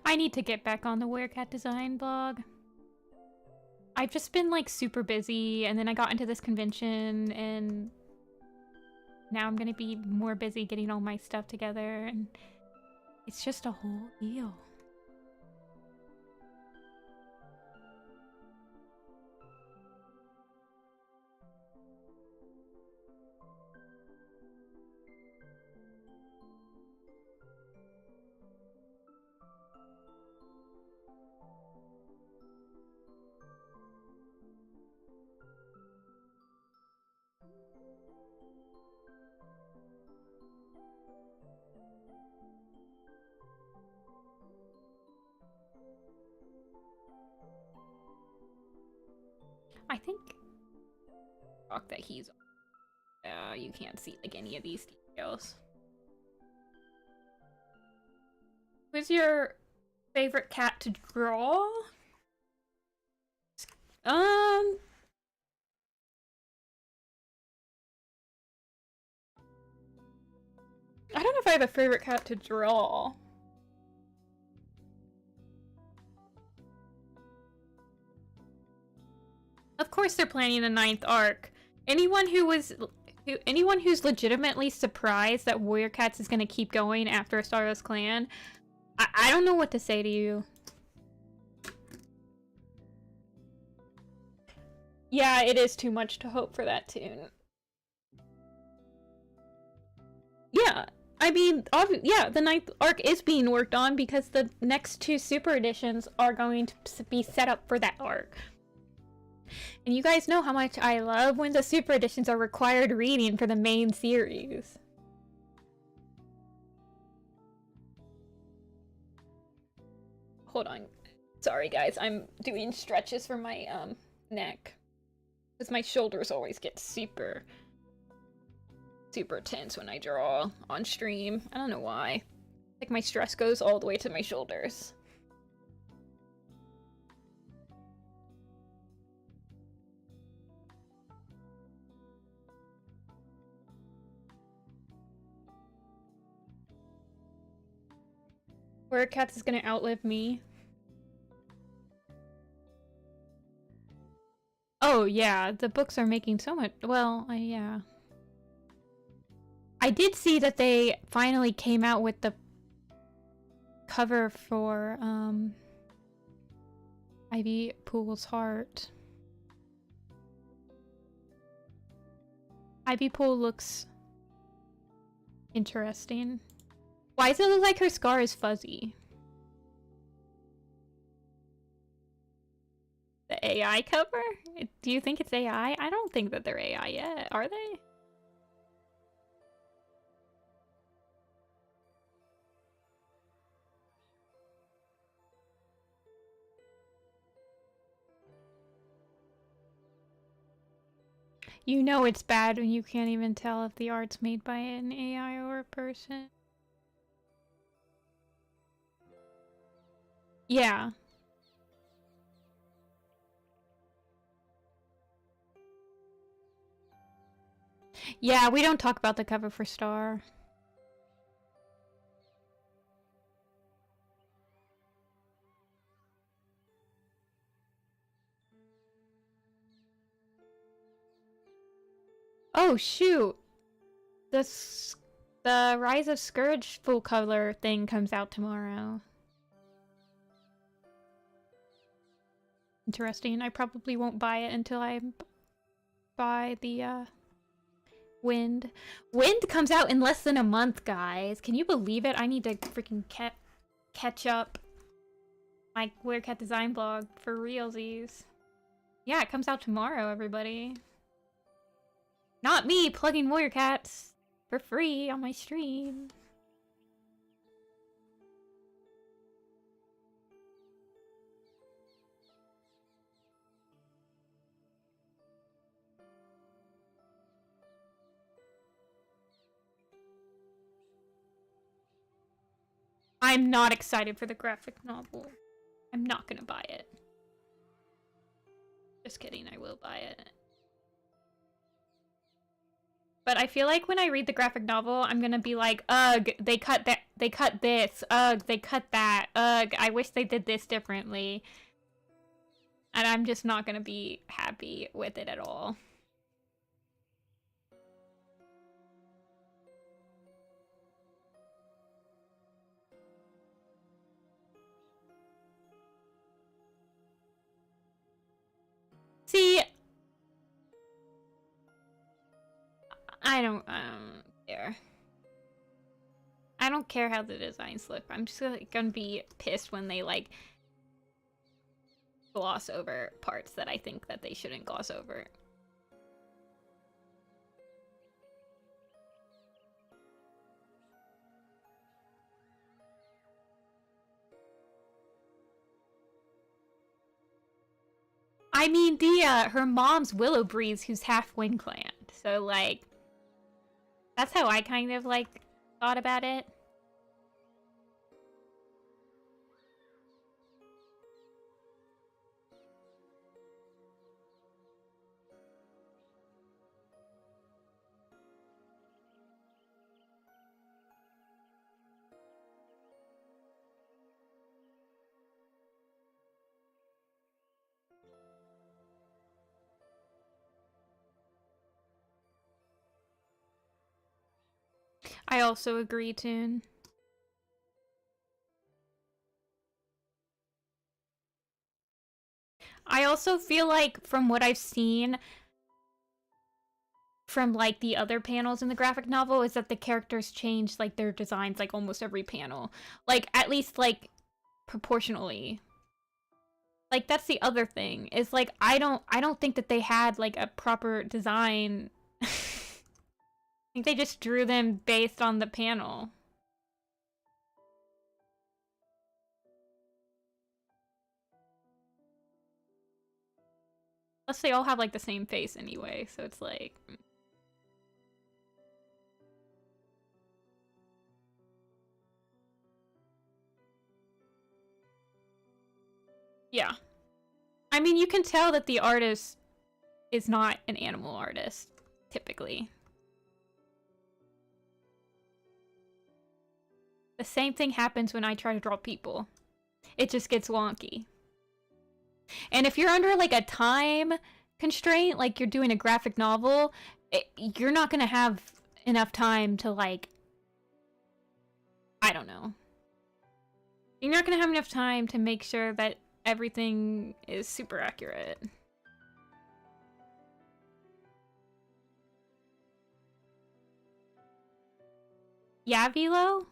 I need to get back on the Werecat design blog. I've just been like super busy, and then I got into this convention, and now I'm gonna be more busy getting all my stuff together, and it's just a whole deal. I think that he's you can't see like any of these details. Who's your favorite cat to draw? I don't know if I have a favorite cat to draw. Of course they're planning the 9th arc. Anyone who's legitimately surprised that Warrior Cats is gonna keep going after A Starless Clan, I don't know what to say to you. Yeah, it is too much to hope for that tune. Yeah, I mean, yeah, the 9th arc is being worked on because the next 2 super editions are going to be set up for that arc. And you guys know how much I love when the super editions are required reading for the main series. Hold on. Sorry guys, I'm doing stretches for my neck. Because my shoulders always get super tense when I draw on stream. I don't know why. Like my stress goes all the way to my shoulders. Warrior Cats is gonna outlive me. Oh yeah, the books are making so much. Well, yeah. I did see that they finally came out with the cover for Ivy Pool's Heart. Ivy Pool looks interesting. Why does it look like her scar is fuzzy? The AI cover? Do you think it's AI? I don't think that they're AI yet, are they? You know it's bad when you can't even tell if the art's made by an AI or a person. Yeah. Yeah, we don't talk about the cover for Star. Oh shoot! The Rise of Scourge full color thing comes out tomorrow. Interesting. I probably won't buy it until I buy the Wind. Wind comes out in less than a month, guys. Can you believe it? I need to freaking catch up my Warrior Cat design blog for realsies. Yeah, it comes out tomorrow, everybody. Not me plugging Warrior Cats for free on my stream. I'm not excited for the graphic novel. I'm not gonna buy it. Just kidding, I will buy it. But I feel like when I read the graphic novel, I'm gonna be like, ugh, they cut that, they cut this, ugh, they cut that, ugh, I wish they did this differently. And I'm just not gonna be happy with it at all. See, I don't care. I don't care how the designs look. I'm just gonna be pissed when they, like, gloss over parts that I think that they shouldn't gloss over. I mean, her mom's Willow Breeze, who's half Wind Clan. So, like, that's how I kind of, like, thought about it. I also agree, Toon. I also feel like, from what I've seen from, like, the other panels in the graphic novel, is that the characters change, like, their designs, like, almost every panel. Like, at least, like, proportionally. Like, that's the other thing, is, like, I don't think that they had, like, a proper design. I think they just drew them based on the panel. Plus, they all have, like, the same face anyway, so it's like... Yeah. I mean, you can tell that the artist is not an animal artist, typically. The same thing happens when I try to draw people. It just gets wonky. And if you're under, like, a time constraint, like you're doing a graphic novel, you're not gonna have enough time to, like... I don't know. You're not gonna have enough time to make sure that everything is super accurate. Yeah, Velo?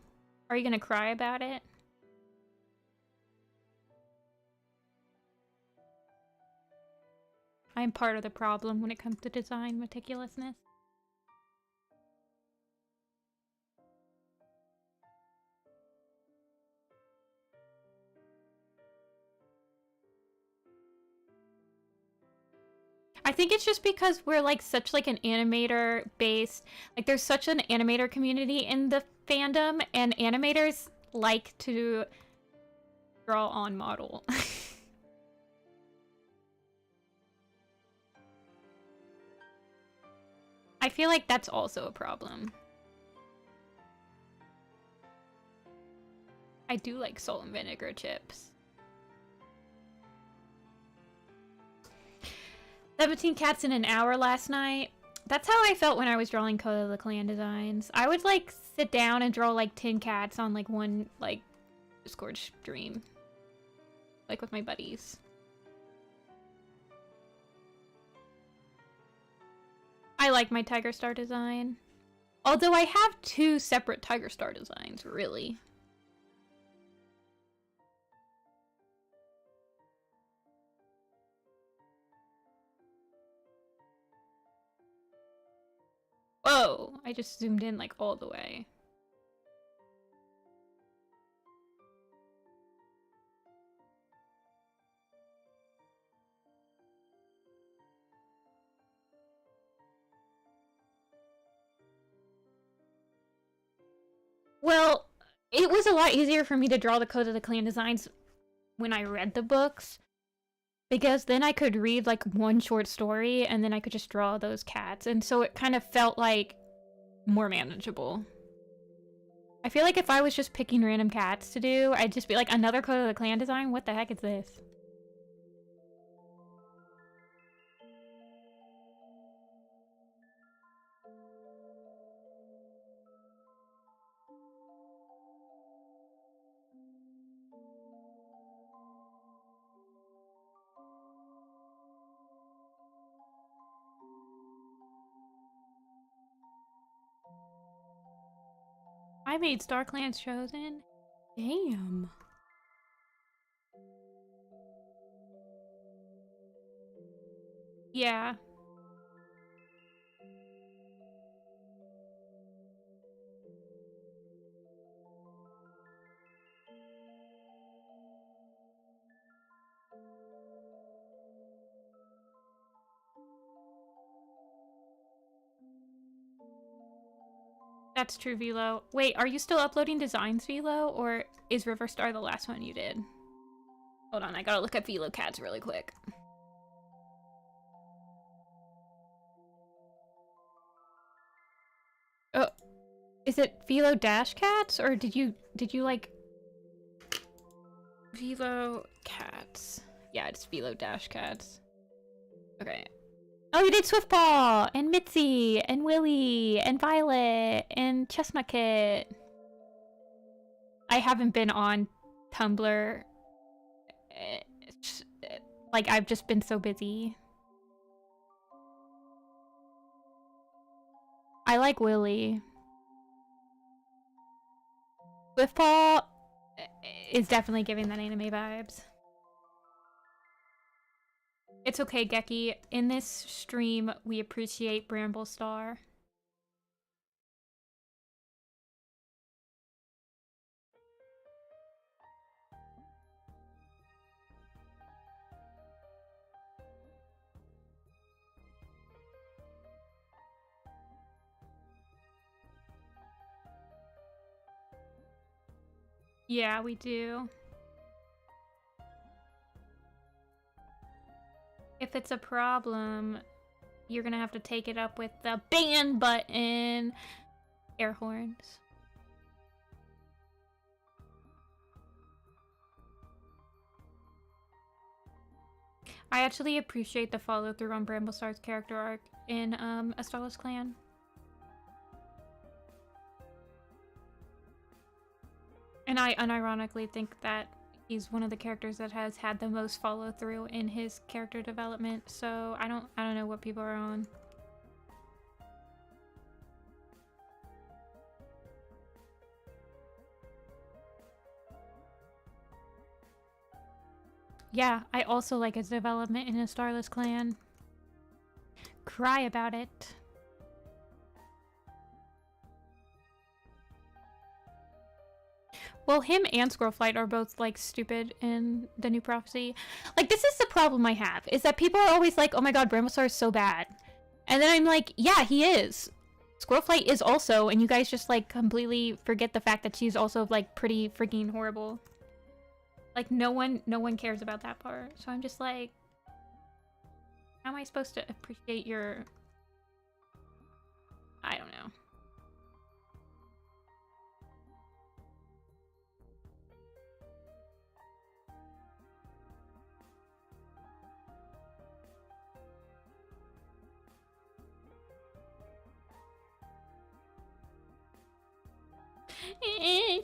Are you gonna cry about it? I'm part of the problem when it comes to design meticulousness. I think it's just because we're, like, such, like, an animator based, like, there's such an animator community in the fandom, and animators like to draw on model. I feel like that's also a problem. I do like salt and vinegar chips. 17 cats in an hour last night. That's how I felt when I was drawing Code of the Clan designs. I would, like, sit down and draw, like, 10 cats on, like, one, like, Discord stream. Like, with my buddies. I like my Tiger Star design. Although I have 2 separate Tiger Star designs, really. Whoa! I just zoomed in, like, all the way. Well, it was a lot easier for me to draw the Code of the Clan designs when I read the books. Because then I could read, like, one short story, and then I could just draw those cats. And so it kind of felt, like, more manageable. I feel like if I was just picking random cats to do, I'd just be like, another Code of the Clan design? What the heck is this? I made StarClan's Chosen. Damn. Yeah. That's true, Velo. Wait, are you still uploading designs, Velo? Or is Riverstar the last one you did? Hold on, I gotta look at Velo cats really quick. Oh, is it Velo Dash Cats? Or did you like... Velo Cats. Yeah, it's Velo Dash Cats. Okay. Oh, you did Swiftpaw and Mitzi and Willy and Violet and Chestnut Kit. I haven't been on Tumblr. Like, I've just been so busy. I like Willy. Swiftpaw is definitely giving that anime vibes. It's okay, Geki. In this stream, we appreciate Bramble Star. Yeah, we do. If it's a problem, you're gonna have to take it up with the ban button. Air horns. I actually appreciate the follow through on Bramble Star's character arc in A Starless Clan. And I unironically think that he's one of the characters that has had the most follow through in his character development, so I don't know what people are on. Yeah, I also like his development in A Starless Clan. Cry about it. Well, him and Squirrelflight are both, like, stupid in the New Prophecy. Like, this is the problem I have, is that people are always like, oh my god, Bramblestar is so bad. And then I'm like, yeah, he is. Squirrelflight is also, and you guys just, like, completely forget the fact that she's also, like, pretty freaking horrible. Like, no one cares about that part. So I'm just like, how am I supposed to appreciate your... I don't know.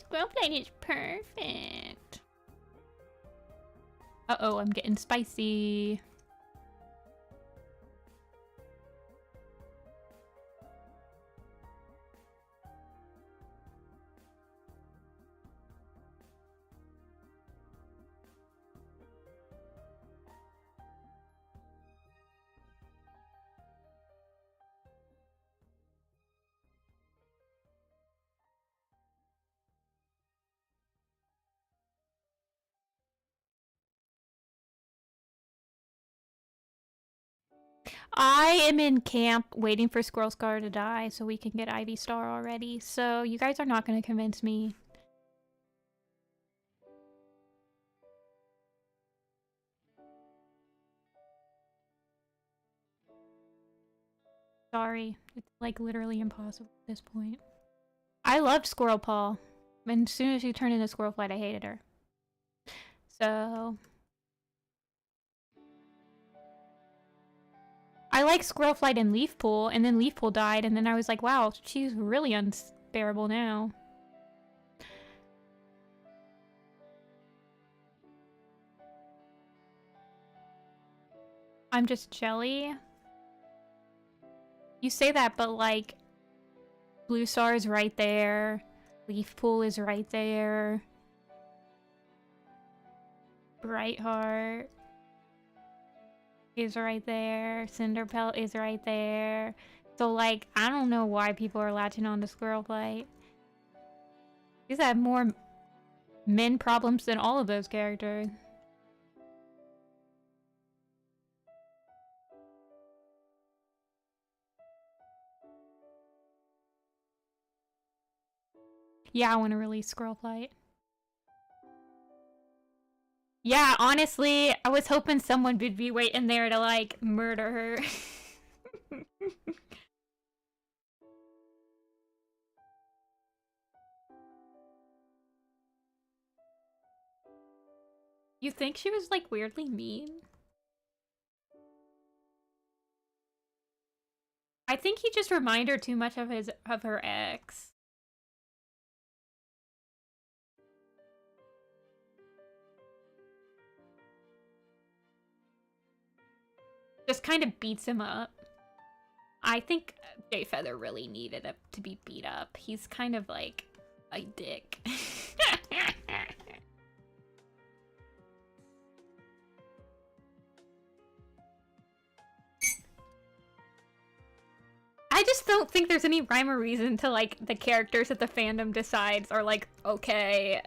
Squirrelflight is perfect. Uh-oh, I'm getting spicy. I am in camp waiting for Squirrel Scar to die so we can get Ivy Star already. So you guys are not going to convince me. Sorry. It's like literally impossible at this point. I loved Squirrel Paw. And as soon as she turned into Squirrelflight, I hated her. So... I like Squirrelflight and Leafpool, and then Leafpool died, and then I was like, wow, she's really unbearable now. I'm just jelly. You say that, but like, Blue Star is right there. Leafpool is right there. Brightheart is right there. Cinderpelt is right there. So, like, I don't know why people are latching on to Squirrelflight. These have more men problems than all of those characters. Yeah, I want to release Squirrelflight. Yeah, honestly, I was hoping someone would be waiting there to, like, murder her. You think she was, like, weirdly mean? I think he just reminded her too much of her ex. Just kind of beats him up. I think Jay Feather really needed to be beat up. He's kind of like a dick. I just don't think there's any rhyme or reason to, like, the characters that the fandom decides are, like, okay,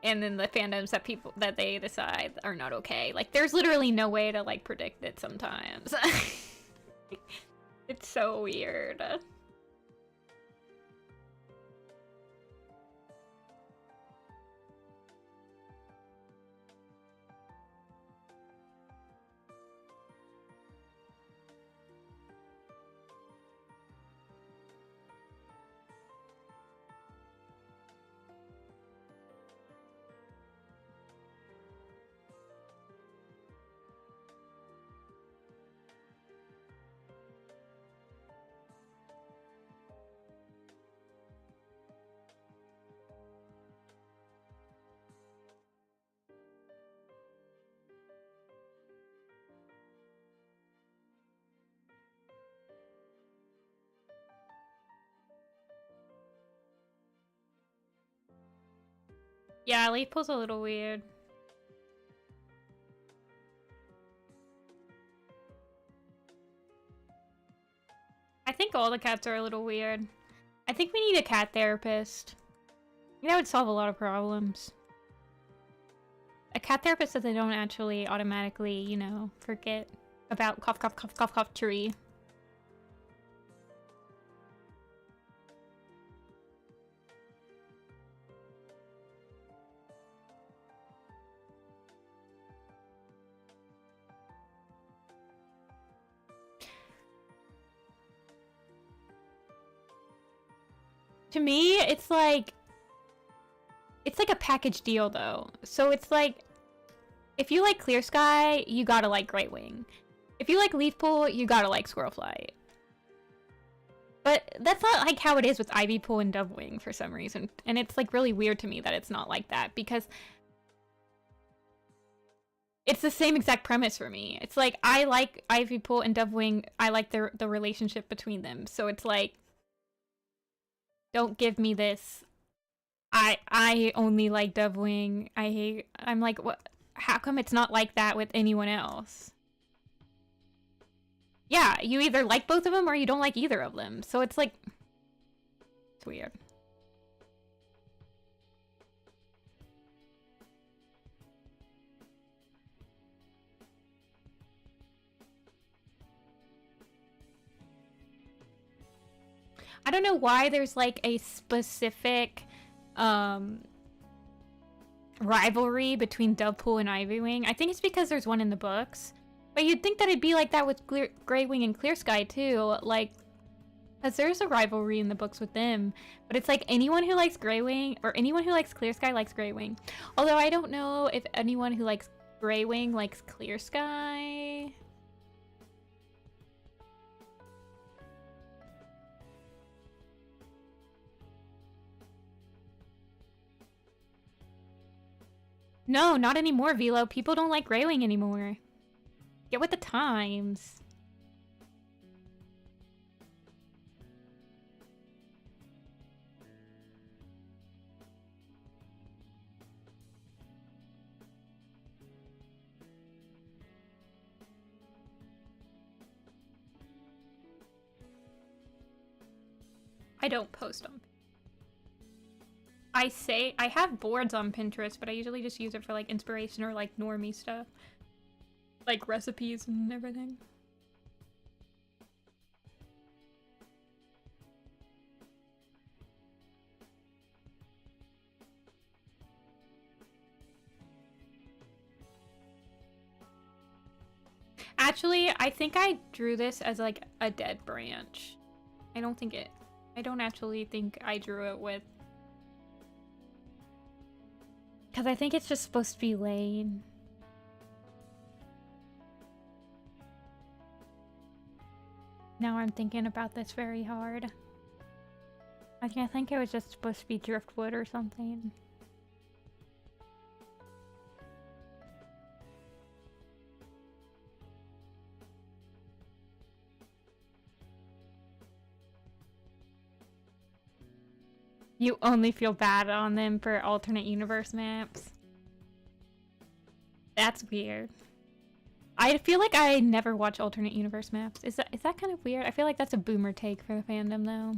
and then the fandoms that they decide are not okay. Like, there's literally no way to, like, predict it sometimes. It's so weird. Yeah, Leaf Pool's a little weird. I think all the cats are a little weird. I think we need a cat therapist. That would solve a lot of problems. A cat therapist so they don't actually automatically, you know, forget about cough, cough, cough, cough, cough, tree. To me, it's like a package deal, though. So it's like, if you like Clear Sky, you gotta like Greywing. If you like Leaf Pool, you gotta like Squirrelflight. But that's not like how it is with Ivy Pool and Dovewing for some reason. And it's like really weird to me that it's not like that, because it's the same exact premise for me. It's like, I like Ivy Pool and Dovewing, I like the relationship between them. So it's like, don't give me this. I only like Dovewing. I'm like, what? How come it's not like that with anyone else? Yeah, you either like both of them or you don't like either of them. So it's like, it's weird. I don't know why there's like a specific rivalry between Dovepool and Ivywing. I think it's because there's one in the books. But you'd think that it'd be like that with Greywing and Clear Sky too, like, because there's a rivalry in the books with them. But it's like anyone who likes Greywing, or anyone who likes Clear Sky likes Greywing. Although I don't know if anyone who likes Greywing likes Clear Sky. No, not anymore, Velo. People don't like Greywing anymore. Get with the times. I don't post on. I have boards on Pinterest, but I usually just use it for like inspiration or like normie stuff. Like recipes and everything. Actually, I think I drew this as like a dead branch. I don't actually think I drew it with... Because I think it's just supposed to be Lane. No, now I'm thinking about this very hard. I think it was just supposed to be driftwood or something. You only feel bad on them for alternate universe maps. That's weird. I feel like I never watch alternate universe maps. Is that kind of weird? I feel like that's a boomer take for the fandom, though.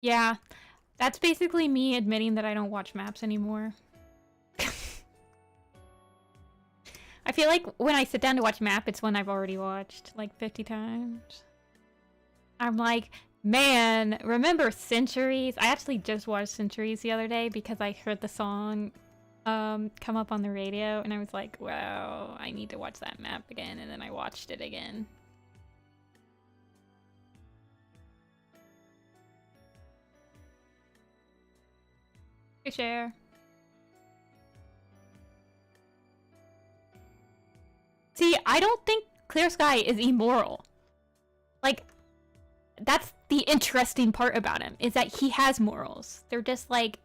Yeah, that's basically me admitting that I don't watch maps anymore. I feel like when I sit down to watch map, it's one I've already watched like 50 times. I'm like, man, remember Centuries? I actually just watched Centuries the other day because I heard the song come up on the radio, and I was like, wow, I need to watch that map again, and then I watched it again. Hey, share. See, I don't think Clear Sky is immoral. Like, that's the interesting part about him, is that he has morals. They're just, like,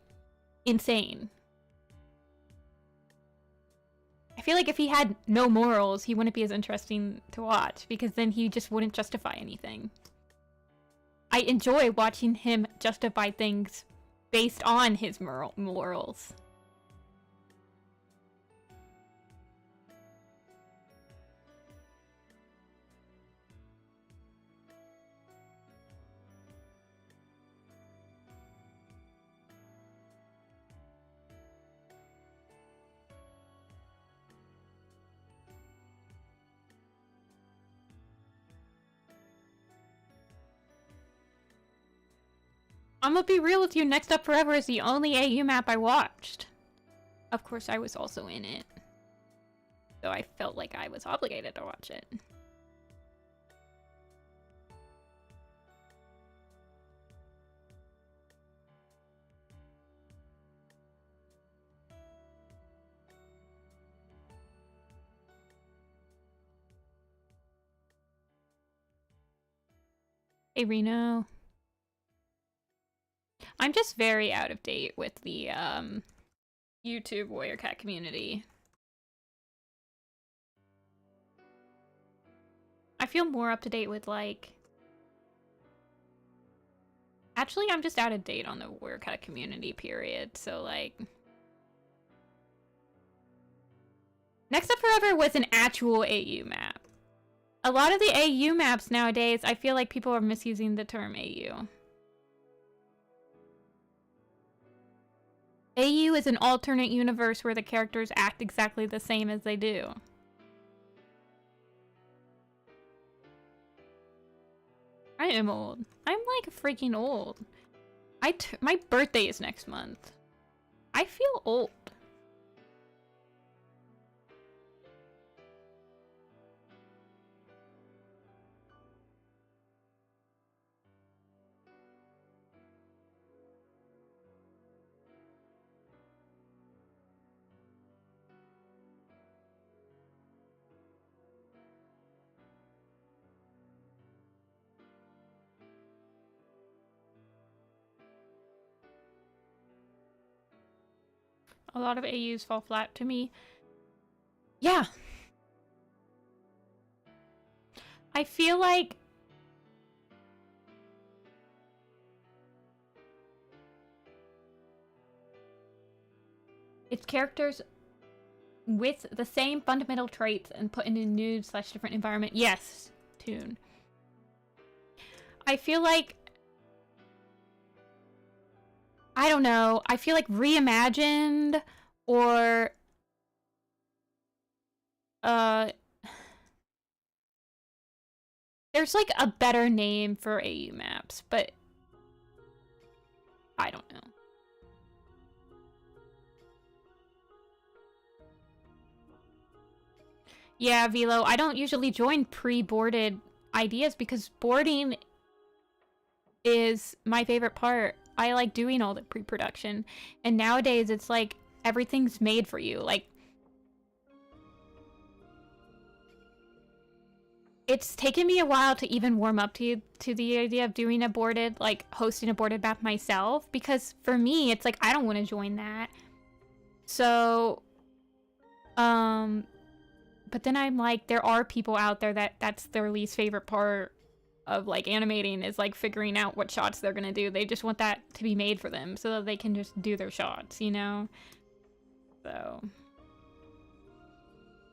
insane. I feel like if he had no morals, he wouldn't be as interesting to watch, because then he just wouldn't justify anything. I enjoy watching him justify things based on his morals. I'm gonna be real with you, Next Up Forever is the only AU map I watched. Of course, I was also in it. So I felt like I was obligated to watch it. Hey, Reno. I'm just very out of date with the YouTube Warrior Cat community. I feel more up to date with, like... Actually, I'm just out of date on the Warrior Cat community, period. So, like... Next Up Forever was an actual AU map. A lot of the AU maps nowadays, I feel like people are misusing the term AU. AU is an alternate universe where the characters act exactly the same as they do. I am old. I'm like freaking old. My birthday is next month. I feel old. A lot of AUs fall flat to me. Yeah. I feel like... it's characters with the same fundamental traits and put in a new / different environment. Yes, Toon. I feel like... I don't know. I feel like reimagined or there's like a better name for AU maps, but I don't know. Yeah, Velo, I don't usually join pre-boarded ideas because boarding is my favorite part. I like doing all the pre-production. And nowadays, it's like everything's made for you. Like, it's taken me a while to even warm up to the idea of doing a boarded, like, hosting a boarded map myself. Because for me, it's like, I don't want to join that. So, but then I'm like, there are people out there that's their least favorite part of like animating is like figuring out what shots they're gonna do. They just want that to be made for them so that they can just do their shots, you know? So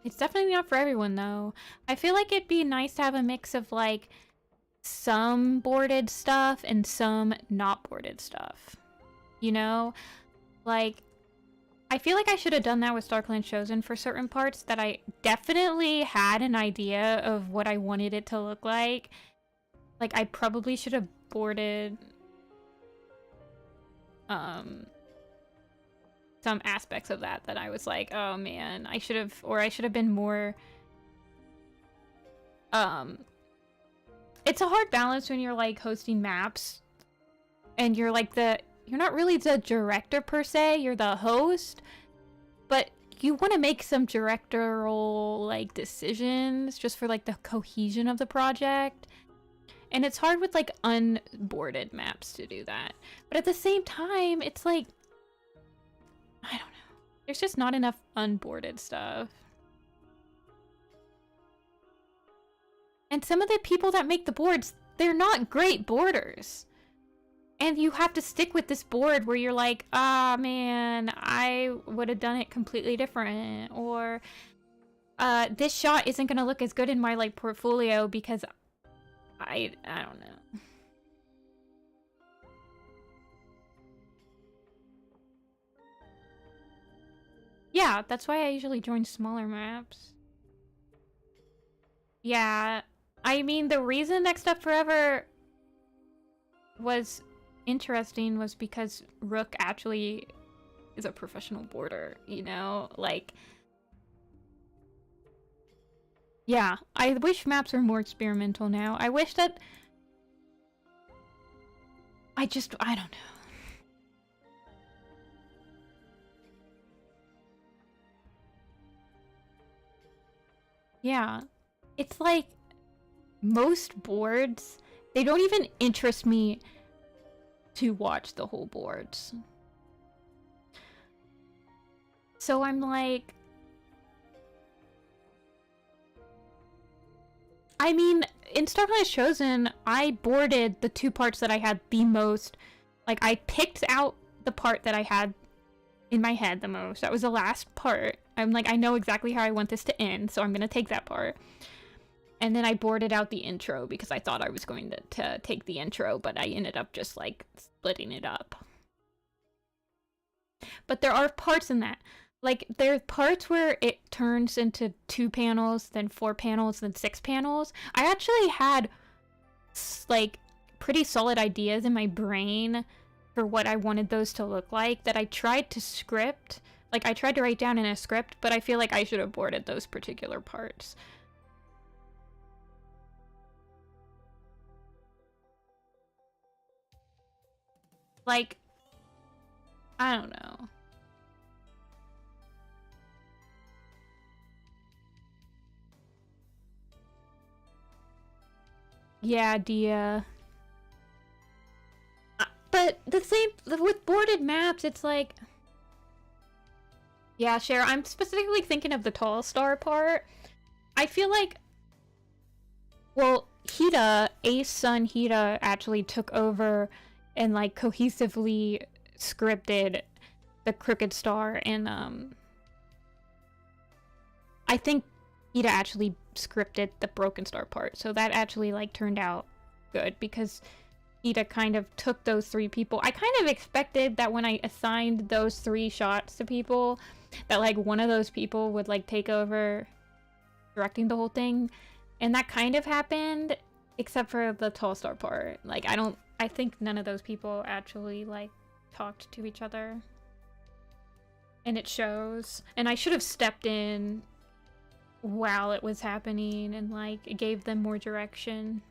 it's definitely not for everyone though. I feel like it'd be nice to have a mix of like some boarded stuff and some not boarded stuff. You know? Like, I feel like I should have done that with StarClan Chosen for certain parts that I definitely had an idea of what I wanted it to look like. Like, I probably should have boarded some aspects of that I was like, oh man, I should have been more it's a hard balance when you're like hosting maps and you're like you're not really the director per se, you're the host, but you want to make some directorial like decisions just for like the cohesion of the project. And it's hard with like unboarded maps to do that. But at the same time, it's like, I don't know. There's just not enough unboarded stuff. And some of the people that make the boards, they're not great boarders. And you have to stick with this board where you're like, ah, man, I would have done it completely different. Or this shot isn't going to look as good in my like portfolio because I don't know. Yeah, that's why I usually join smaller maps. Yeah, I mean, the reason Next Up Forever was interesting was because Rook actually is a professional boarder, you know? Like, yeah, I wish maps were more experimental now. I wish that... I don't know. Yeah, it's like most boards, they don't even interest me to watch the whole boards. So I'm like... I mean, in StarClan Chosen, I boarded the two parts that I had the most. Like, I picked out the part that I had in my head the most. That was the last part. I'm like, I know exactly how I want this to end, so I'm gonna take that part. And then I boarded out the intro because I thought I was going to take the intro, but I ended up just, like, splitting it up. But there are parts in that. Like, there are parts where it turns into 2 panels, then 4 panels, then 6 panels. I actually had, like, pretty solid ideas in my brain for what I wanted those to look like that I tried to script. Like, I tried to write down in a script, but I feel like I should have boarded those particular parts. Like, I don't know. Yeah, Dia. But the same with boarded maps, it's like... Yeah, Cher, I'm specifically thinking of the tall star part. I feel like... Well, Hida, Ace Sun Hida actually took over and, like, cohesively scripted the Crooked Star, and, I think Hida actually scripted the Broken Star part, so that actually, like, turned out good, because Hida kind of took those 3 people. I kind of expected that when I assigned those 3 shots to people, that, like, one of those people would, like, take over directing the whole thing, and that kind of happened, except for the tall star part. Like, I think none of those people actually, like, talked to each other. And it shows. And I should have stepped in while it was happening, and like it gave them more direction.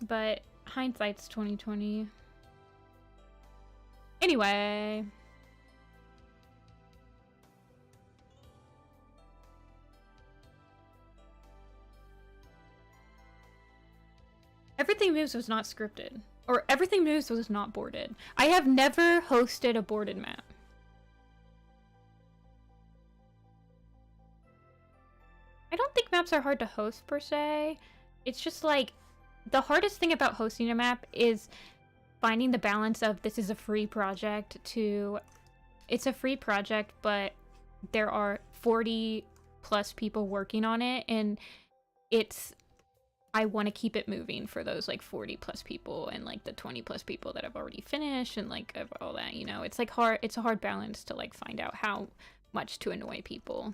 But hindsight's 2020. Anyway. Everything Moves was not scripted. Or Everything Moves was not boarded. I have never hosted a boarded map. I don't think maps are hard to host per se. It's just like, the hardest thing about hosting a map is finding the balance of this is a free project to it's a free project, but there are 40 plus people working on it, and I want to keep it moving for those like 40 plus people and like the 20 plus people that have already finished and like all that, you know. It's like it's a hard balance to like find out how much to annoy people.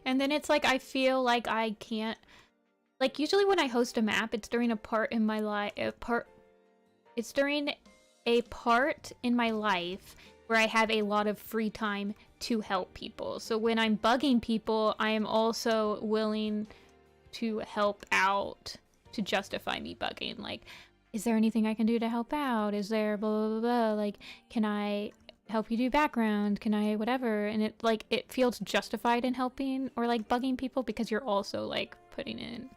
And then it's like, I feel like I can't, like, usually when I host a map, it's during a part in my life, it's during a part in my life where I have a lot of free time to help people. So when I'm bugging people, I am also willing to help out to justify me bugging. Like, is there anything I can do to help out? Is there blah, blah, blah, blah? Like, can I help you do background? Can I whatever? And it like, it feels justified in helping or like bugging people because you're also like putting in,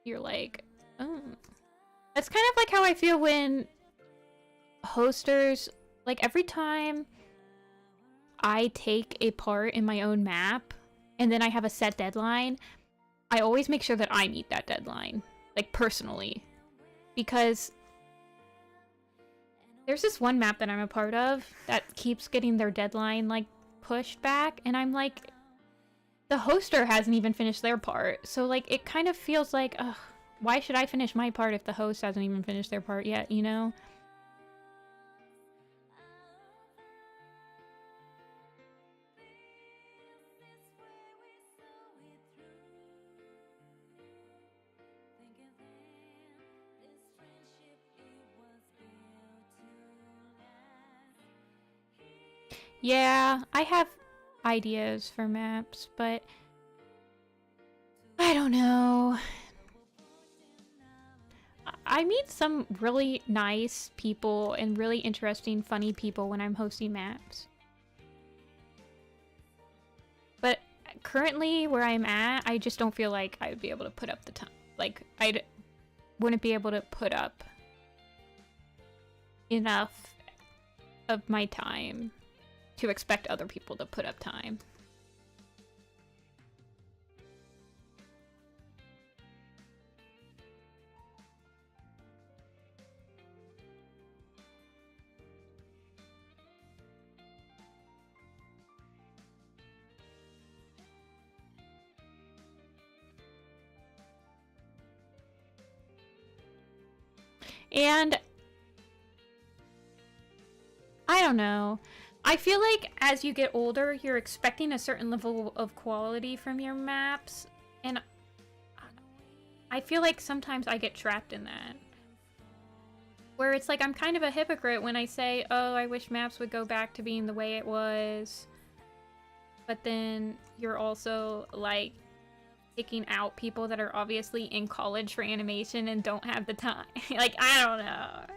you're like, oh. That's kind of like how I feel when hosters, like every time I take a part in my own map and then I have a set deadline, I always make sure that I meet that deadline, like personally, because there's this one map that I'm a part of that keeps getting their deadline like pushed back, and I'm like, the hoster hasn't even finished their part, so like it kind of feels like, ugh, why should I finish my part if the host hasn't even finished their part yet, you know? Yeah, I have ideas for maps, but I don't know. I meet some really nice people and really interesting, funny people when I'm hosting maps. But currently, where I'm at, I just don't feel like I would be able to put up the time. Like, I wouldn't be able to put up enough of my time to expect other people to put up time. And I don't know. I feel like as you get older, you're expecting a certain level of quality from your maps, and I feel like sometimes I get trapped in that. Where it's like I'm kind of a hypocrite when I say, oh, I wish maps would go back to being the way it was. But then you're also like picking out people that are obviously in college for animation and don't have the time. Like, I don't know.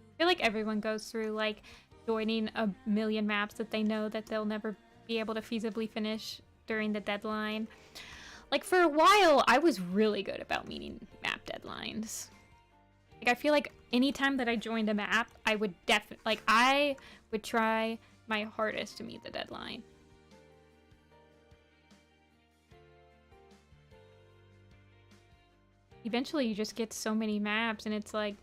I feel like everyone goes through like joining a million maps that they know that they'll never be able to feasibly finish during the deadline. Like for a while, I was really good about meeting map deadlines. Like I feel like anytime that I joined a map, I would I would try my hardest to meet the deadline. Eventually, you just get so many maps, and it's like,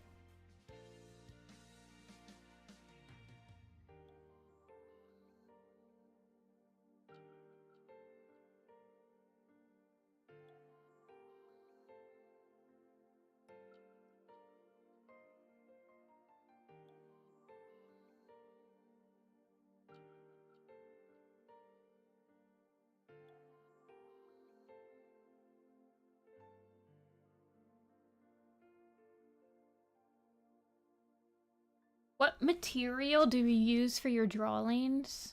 What material do you use for your drawings?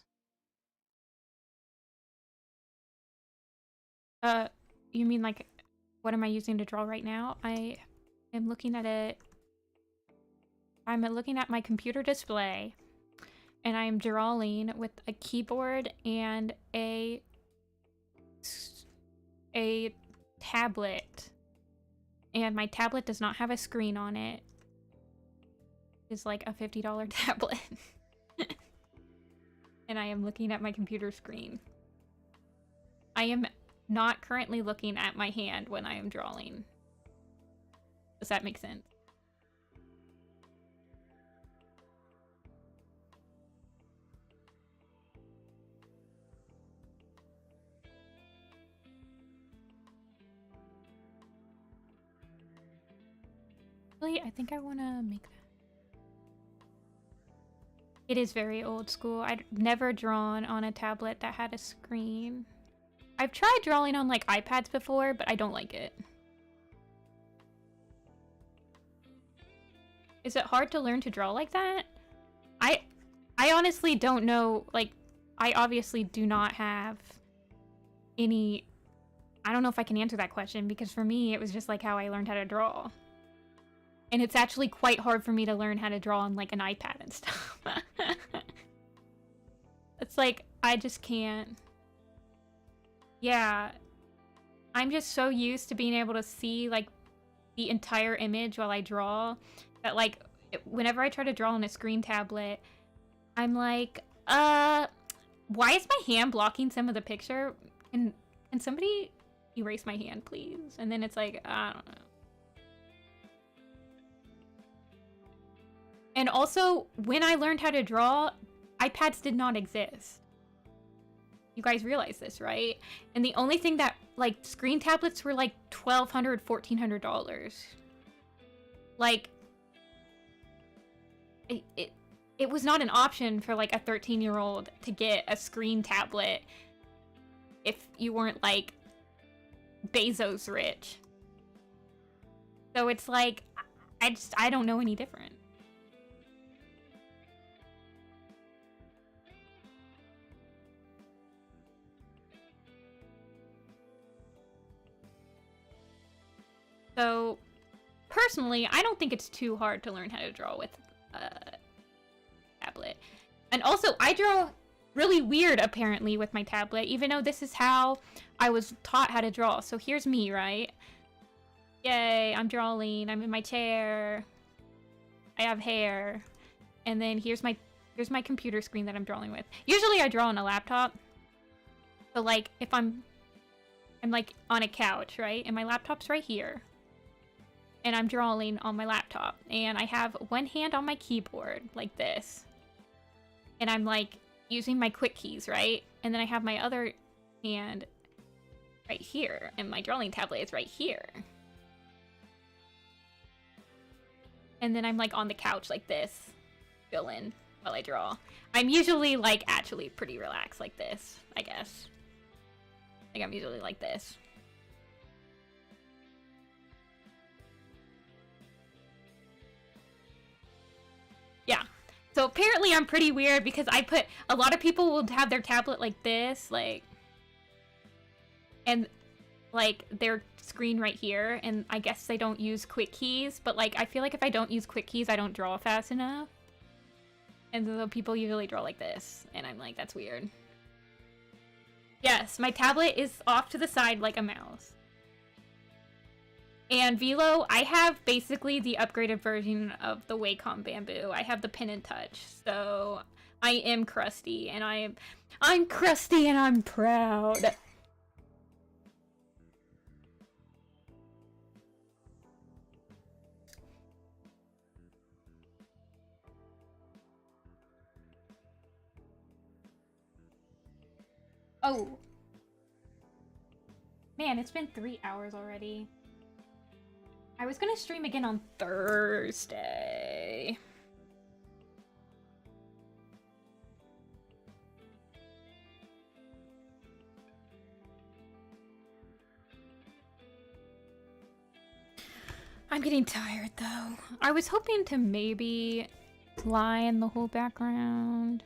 You mean like, what am I using to draw right now? I am looking at it. I'm looking at my computer display, and I am drawing with a keyboard and a tablet. And my tablet does not have a screen on it. It's like a $50 tablet. And I am looking at my computer screen. I am not currently looking at my hand when I am drawing. Does that make sense? Really, I think I want to make that. It is very old school. I'd never drawn on a tablet that had a screen. I've tried drawing on like iPads before, but I don't like it. Is it hard to learn to draw like that? I honestly don't know. Like, I obviously do not have any... I don't know if I can answer that question, because for me, it was just like how I learned how to draw. And it's actually quite hard for me to learn how to draw on like an iPad and stuff. It's like, I just can't. Yeah. I'm just so used to being able to see like the entire image while I draw that like whenever I try to draw on a screen tablet, I'm like, why is my hand blocking some of the picture? Can somebody erase my hand, please? And then it's like, I don't know. And also, when I learned how to draw, iPads did not exist. You guys realize this, right? And the only thing that, like, screen tablets were like $1,200, $1,400. Like, it was not an option for like a 13-year-old to get a screen tablet if you weren't like Bezos rich. So it's like, I don't know any different. So, personally, I don't think it's too hard to learn how to draw with a tablet. And also, I draw really weird, apparently, with my tablet, even though this is how I was taught how to draw. So here's me, right? Yay, I'm drawing. I'm in my chair. I have hair. And then here's my computer screen that I'm drawing with. Usually I draw on a laptop. So, like, if I'm like on a couch, right? And my laptop's right here. And I'm drawing on my laptop. And I have one hand on my keyboard, like this. And I'm, like, using my quick keys, right? And then I have my other hand right here. And my drawing tablet is right here. And then I'm, like, on the couch like this. Chilling while I draw. I'm usually, like, actually pretty relaxed like this, I guess. Like, I'm usually like this. Yeah. So apparently I'm pretty weird because a lot of people will have their tablet like this, like, and like their screen right here, and I guess they don't use quick keys, but like I feel like if I don't use quick keys, I don't draw fast enough. And so people usually draw like this, and I'm like, that's weird. Yes, my tablet is off to the side like a mouse. And Velo, I have basically the upgraded version of the Wacom Bamboo. I have the Pen and Touch, so I am crusty, and I'm crusty and I'm proud. Oh. Man, it's been 3 hours already. I was gonna stream again on Thursday. I'm getting tired though. I was hoping to maybe line the whole background.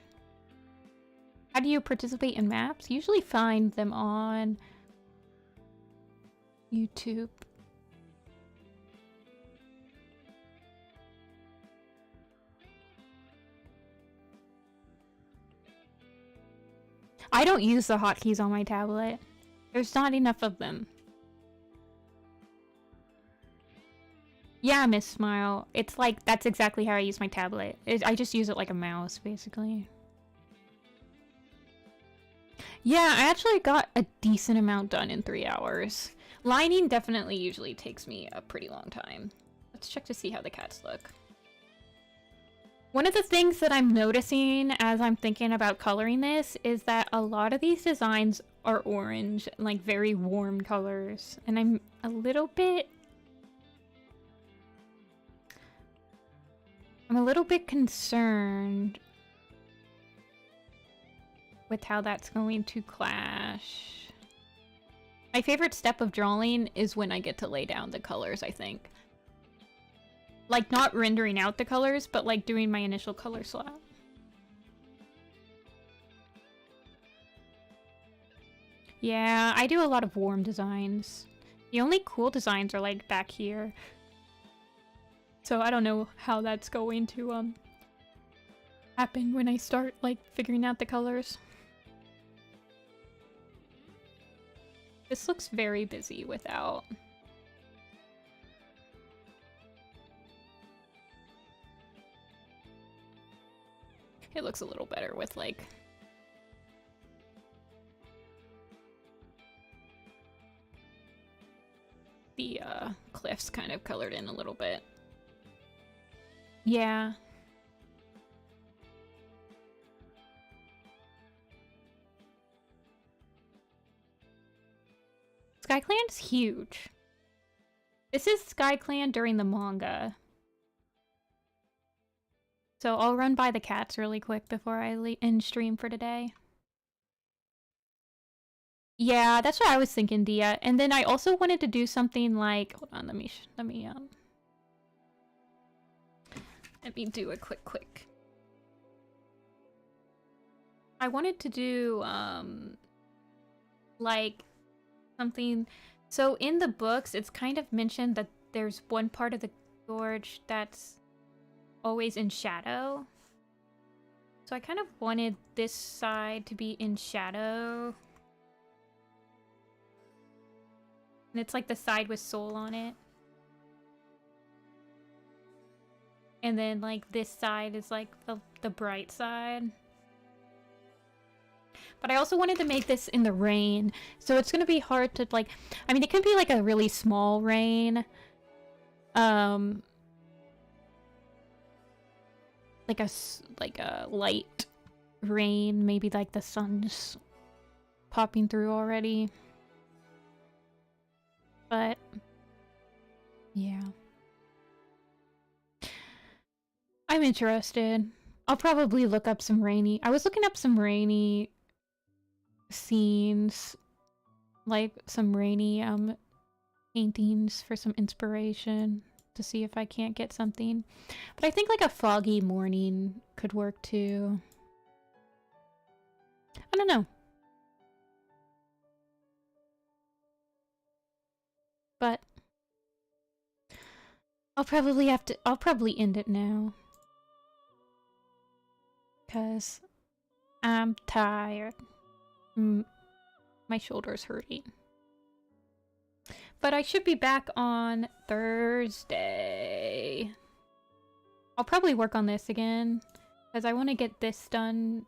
How do you participate in maps? Usually find them on YouTube. I don't use the hotkeys on my tablet. There's not enough of them. Yeah, Miss Smile. It's like, that's exactly how I use my tablet. I just use it like a mouse, basically. Yeah, I actually got a decent amount done in 3 hours. Lining definitely usually takes me a pretty long time. Let's check to see how the cats look. One of the things that I'm noticing as I'm thinking about coloring this is that a lot of these designs are orange, like very warm colors, and I'm a little bit concerned with how that's going to clash. My favorite step of drawing is when I get to lay down the colors, I think. Like, not rendering out the colors, but like doing my initial color slap. Yeah, I do a lot of warm designs. The only cool designs are like back here. So I don't know how that's going to happen when I start like figuring out the colors. This looks very busy without. It looks a little better with like the cliffs kind of colored in a little bit. Yeah. SkyClan's huge. This is SkyClan during the manga. So I'll run by the cats really quick before I end stream for today. Yeah, that's what I was thinking, Dia. And then I also wanted to do something like, hold on, let me do a quick. I wanted to do like something. So in the books, it's kind of mentioned that there's one part of the gorge that's always in shadow. So I kind of wanted this side to be in shadow. And it's like the side with soul on it. And then like this side is like the bright side. But I also wanted to make this in the rain. So it's gonna be hard to like, I mean, it could be like a really small rain. Like a light rain, maybe like the sun's popping through already. But yeah. I'm interested. I'll probably look up some rainy. I was looking up some rainy scenes, like some rainy paintings for some inspiration to see if I can't get something. But I think like a foggy morning could work too. I don't know. But I'll probably end it now. 'Cause I'm tired. My shoulder's hurting. But I should be back on Thursday. I'll probably work on this again, because I want to get this done.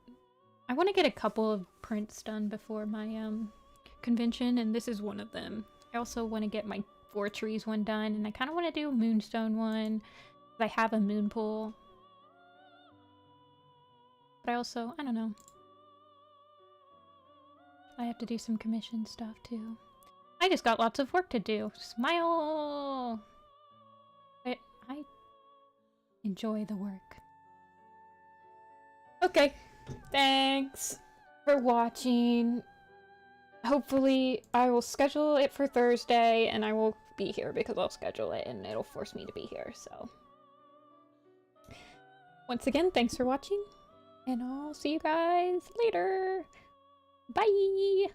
I want to get a couple of prints done before my convention, and this is one of them. I also want to get my 4 trees one done, and I kind of want to do a moonstone one, because I have a moon pool. But I also, I don't know. I have to do some commission stuff too. I just got lots of work to do. Smile! But I enjoy the work. Okay. Thanks for watching. Hopefully I will schedule it for Thursday and I will be here because I'll schedule it and it'll force me to be here, so. Once again, thanks for watching, and I'll see you guys later. Bye!